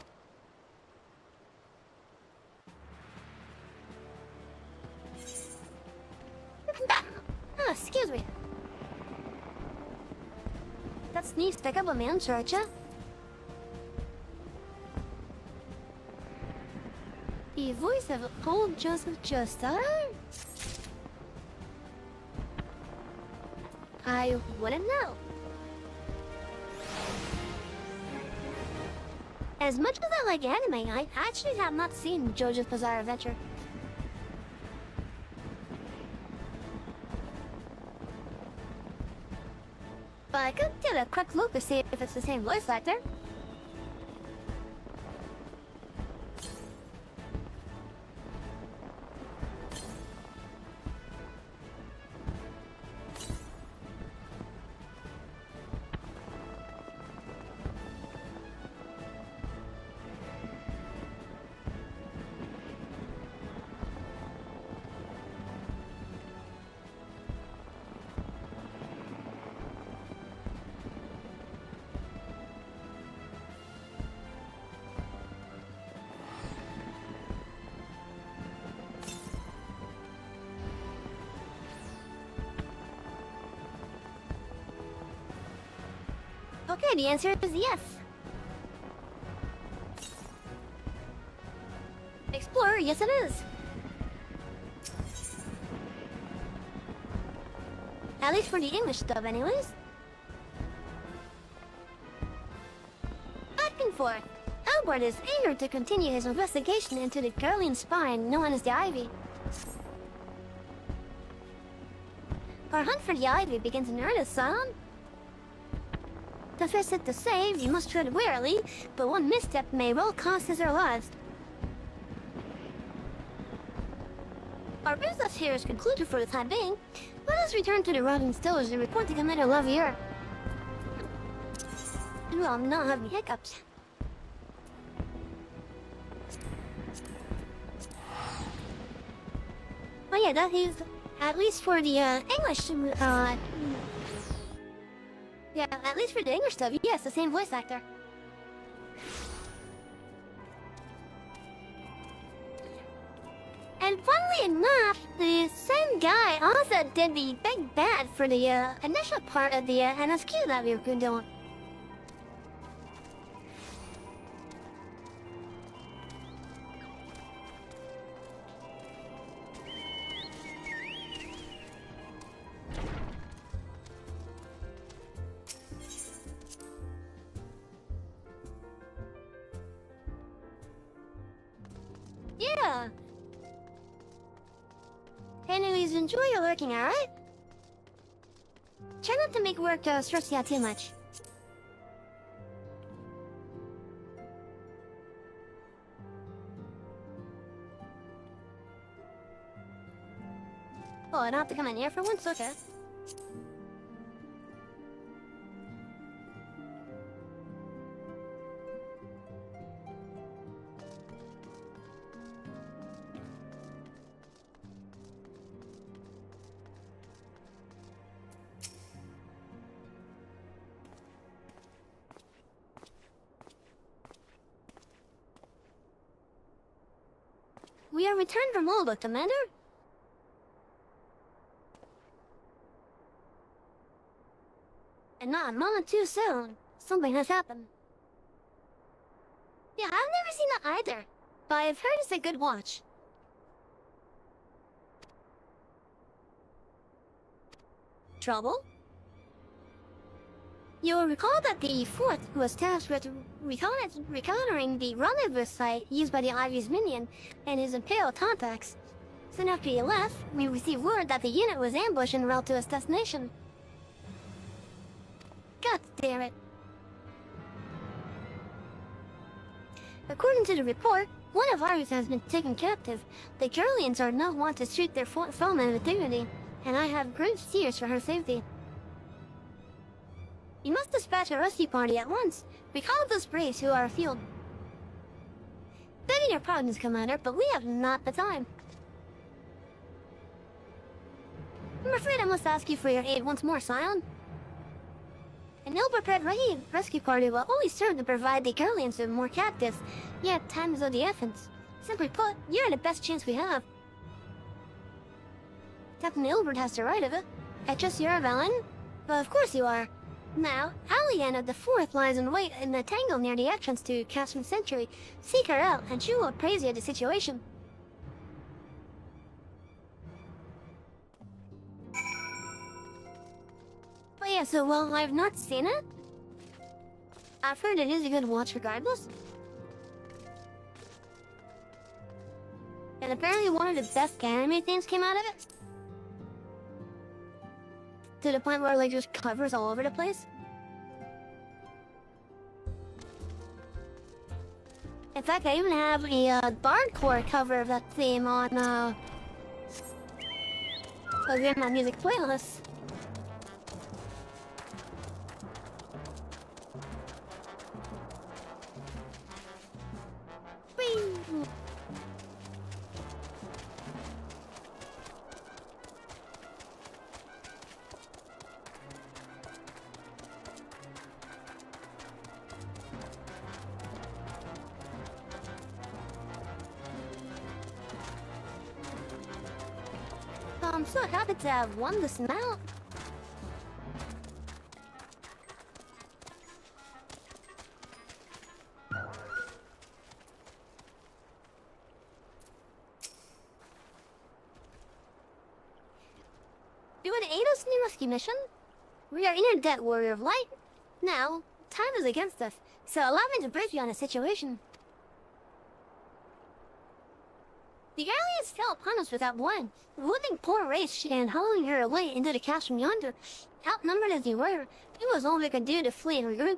Ah, excuse me. That sneeze pick up a man, Churcha. The voice of old Joseph Joestar? I wouldn't know. As much as I like anime, I actually have not seen JoJo's Bizarre Adventure. But I could get a quick look to see if it's the same voice actor. Okay, the answer is yes. Explorer, yes it is. At least for the English dub anyways. Back and forth. Albert is eager to continue his investigation into the Garlean spine known as the Ivy. Our hunt for the Ivy begins in earnest, son. Suffice it to say, you must tread warily, but one misstep may well cost us our lives. Our business here is concluded for the time being. Let us return to the Rotting Stones and report to Commander Lavier. And we'll not have any hiccups. Oh yeah, that is, at least for the English, yeah, at least for the English stuff, yes, the same voice actor. And funnily enough, the same guy also did the big bad for the initial part of the MSQ that we were doing. Yeah. Anyways, enjoy your lurking, alright? Try not to make work stress you out too much. I don't have to come in here for once? Okay. We are returned from Oldbook, Commander. And not a moment too soon. Something has happened. Yeah, I've never seen that either. But I've heard it's a good watch. Trouble? You'll recall that the Fourth, who was tasked with recountering the rendezvous site used by the Ivy's minion and his Imperial contacts. Soon after he left, we received word that the unit was ambushed en route to its destination. God damn it. According to the report, one of ours has been taken captive. The Girlians are not want to treat their foemen with dignity, and I have great fears for her safety. You must dispatch a rescue party at once. Recall those braves who are afield. Begging your pardons, Commander, but we have not the time. I'm afraid I must ask you for your aid once more, Scion. An ill-prepared rescue party will only serve to provide the Girlians with more captives, yet time is of the essence. Simply put, you're the best chance we have. Captain Ilbert has the right of it. I trust you're a villain? But of course you are. Now, Allian of the Fourth lies in wait in the tangle near the entrance to Castrum Century. Seek her out, and she will appraise you of the situation. But yeah, so while I've not seen it, I've heard it is a good watch regardless. And apparently one of the best anime things came out of it. To the point where like just covers all over the place. In fact, I even have a Bardcore cover of that theme on in my music playlist. Whee! I'm so happy to have won this mount. You would aid us in the rescue mission? We are in a debt, warrior of light. Now, time is against us, so allow me to brief you on the situation. The Galleons fell upon us without warning, wounding poor Race and hauling her away into the chasm yonder. Outnumbered as we were, it was all we could do to flee and regroup.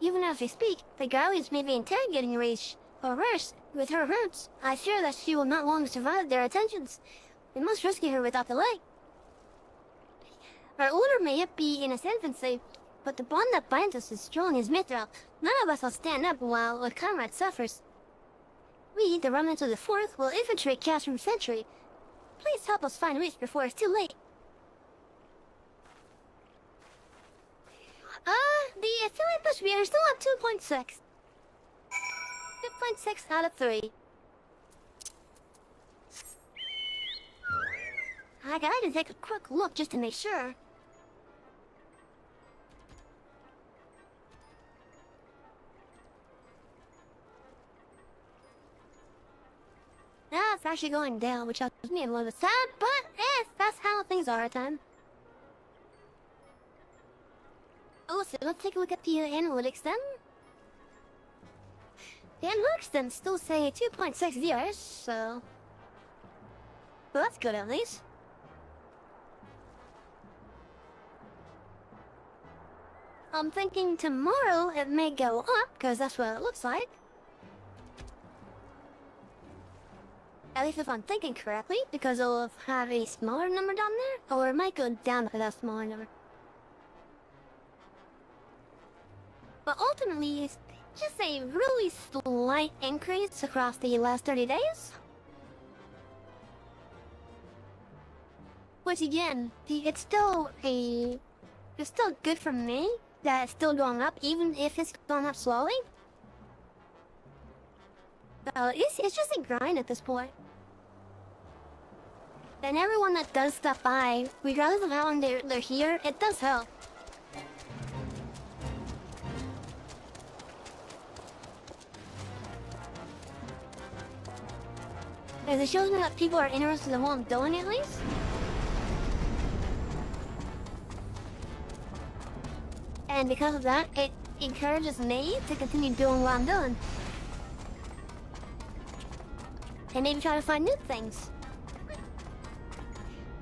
Even as we speak, the Galleons may be interrogating Race, or worse, with her hurts. I fear that she will not long survive their attentions. We must rescue her without delay. Our order may yet be in its infancy, but the bond that binds us is strong as Mithril. None of us will stand up while a comrade suffers. We, the remnants of the Fourth, will infiltrate Castrum Century. Please help us find Reach before it's too late. The affiliate push we are still at 2.6. 2.6 out of 3. I gotta take a quick look just to make sure. It's actually going down, which makes me a little bit sad, but that's how things are at times. Oh, so let's take a look at the analytics then. The analytics then still say 2.6 viewers, so... well, that's good at least. I'm thinking tomorrow it may go up, because that's what it looks like. At least if I'm thinking correctly, because it'll have a smaller number down there, or it might go down to that smaller number. But ultimately, it's just a really slight increase across the last 30 days. Which again, it's still good for me that it's still going up, even if it's going up slowly. So it's just a grind at this point. And everyone that does stop by, regardless of how long they're here, it does help. Because it shows me that people are interested in what I'm doing at least. And because of that, it encourages me to continue doing what I'm doing. And maybe try to find new things.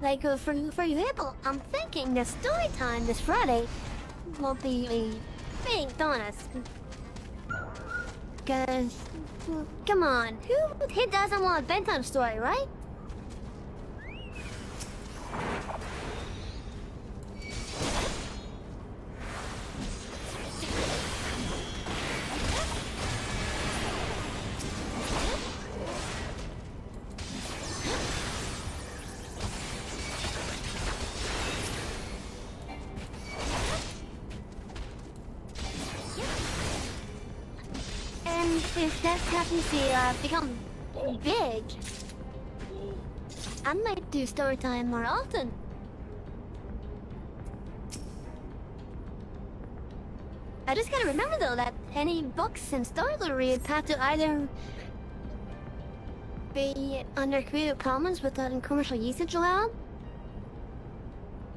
Like, for example, I'm thinking the story time this Friday will be a big bonus. Because, come on, who doesn't want a bedtime story, right? If that happens to become big, I might do story time more often. I just gotta remember though that any books and stories I read have to either be under Creative Commons without commercial usage allowed,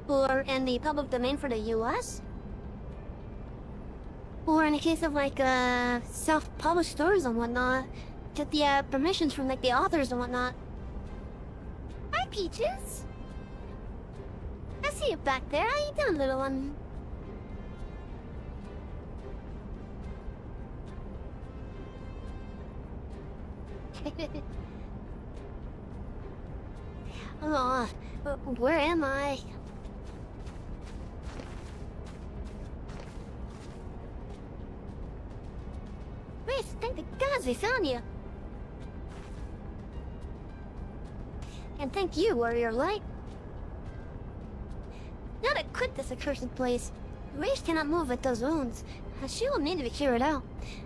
or in the public domain for the US. Or in the case of like self-published stories and whatnot, get the permissions from like the authors and whatnot. Hi, Peaches. I see you back there. How you doing, little one? Oh, where am I? Thank the gods we found you. And thank you, Warrior Light. Now to quit this accursed place. Rage cannot move with those wounds. She will need to be cured out.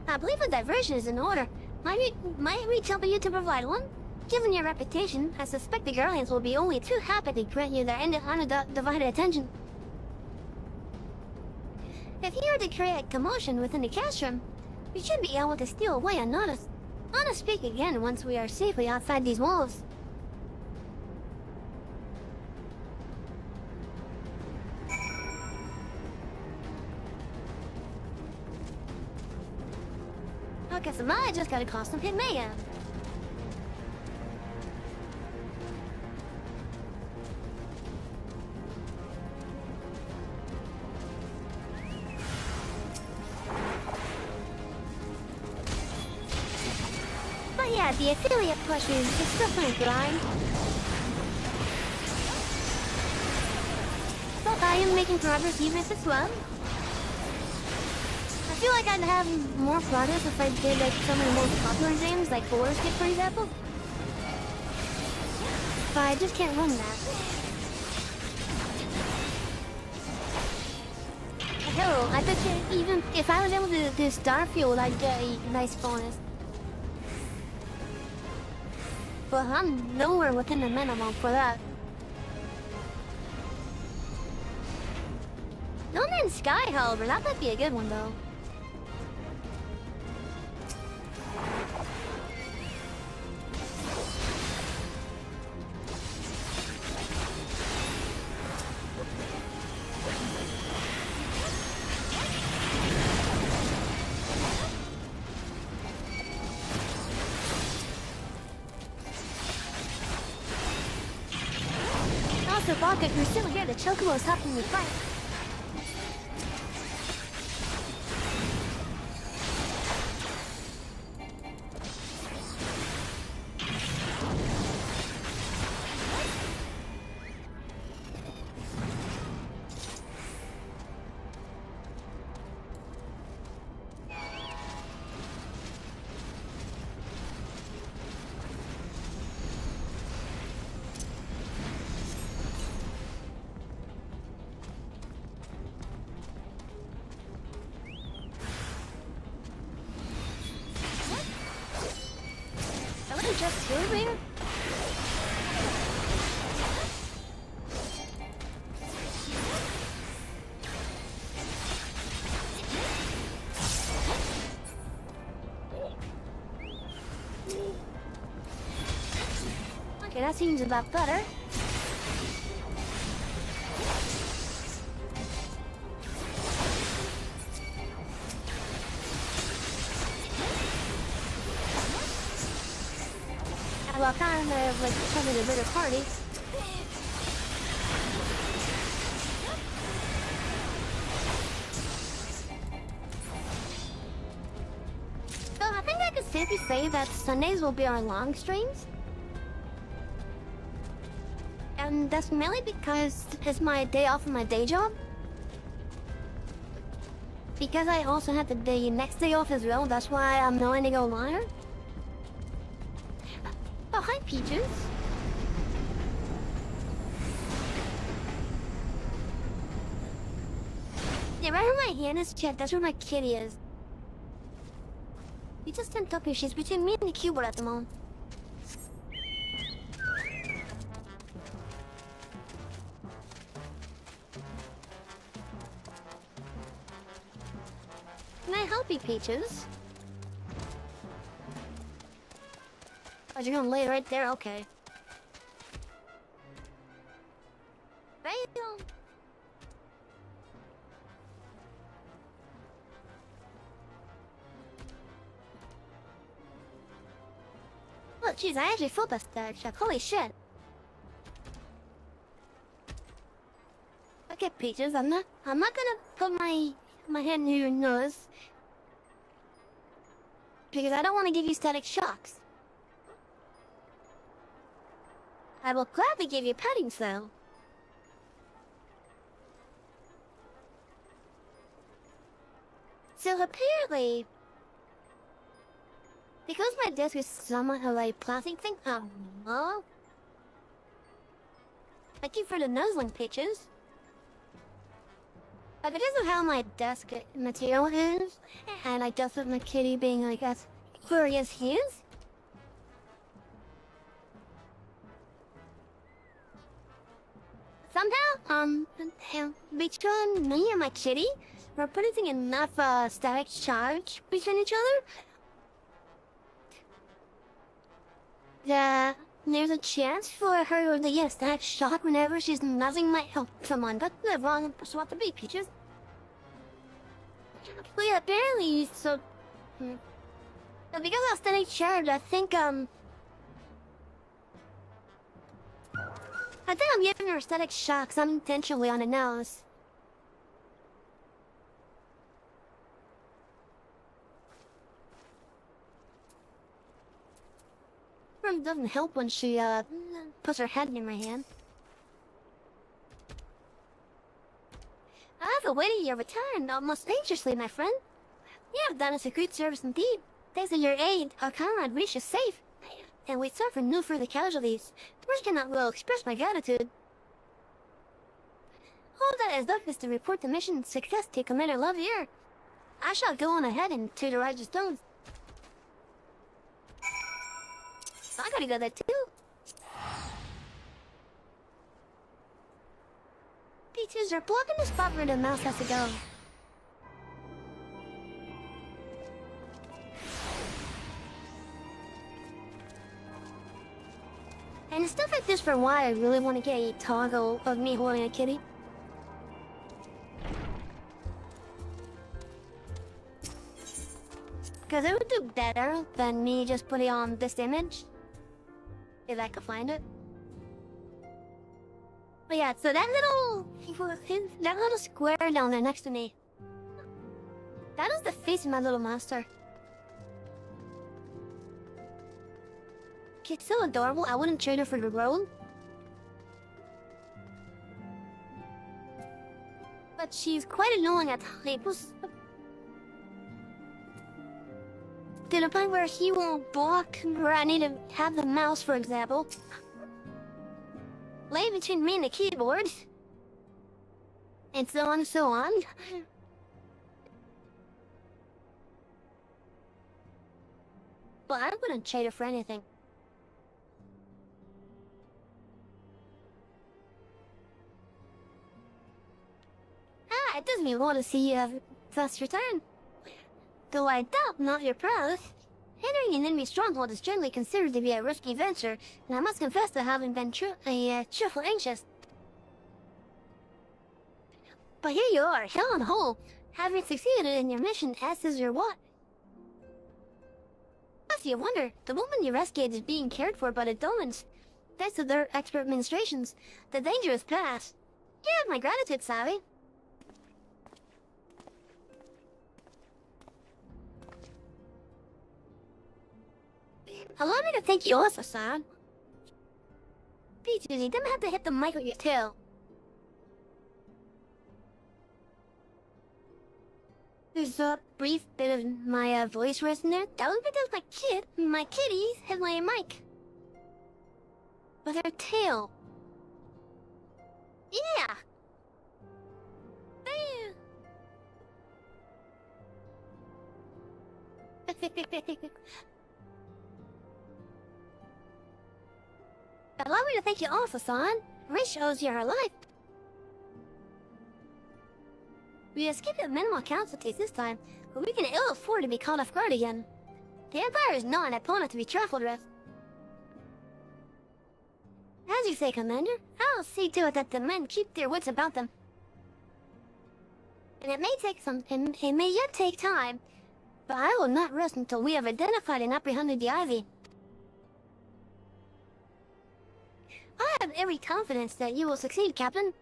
I believe a diversion is in order. Might we help you to provide one? Given your reputation, I suspect the Guardians will be only too happy to grant you their undivided attention. If you were to create a commotion within the castrum, we should be able to steal away unnoticed. I'll speak again once we are safely outside these walls. Okay, so I just got a custom hit mayhem. Yeah, the affiliate push is still pretty grind. But I am making progress even if it's slow. I feel like I'd have more progress if I did like some of the most popular games, like Forest Skip, for example. But I just can't run that. Hell, I bet you even if I was able to do Starfield, I'd get a nice bonus. But I'm nowhere within the minimum for that. No Man's Sky, however, that might be a good one though. Baka, you're still here. The Chocobo is helping me fight. just here, man? Okay, that seems about better. Well, kind of like becoming a bigger party. So I think I could safely say that Sundays will be our long streams. And that's mainly because it's my day off from my day job. Because I also have the next day off as well, that's why I'm willing to go longer. Oh, hi, Peaches. Yeah, right where my hand is checked, that's where my kitty is. You just didn't talk to her, she's between me and the keyboard at the moment. Can I help you, Peaches? Oh, you're gonna lay right there? Okay. Bam! Oh, jeez, I actually flipped a stack check. Holy shit. Okay, Peaches, I'm not gonna put my hand in your nose. Because I don't want to give you static shocks. I will gladly give you petting though. So apparently, because my desk is somewhat of a plastic thing, well, thank you for the nuzzling, Peaches. But because of how my desk material is, and I just with my kitty being like as furry as he is, somehow, between me and my kitty, we're putting enough static charge between each other that there's a chance for her to get a static shock whenever she's nuzzling my help someone. That's the wrong spot to be, Peaches. But yeah, apparently, so because of static charge, I think I'm giving her static shocks unintentionally on the nose. It doesn't help when she puts her head in my hand. I've awaited your return almost anxiously, my friend. You have done us a great service indeed. Thanks to your aid, our comrade Wish is safe, and we suffer no further casualties. Words cannot well express my gratitude. All that is left is to report the mission success to Commander Lovier. I shall go on ahead and to the Righteous Stones. I gotta go there too. Peaches are blocking the spot where the mouse has to go. And it's stuff like this for why I really want to get a toggle of me holding a kitty. Because it would do better than me just putting on this image. If I could find it. But yeah, so that little square down there next to me. That is the face of my little monster. It's so adorable, I wouldn't trade her for the world. But she's quite annoying at times. To the point where he won't block where I need to have the mouse, for example. Lay between me and the keyboard. And so on and so on. But I wouldn't trade her for anything. it does me well to see you thus return. Though I doubt not your prowess. Entering an enemy stronghold is generally considered to be a risky venture, and I must confess to having been trifle anxious. But here you are, hell on whole, having succeeded in your mission, as is your what? As you wonder, the woman you rescued is being cared for by the Dolmens. Thanks to their expert ministrations, the danger is past. You have my gratitude, Savvy. Allow me to thank you also, son. Peaches, you didn't have to hit the mic with your tail. There's a brief bit of my voice rest in there. That was because my kitties hit my mic. With her tail. Yeah. Allow me to thank you also, son. Rich shows you her life. We escaped at minimal casualties this time, but we can ill afford to be caught off guard again. The Empire is not an opponent to be trifled with. As you say, Commander, I'll see to it that the men keep their wits about them. And it may yet take time, but I will not rest until we have identified and apprehended the Ivy. I have every confidence that you will succeed, Captain.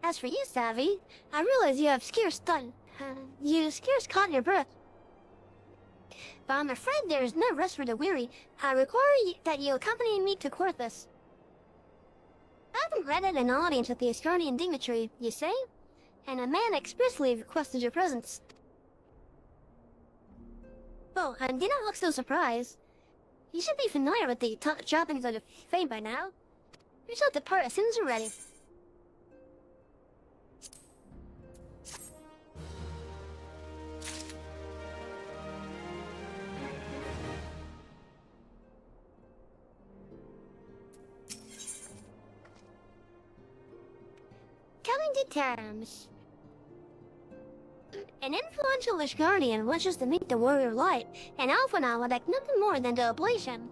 As for you, Savvy, I realize you have scarce caught your breath. But I'm afraid there is no rest for the weary. I require that you accompany me to Quarthus. I haven't granted an audience with the Asgardian dignitary, you say? And a man expressly requested your presence. Oh, and do not look so surprised. You should be familiar with the droppings of the fame by now. You shall depart as soon as you're ready. Coming to terms. An influential Asgardian wishes to meet the Warrior Light, and Alphana would like nothing more than the oblation.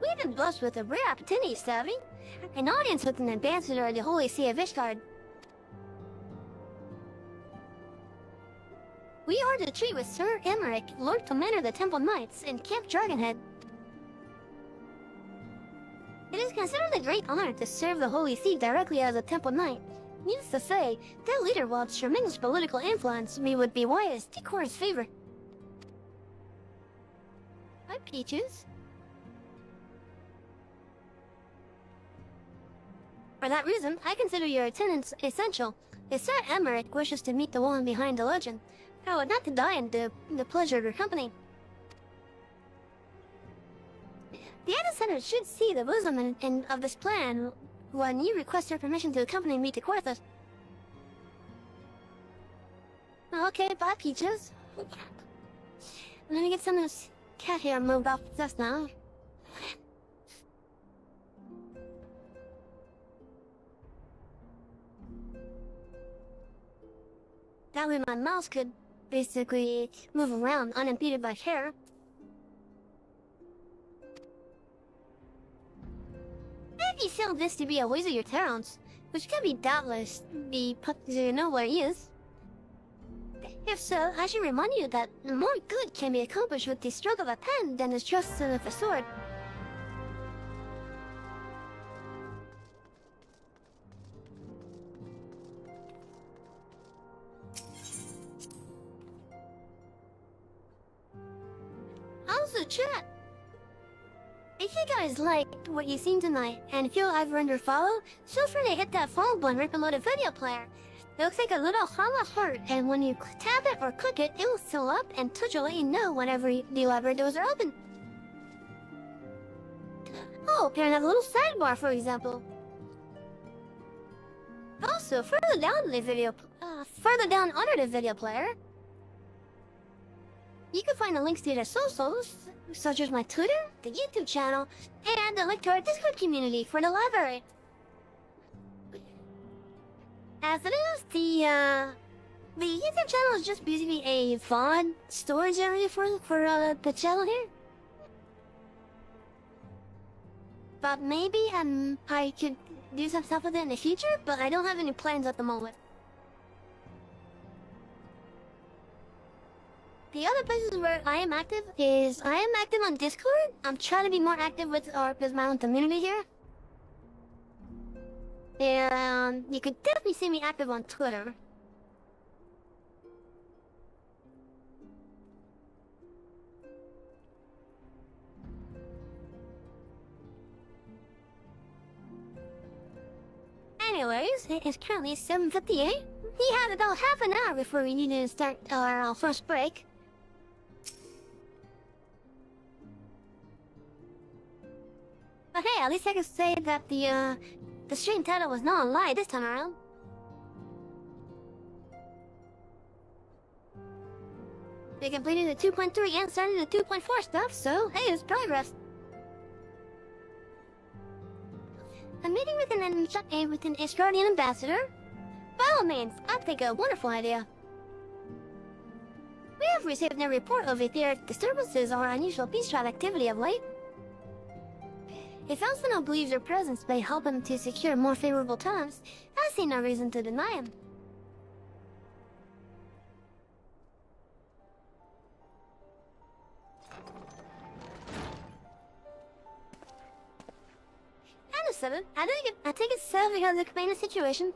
We've been blessed with a rare opportunity, Savvy. An audience with an ambassador of the Holy See of Ishgard. We are to treat with Sir Emmerich, Lord Commander of the Temple Knights, in Camp Dragonhead. It is considered a great honor to serve the Holy See directly as a Temple Knight. Needless to say, that leader wields tremendous political influence. We would be wise to court his favor. Hi, Peaches. For that reason, I consider your attendance essential. If Sir Emmerich wishes to meet the woman behind the legend, I would not deny him the pleasure of your company. The Center should see the wisdom of this plan when you request your permission to accompany me to Quarthus. Okay, bye, Peaches. Let me get some of this cat hair moved off just now. That way my mouse could basically move around unimpeded by hair. If you feel this to be a waste of your talents, which can be doubtless be put to know where he is. If so, I should remind you that more good can be accomplished with the stroke of a pen than the thrust of a sword. How's the chat? If you guys liked what you've seen tonight and feel I've earned your follow, feel free to hit that follow button right below the video player. It looks like a little hollow heart, and when you tap it or click it, it will fill up and Twitch will let you know whenever the elaborate doors are open. Oh, and a little sidebar, for example. Also, further down under the video player, You can find the links to the socials, such as my Twitter, the YouTube channel, and the link to our Discord community for the library. As it is, the YouTube channel is just basically a VOD storage area for the channel here. But maybe I could do some stuff with it in the future, but I don't have any plans at the moment. The other places where I am active is I am active on Discord. I'm trying to be more active with my own community here. And you could definitely see me active on Twitter. Anyways, it is currently 7:58. We had about half an hour before we needed to start our first break. But hey, at least I can say that the stream title was not a lie this time around. We completed the 2.3 and started the 2.4 stuff, so hey, it's progress. A meeting with an Asgardian ambassador? By all means, I think a wonderful idea. We have received no report of etheric disturbances or unusual beast tribe activity of late. If Alcino believes your presence may help him to secure more favorable terms, I see no reason to deny him. Understood. I take it so because of the command situation.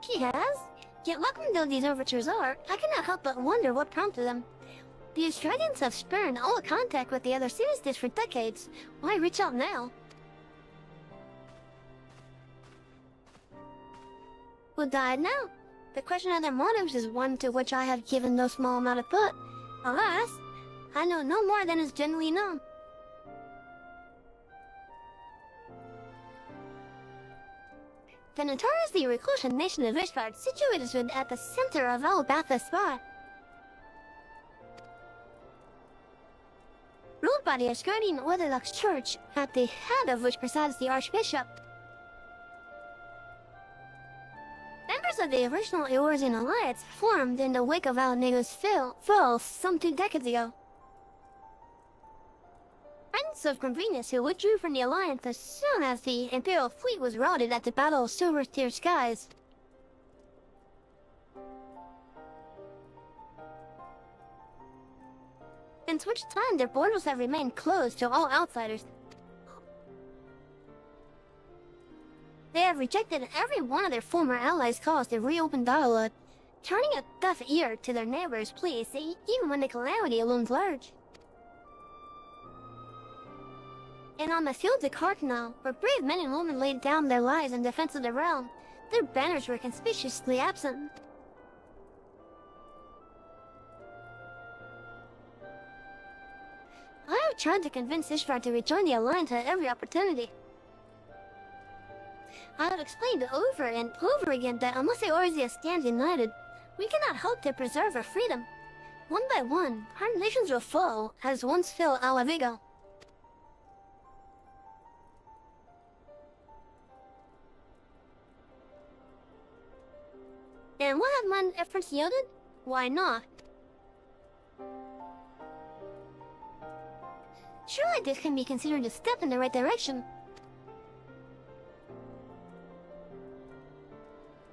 He has. Yet welcome though these overtures are, I cannot help but wonder what prompted them. The Australians have spurned all contact with the other cities for decades. Why reach out now? Who died now? The question of their motives is one to which I have given no small amount of thought. Alas, I know no more than is generally known. The notoriously reclusive nation of Ishgard, situated at the center of Albatha Spa, ruled by the Asgardian Orthodox Church, at the head of which presides the Archbishop. Members of the original Eorzean Alliance formed in the wake of Alnego's fall some 2 decades ago. Friends of convenience who withdrew from the Alliance as soon as the Imperial fleet was routed at the Battle of Silver-Tear Skies. Since which time their borders have remained closed to all outsiders. They have rejected every one of their former allies' calls to reopen dialogue, turning a deaf ear to their neighbors' pleas, even when the calamity looms large. And on the fields of Cardinal, where brave men and women laid down their lives in defense of the realm, their banners were conspicuously absent. I have tried to convince Ishvar to rejoin the Alliance at every opportunity. I have explained over and over again that unless Eorzea stands united, we cannot hope to preserve our freedom. One by one, our nations will fall, as once fell Alavigo. And what have my efforts yielded? Why not? Surely this can be considered a step in the right direction.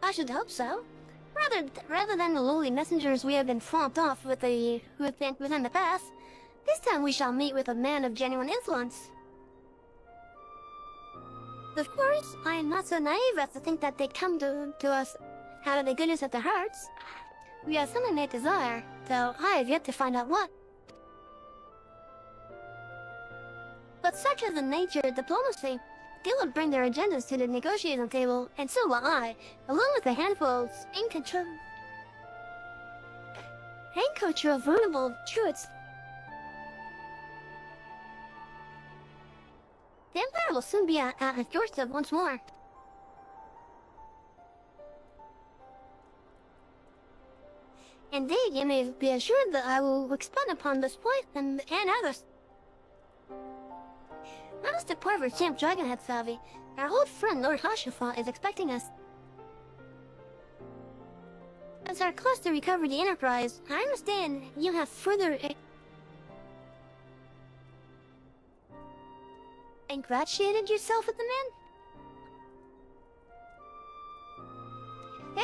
I should hope so. Rather than the lowly messengers we have been fought off within the past, this time we shall meet with a man of genuine influence. Of course, I am not so naive as to think that they come to us out of the goodness of their hearts. We have something they desire, though I have yet to find out what. But such is the nature of diplomacy. They will bring their agendas to the negotiating table, and so will I, along with a handful of incontrovertible truths. The Empire will soon be at his doorstep once more. Indeed, you may be assured that I will expand upon this point and others. Let us depart for Camp Dragonhead, Savi. Our old friend Lord Hashifat is expecting us. As our quest to recover the Enterprise, I understand you have further ingratiated yourself with the man?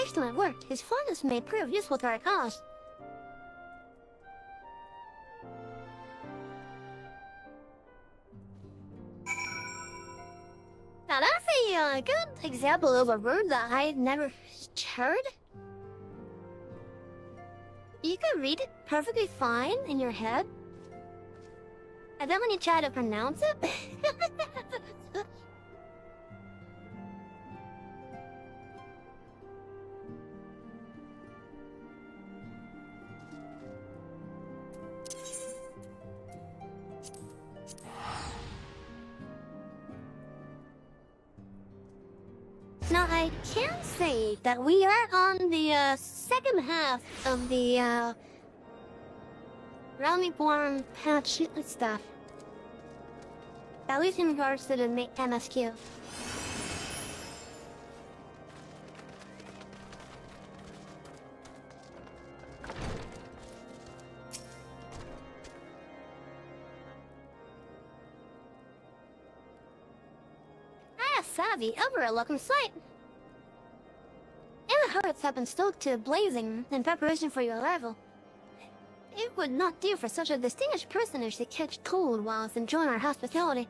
Excellent work. His fondness may prove useful to our cause. Now that's a good example of a word that I had never heard. You can read it perfectly fine in your head. And then when you try to pronounce it... Now, I can say that we are on the second half of the Realm Reborn patch stuff. At least in regards to the MSQ. Savvy, ever a welcome sight. And the hearths have been stoked to blazing in preparation for your arrival. It would not do for such a distinguished personage to catch cold whilst enjoying our hospitality.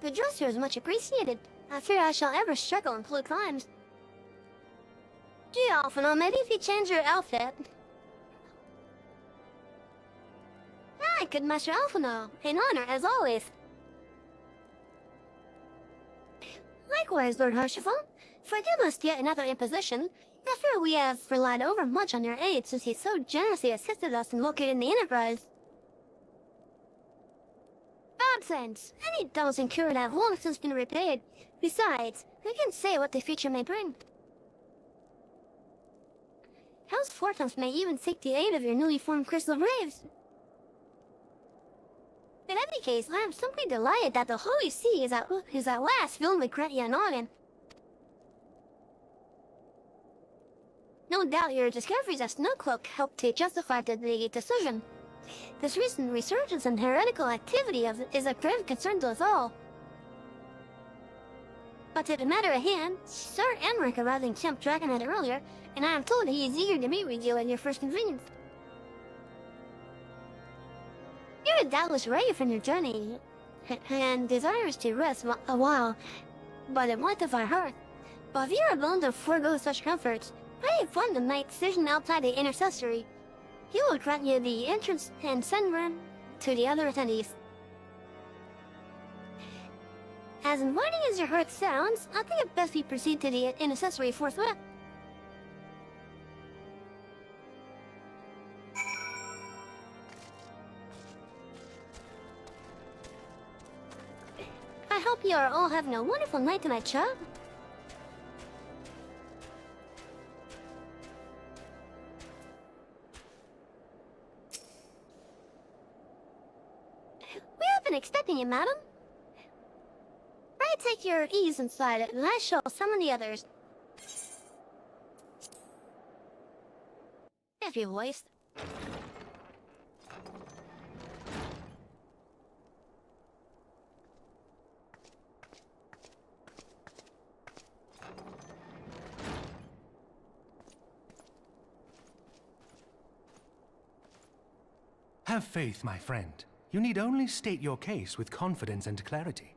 The dress here is much appreciated. I fear I shall ever struggle in cold climes. Gee, Alphino, maybe if you change your outfit. I could Master Alphino, an honor as always. Likewise, Lord Hashifat, forgive us yet another imposition. I fear we have relied over much on your aid since he so generously assisted us in locating the Enterprise. Nonsense! Any debts incurred have long since been repaid. Besides, who can say what the future may bring? House Fortunes may even seek the aid of your newly formed Crystal Braves. In any case, I am simply delighted that the Holy See is at last filled with Grantia and Organ. No doubt your discoveries at Snowcloak helped to justify the decision. This recent resurgence in heretical activity is a grave concern to us all. But to the matter at hand, Sir Emmerich arrived in Camp Dragonhead earlier, and I am told he is eager to meet with you at your first convenience. You're doubtless ready from your journey, and desirous to rest a while by the warmth of our hearth. But if you are willing to forego such comforts, I inform the knight decision outside the intercessory. He will grant you the entrance and send word to the other attendees. As inviting as your heart sounds, I think it best we proceed to the intercessory forthwith. I hope you are all having a wonderful night tonight, Chubb. We have been expecting you, madam. Pray take your ease inside it, and I shall summon the others. If you voice. Have faith, my friend. You need only state your case with confidence and clarity.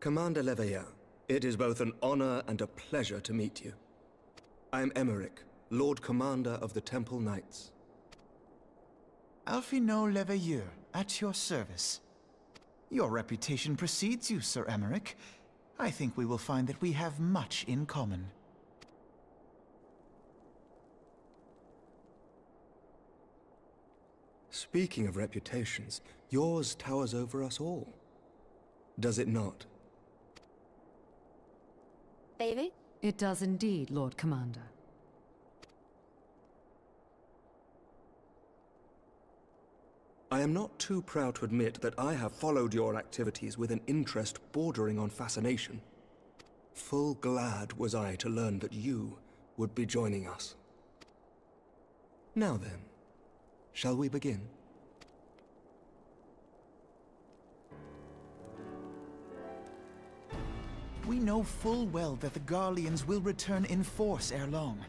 Commander Leveilleur, it is both an honor and a pleasure to meet you. I am Emmerich, Lord Commander of the Temple Knights. Alphino Leveilleur, at your service. Your reputation precedes you, Sir Emmerich. I think we will find that we have much in common. Speaking of reputations, yours towers over us all. Does it not? Baby? It does indeed, Lord Commander. I am not too proud to admit that I have followed your activities with an interest bordering on fascination. Full glad was I to learn that you would be joining us. Now then, shall we begin? We know full well that the Garleans will return in force ere long.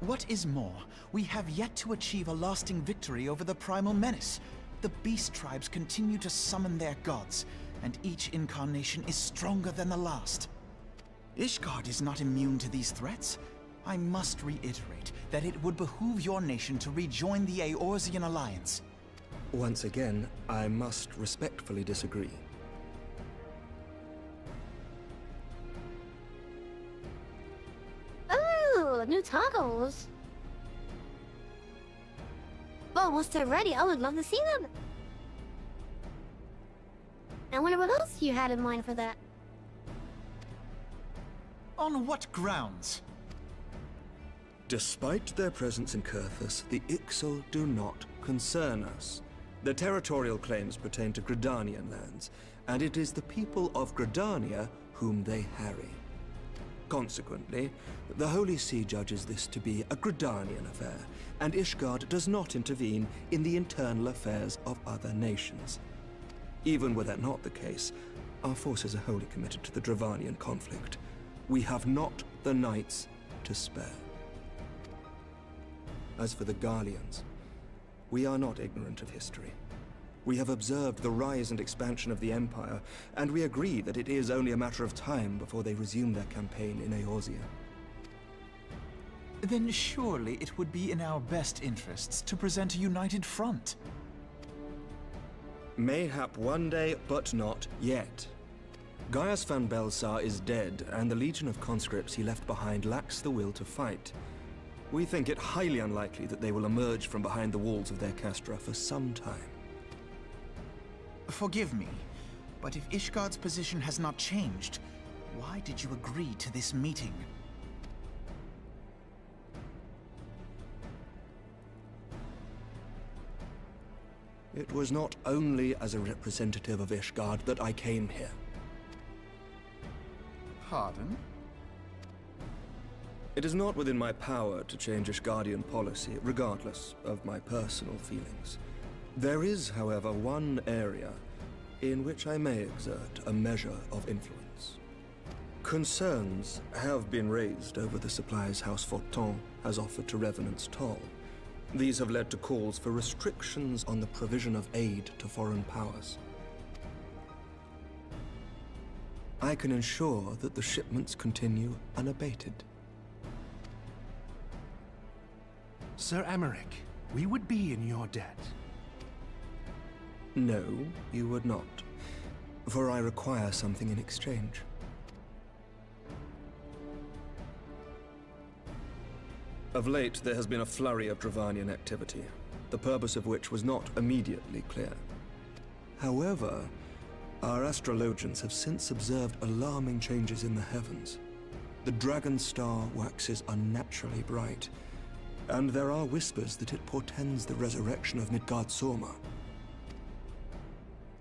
What is more, we have yet to achieve a lasting victory over the primal menace. The beast tribes continue to summon their gods, and each incarnation is stronger than the last. Ishgard is not immune to these threats. I must reiterate that it would behoove your nation to rejoin the Eorzean Alliance. Once again, I must respectfully disagree. Oh, new tacos. Well, once they're ready, I would love to see them. I wonder what else you had in mind for that. On what grounds? Despite their presence in Kurthus, the Ixal do not concern us. Their territorial claims pertain to Gridanian lands, and it is the people of Gridania whom they harry. Consequently, the Holy See judges this to be a Gridanian affair, and Ishgard does not intervene in the internal affairs of other nations. Even were that not the case, our forces are wholly committed to the Dravanian conflict. We have not the knights to spare. As for the Garleans, we are not ignorant of history. We have observed the rise and expansion of the Empire, and we agree that it is only a matter of time before they resume their campaign in Eorzea. Then surely it would be in our best interests to present a united front. Mayhap one day, but not yet. Gaius van Belsar is dead, and the legion of conscripts he left behind lacks the will to fight. We think it highly unlikely that they will emerge from behind the walls of their castra for some time. Forgive me, but if Ishgard's position has not changed, why did you agree to this meeting? It was not only as a representative of Ishgard that I came here. Pardon? It is not within my power to change Ishgardian policy, regardless of my personal feelings. There is, however, one area in which I may exert a measure of influence. Concerns have been raised over the supplies House Fortin has offered to Revenant's Toll. These have led to calls for restrictions on the provision of aid to foreign powers. I can ensure that the shipments continue unabated. Sir Emmerich, we would be in your debt. No, you would not, for I require something in exchange. Of late, there has been a flurry of Dravanian activity, the purpose of which was not immediately clear. However, our astrologians have since observed alarming changes in the heavens. The dragon star waxes unnaturally bright, and there are whispers that it portends the resurrection of Midgard Sorma.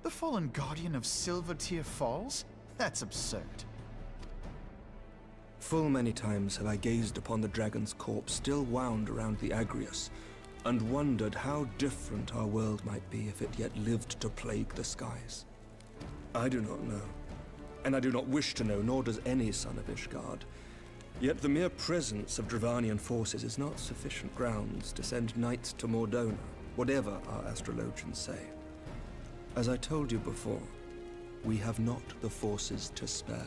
The fallen guardian of Silvertear Falls? That's absurd. Full many times have I gazed upon the dragon's corpse still wound around the Agrius, and wondered how different our world might be if it yet lived to plague the skies. I do not know, and I do not wish to know, nor does any son of Ishgard. Yet the mere presence of Dravanian forces is not sufficient grounds to send knights to Mordona, whatever our astrologians say. As I told you before, we have not the forces to spare.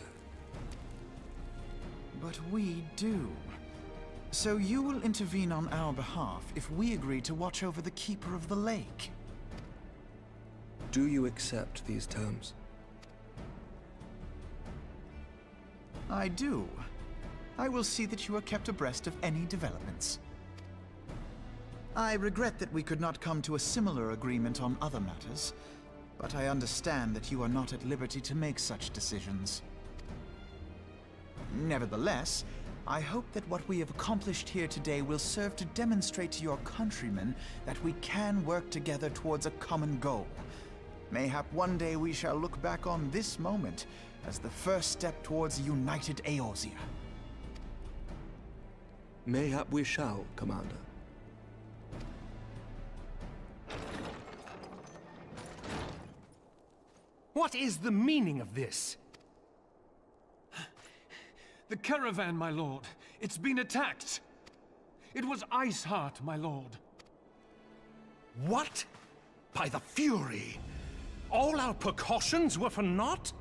But we do. So you will intervene on our behalf if we agree to watch over the Keeper of the Lake. Do you accept these terms? I do. I will see that you are kept abreast of any developments. I regret that we could not come to a similar agreement on other matters, but I understand that you are not at liberty to make such decisions. Nevertheless, I hope that what we have accomplished here today will serve to demonstrate to your countrymen that we can work together towards a common goal. Mayhap one day we shall look back on this moment as the first step towards a united Eorzea. Mayhap we shall, Commander. What is the meaning of this? The caravan, my lord. It's been attacked. It was Iceheart, my lord. What? By the Fury! All our precautions were for naught?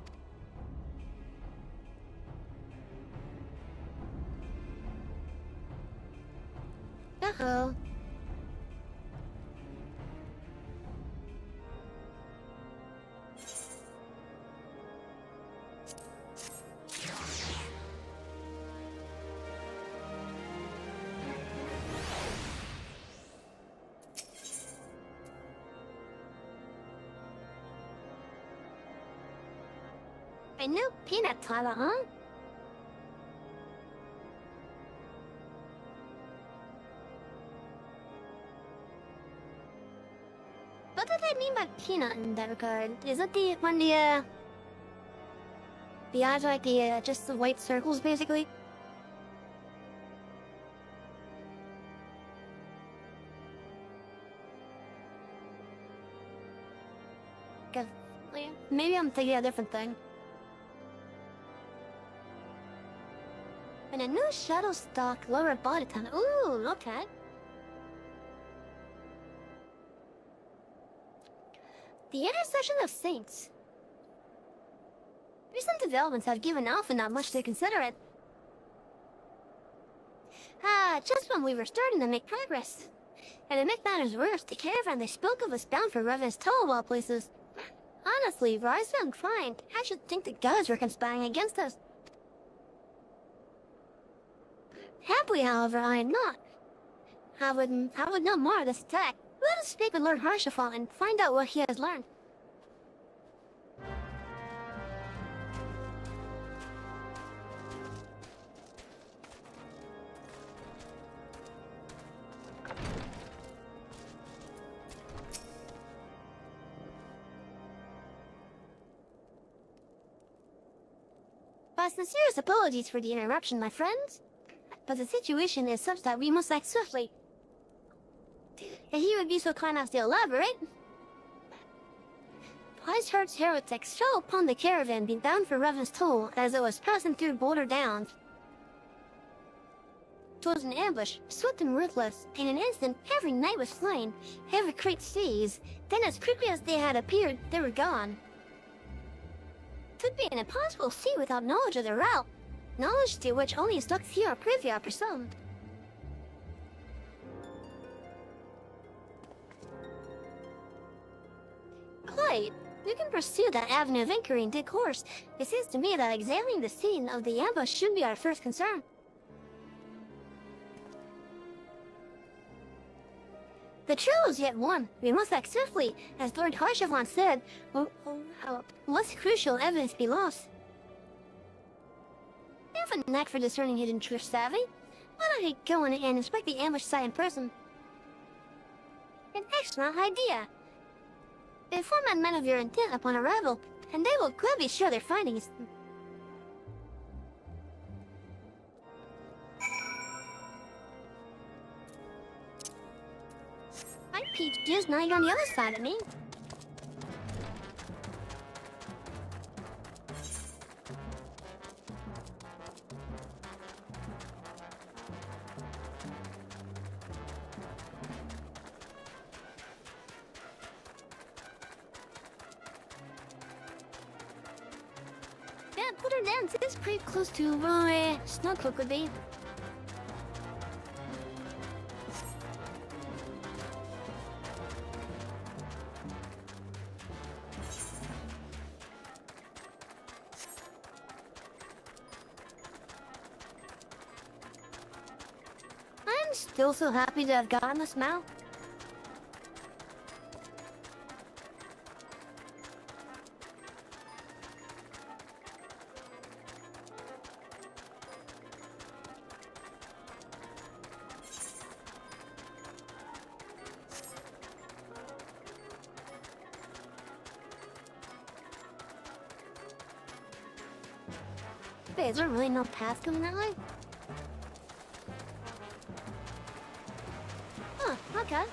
Uh-oh. A new peanut Tyler, huh? What do they mean by peanut in that regard? Is it the when the eyes are like the just the white circles basically? Guess, yeah, maybe I'm thinking a different thing. And a new Shadowstock lower body time. Ooh, okay. The intersection of saints. Recent developments have given Alpha not much to consider it. Just when we were starting to make progress. And to make matters worse, the caravan they spoke of was bound for Reven's Toll of all places. Honestly, where I sound inclined, I should think the gods were conspiring against us. Happily, however, I am not. I would know more of this attack. Let us speak with Lord Harshafal and find out what he has learned. My sincerest apologies for the interruption, my friends. But the situation is such that we must act swiftly. If you would be so kind as to elaborate. Iceheart's heretics fell upon the caravan being bound for Reven's Toll as it was passing through Boulder Downs. It was an ambush, swift and ruthless. In an instant, every knight was slain, every crate seized. Then as quickly as they had appeared, they were gone. It would be an impossible feat without knowledge of the route. Knowledge to which only stuck here are privy are presumed. Quite. You can pursue that avenue of inquiry in due course. It seems to me that examining the scene of the ambush should be our first concern. The trail is yet one. We must act swiftly, as Lord Harshavon said, lest crucial evidence be lost. I have a knack for discerning hidden truth, savvy. Why don't I go in and inspect the ambush site in person? An excellent idea. Inform my men of your intent upon arrival, and they will gladly share their findings. My peach is now on the other side of me. Yeah, put her down. This is pretty close to where Snowcloak would be. I'm still so happy to have gotten this mount. Wait, is there really no path coming that way? Huh, okay.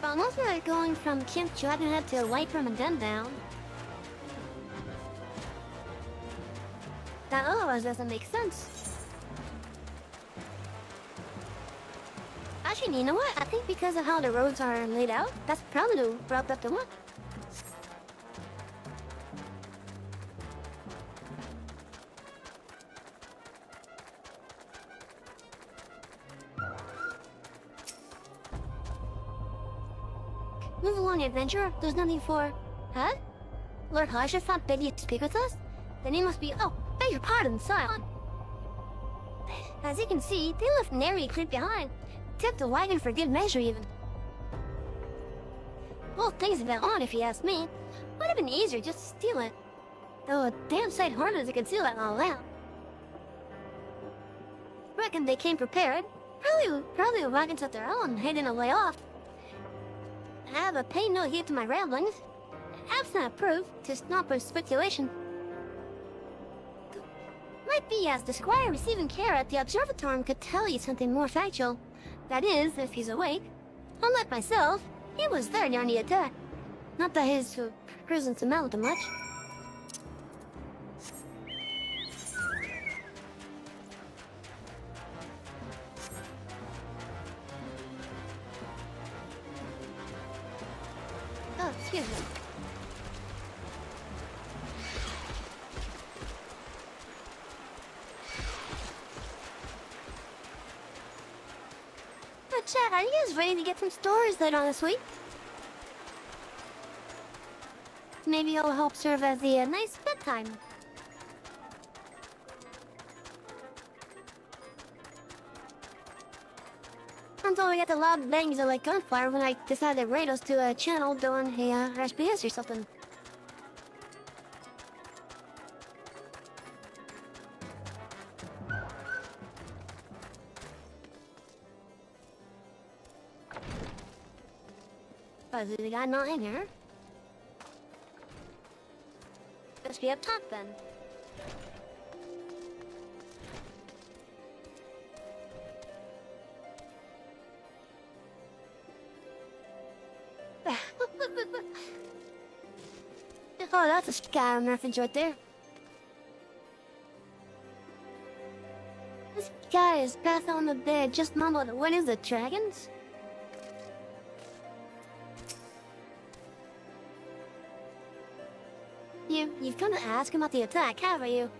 But unless we're going from Camp Dragonhead to Whiterun and then down. That otherwise doesn't make sense. Actually, you know what? I think because of how the roads are laid out, that's probably the route that they want. Move along, adventurer. There's nothing for... Huh? Lord Harsha found Betty to speak with us? Then he must be... Oh, beg your pardon, Scion. As you can see, they left nary a creep behind. Tipped the wagon for good measure, even. Both things a bit odd, if you ask me. Would have been easier just to steal it. Though a damn sight harder to conceal it all out. Reckon they came prepared. Probably wagons of their own, heading a way off. But pay no heed to my ramblings. Absent proof, 'tis not but speculation. Might be as the squire receiving care at the observatory could tell you something more factual. That is, if he's awake. Unlike myself, he was there during the attack. Not that his presence amounted to much. Oh, excuse me. But chat, are you guys ready to get some stories later on this week? Maybe it'll help serve as the nice bedtime. Until we get the loud bangs of like gunfire when I decided to raid us to a channel doing a SPS or something. But we got nothing here. Must be up top then. Oh, that's a Skyrim reference right there. This guy is back on the bed, just mumbled, what is it, dragons? You've come to ask about the attack, haven't you?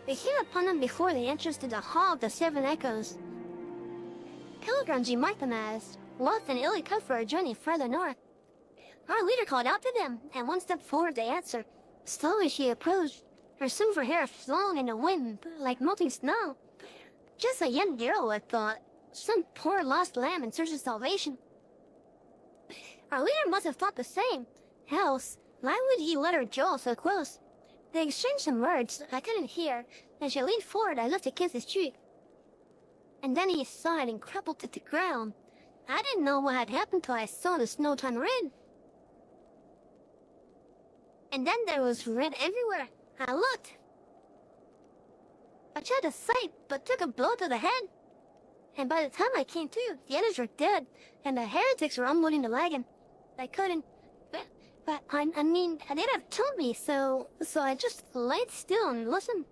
We came upon them before the entrance to the Hall of the Seven Echoes. Pilgrims you marked them as, lost and ill-equipped for a journey further north. Our leader called out to them, and one stepped forward to answer. Slowly she approached, her silver hair flowing in the wind like melting snow. Just a young girl, I thought. Some poor lost lamb in search of salvation. Our leader must have thought the same. Else, why would he let her jaw so close? They exchanged some words I couldn't hear, and she leaned forward as if to kiss his cheek. And then he sighed and crumpled to the ground. I didn't know what had happened till I saw the snow-time red. And then there was red everywhere. I looked. I tried to sight, but took a blow to the head. And by the time I came to, the others were dead, and the heretics were unloading the wagon. I couldn't... But I mean, they'd have told me, so I just laid still and listened.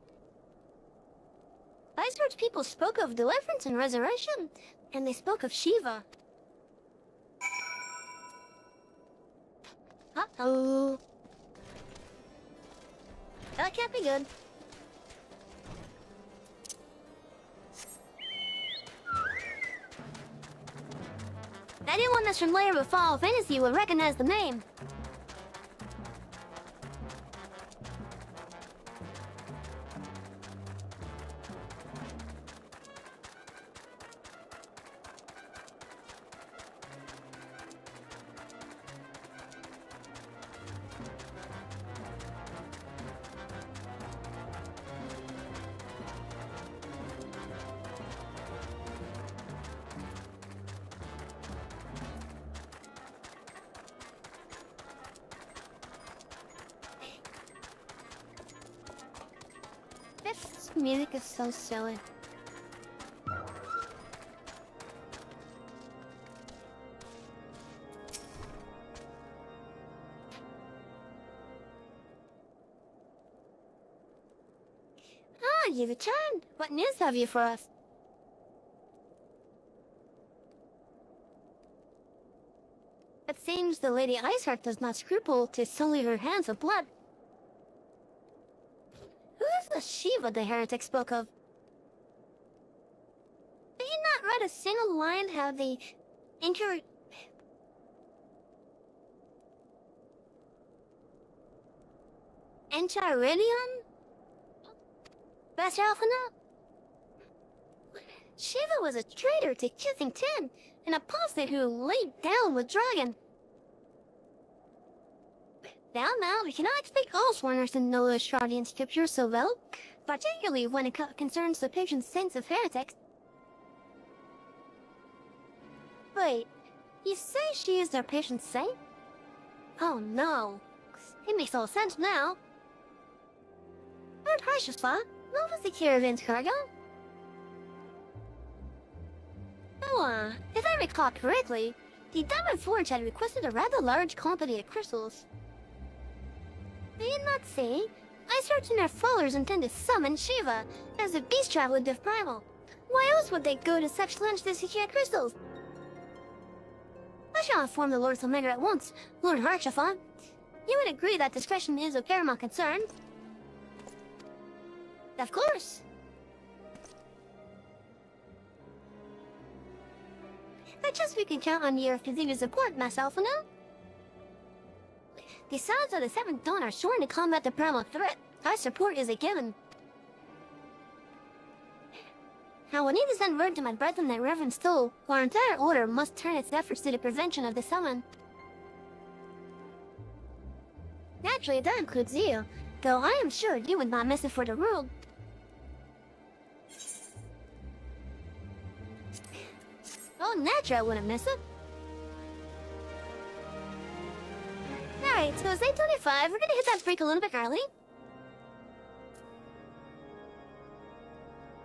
I heard people spoke of deliverance and resurrection, and they spoke of Shiva. Uh-oh. That can't be good. Anyone that's familiar with Final Fantasy will recognize the name. This music is so silly. Ah, you returned. What news have you for us? It seems the Lady Iceheart does not scruple to sully her hands with blood. Who is the Shiva the heretic spoke of? Did he not write a single line how the incur... Enchiridion? Bashalfana? Shiva was a traitor to Kissing Tin, an apostate who laid down with Dragon. Now, we cannot expect all sworners to know the Astardian scriptures so well, particularly when it concerns the patron saints of heretics. Wait, you say she is their patron saint? Oh no, it makes all sense now. Lord Harshaspa, what was the caravan's cargo? Oh, if I recall correctly, the Diamond Forge had requested a rather large quantity of crystals. Did you not see? Iceheart and her followers intend to summon Shiva as a beast traveler with Primal. Why else would they go to such lengths to secure crystals? I shall inform the Lord Omega at once, Lord Harshafan. You would agree that discretion is of paramount concern? Of course. I trust we can count on your continued support, myself, and now. The Sons of the Seventh Dawn are sworn to combat the primal threat. Our support is a given. I will need to send word to my brethren at Reverend Stoll. Our entire order must turn its efforts to the prevention of the summon. Naturally, that includes you, though I am sure you would not miss it for the world. Oh, naturally I wouldn't miss it. Alright, so it's 8:25. We're gonna hit that break a little bit early.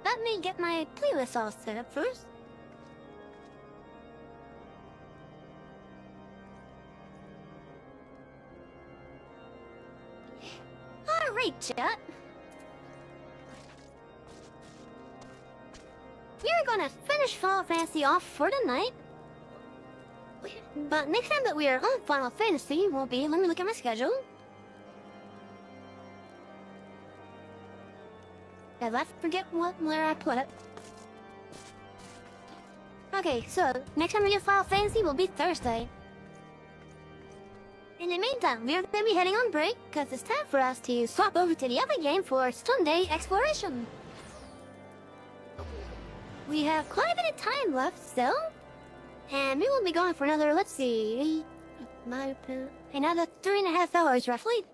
Let me get my playlist all set up first. Alright, chat. We're gonna finish Final Fantasy off for the night. But next time that we are on Final Fantasy will be, let me look at my schedule. I forget where I put it. Okay, so next time we do Final Fantasy will be Thursday. In the meantime, we're gonna be heading on break because it's time for us to swap over to the other game for Sunday Exploration. We have quite a bit of time left still. And we will be going for another, let's see, another 3.5 hours roughly.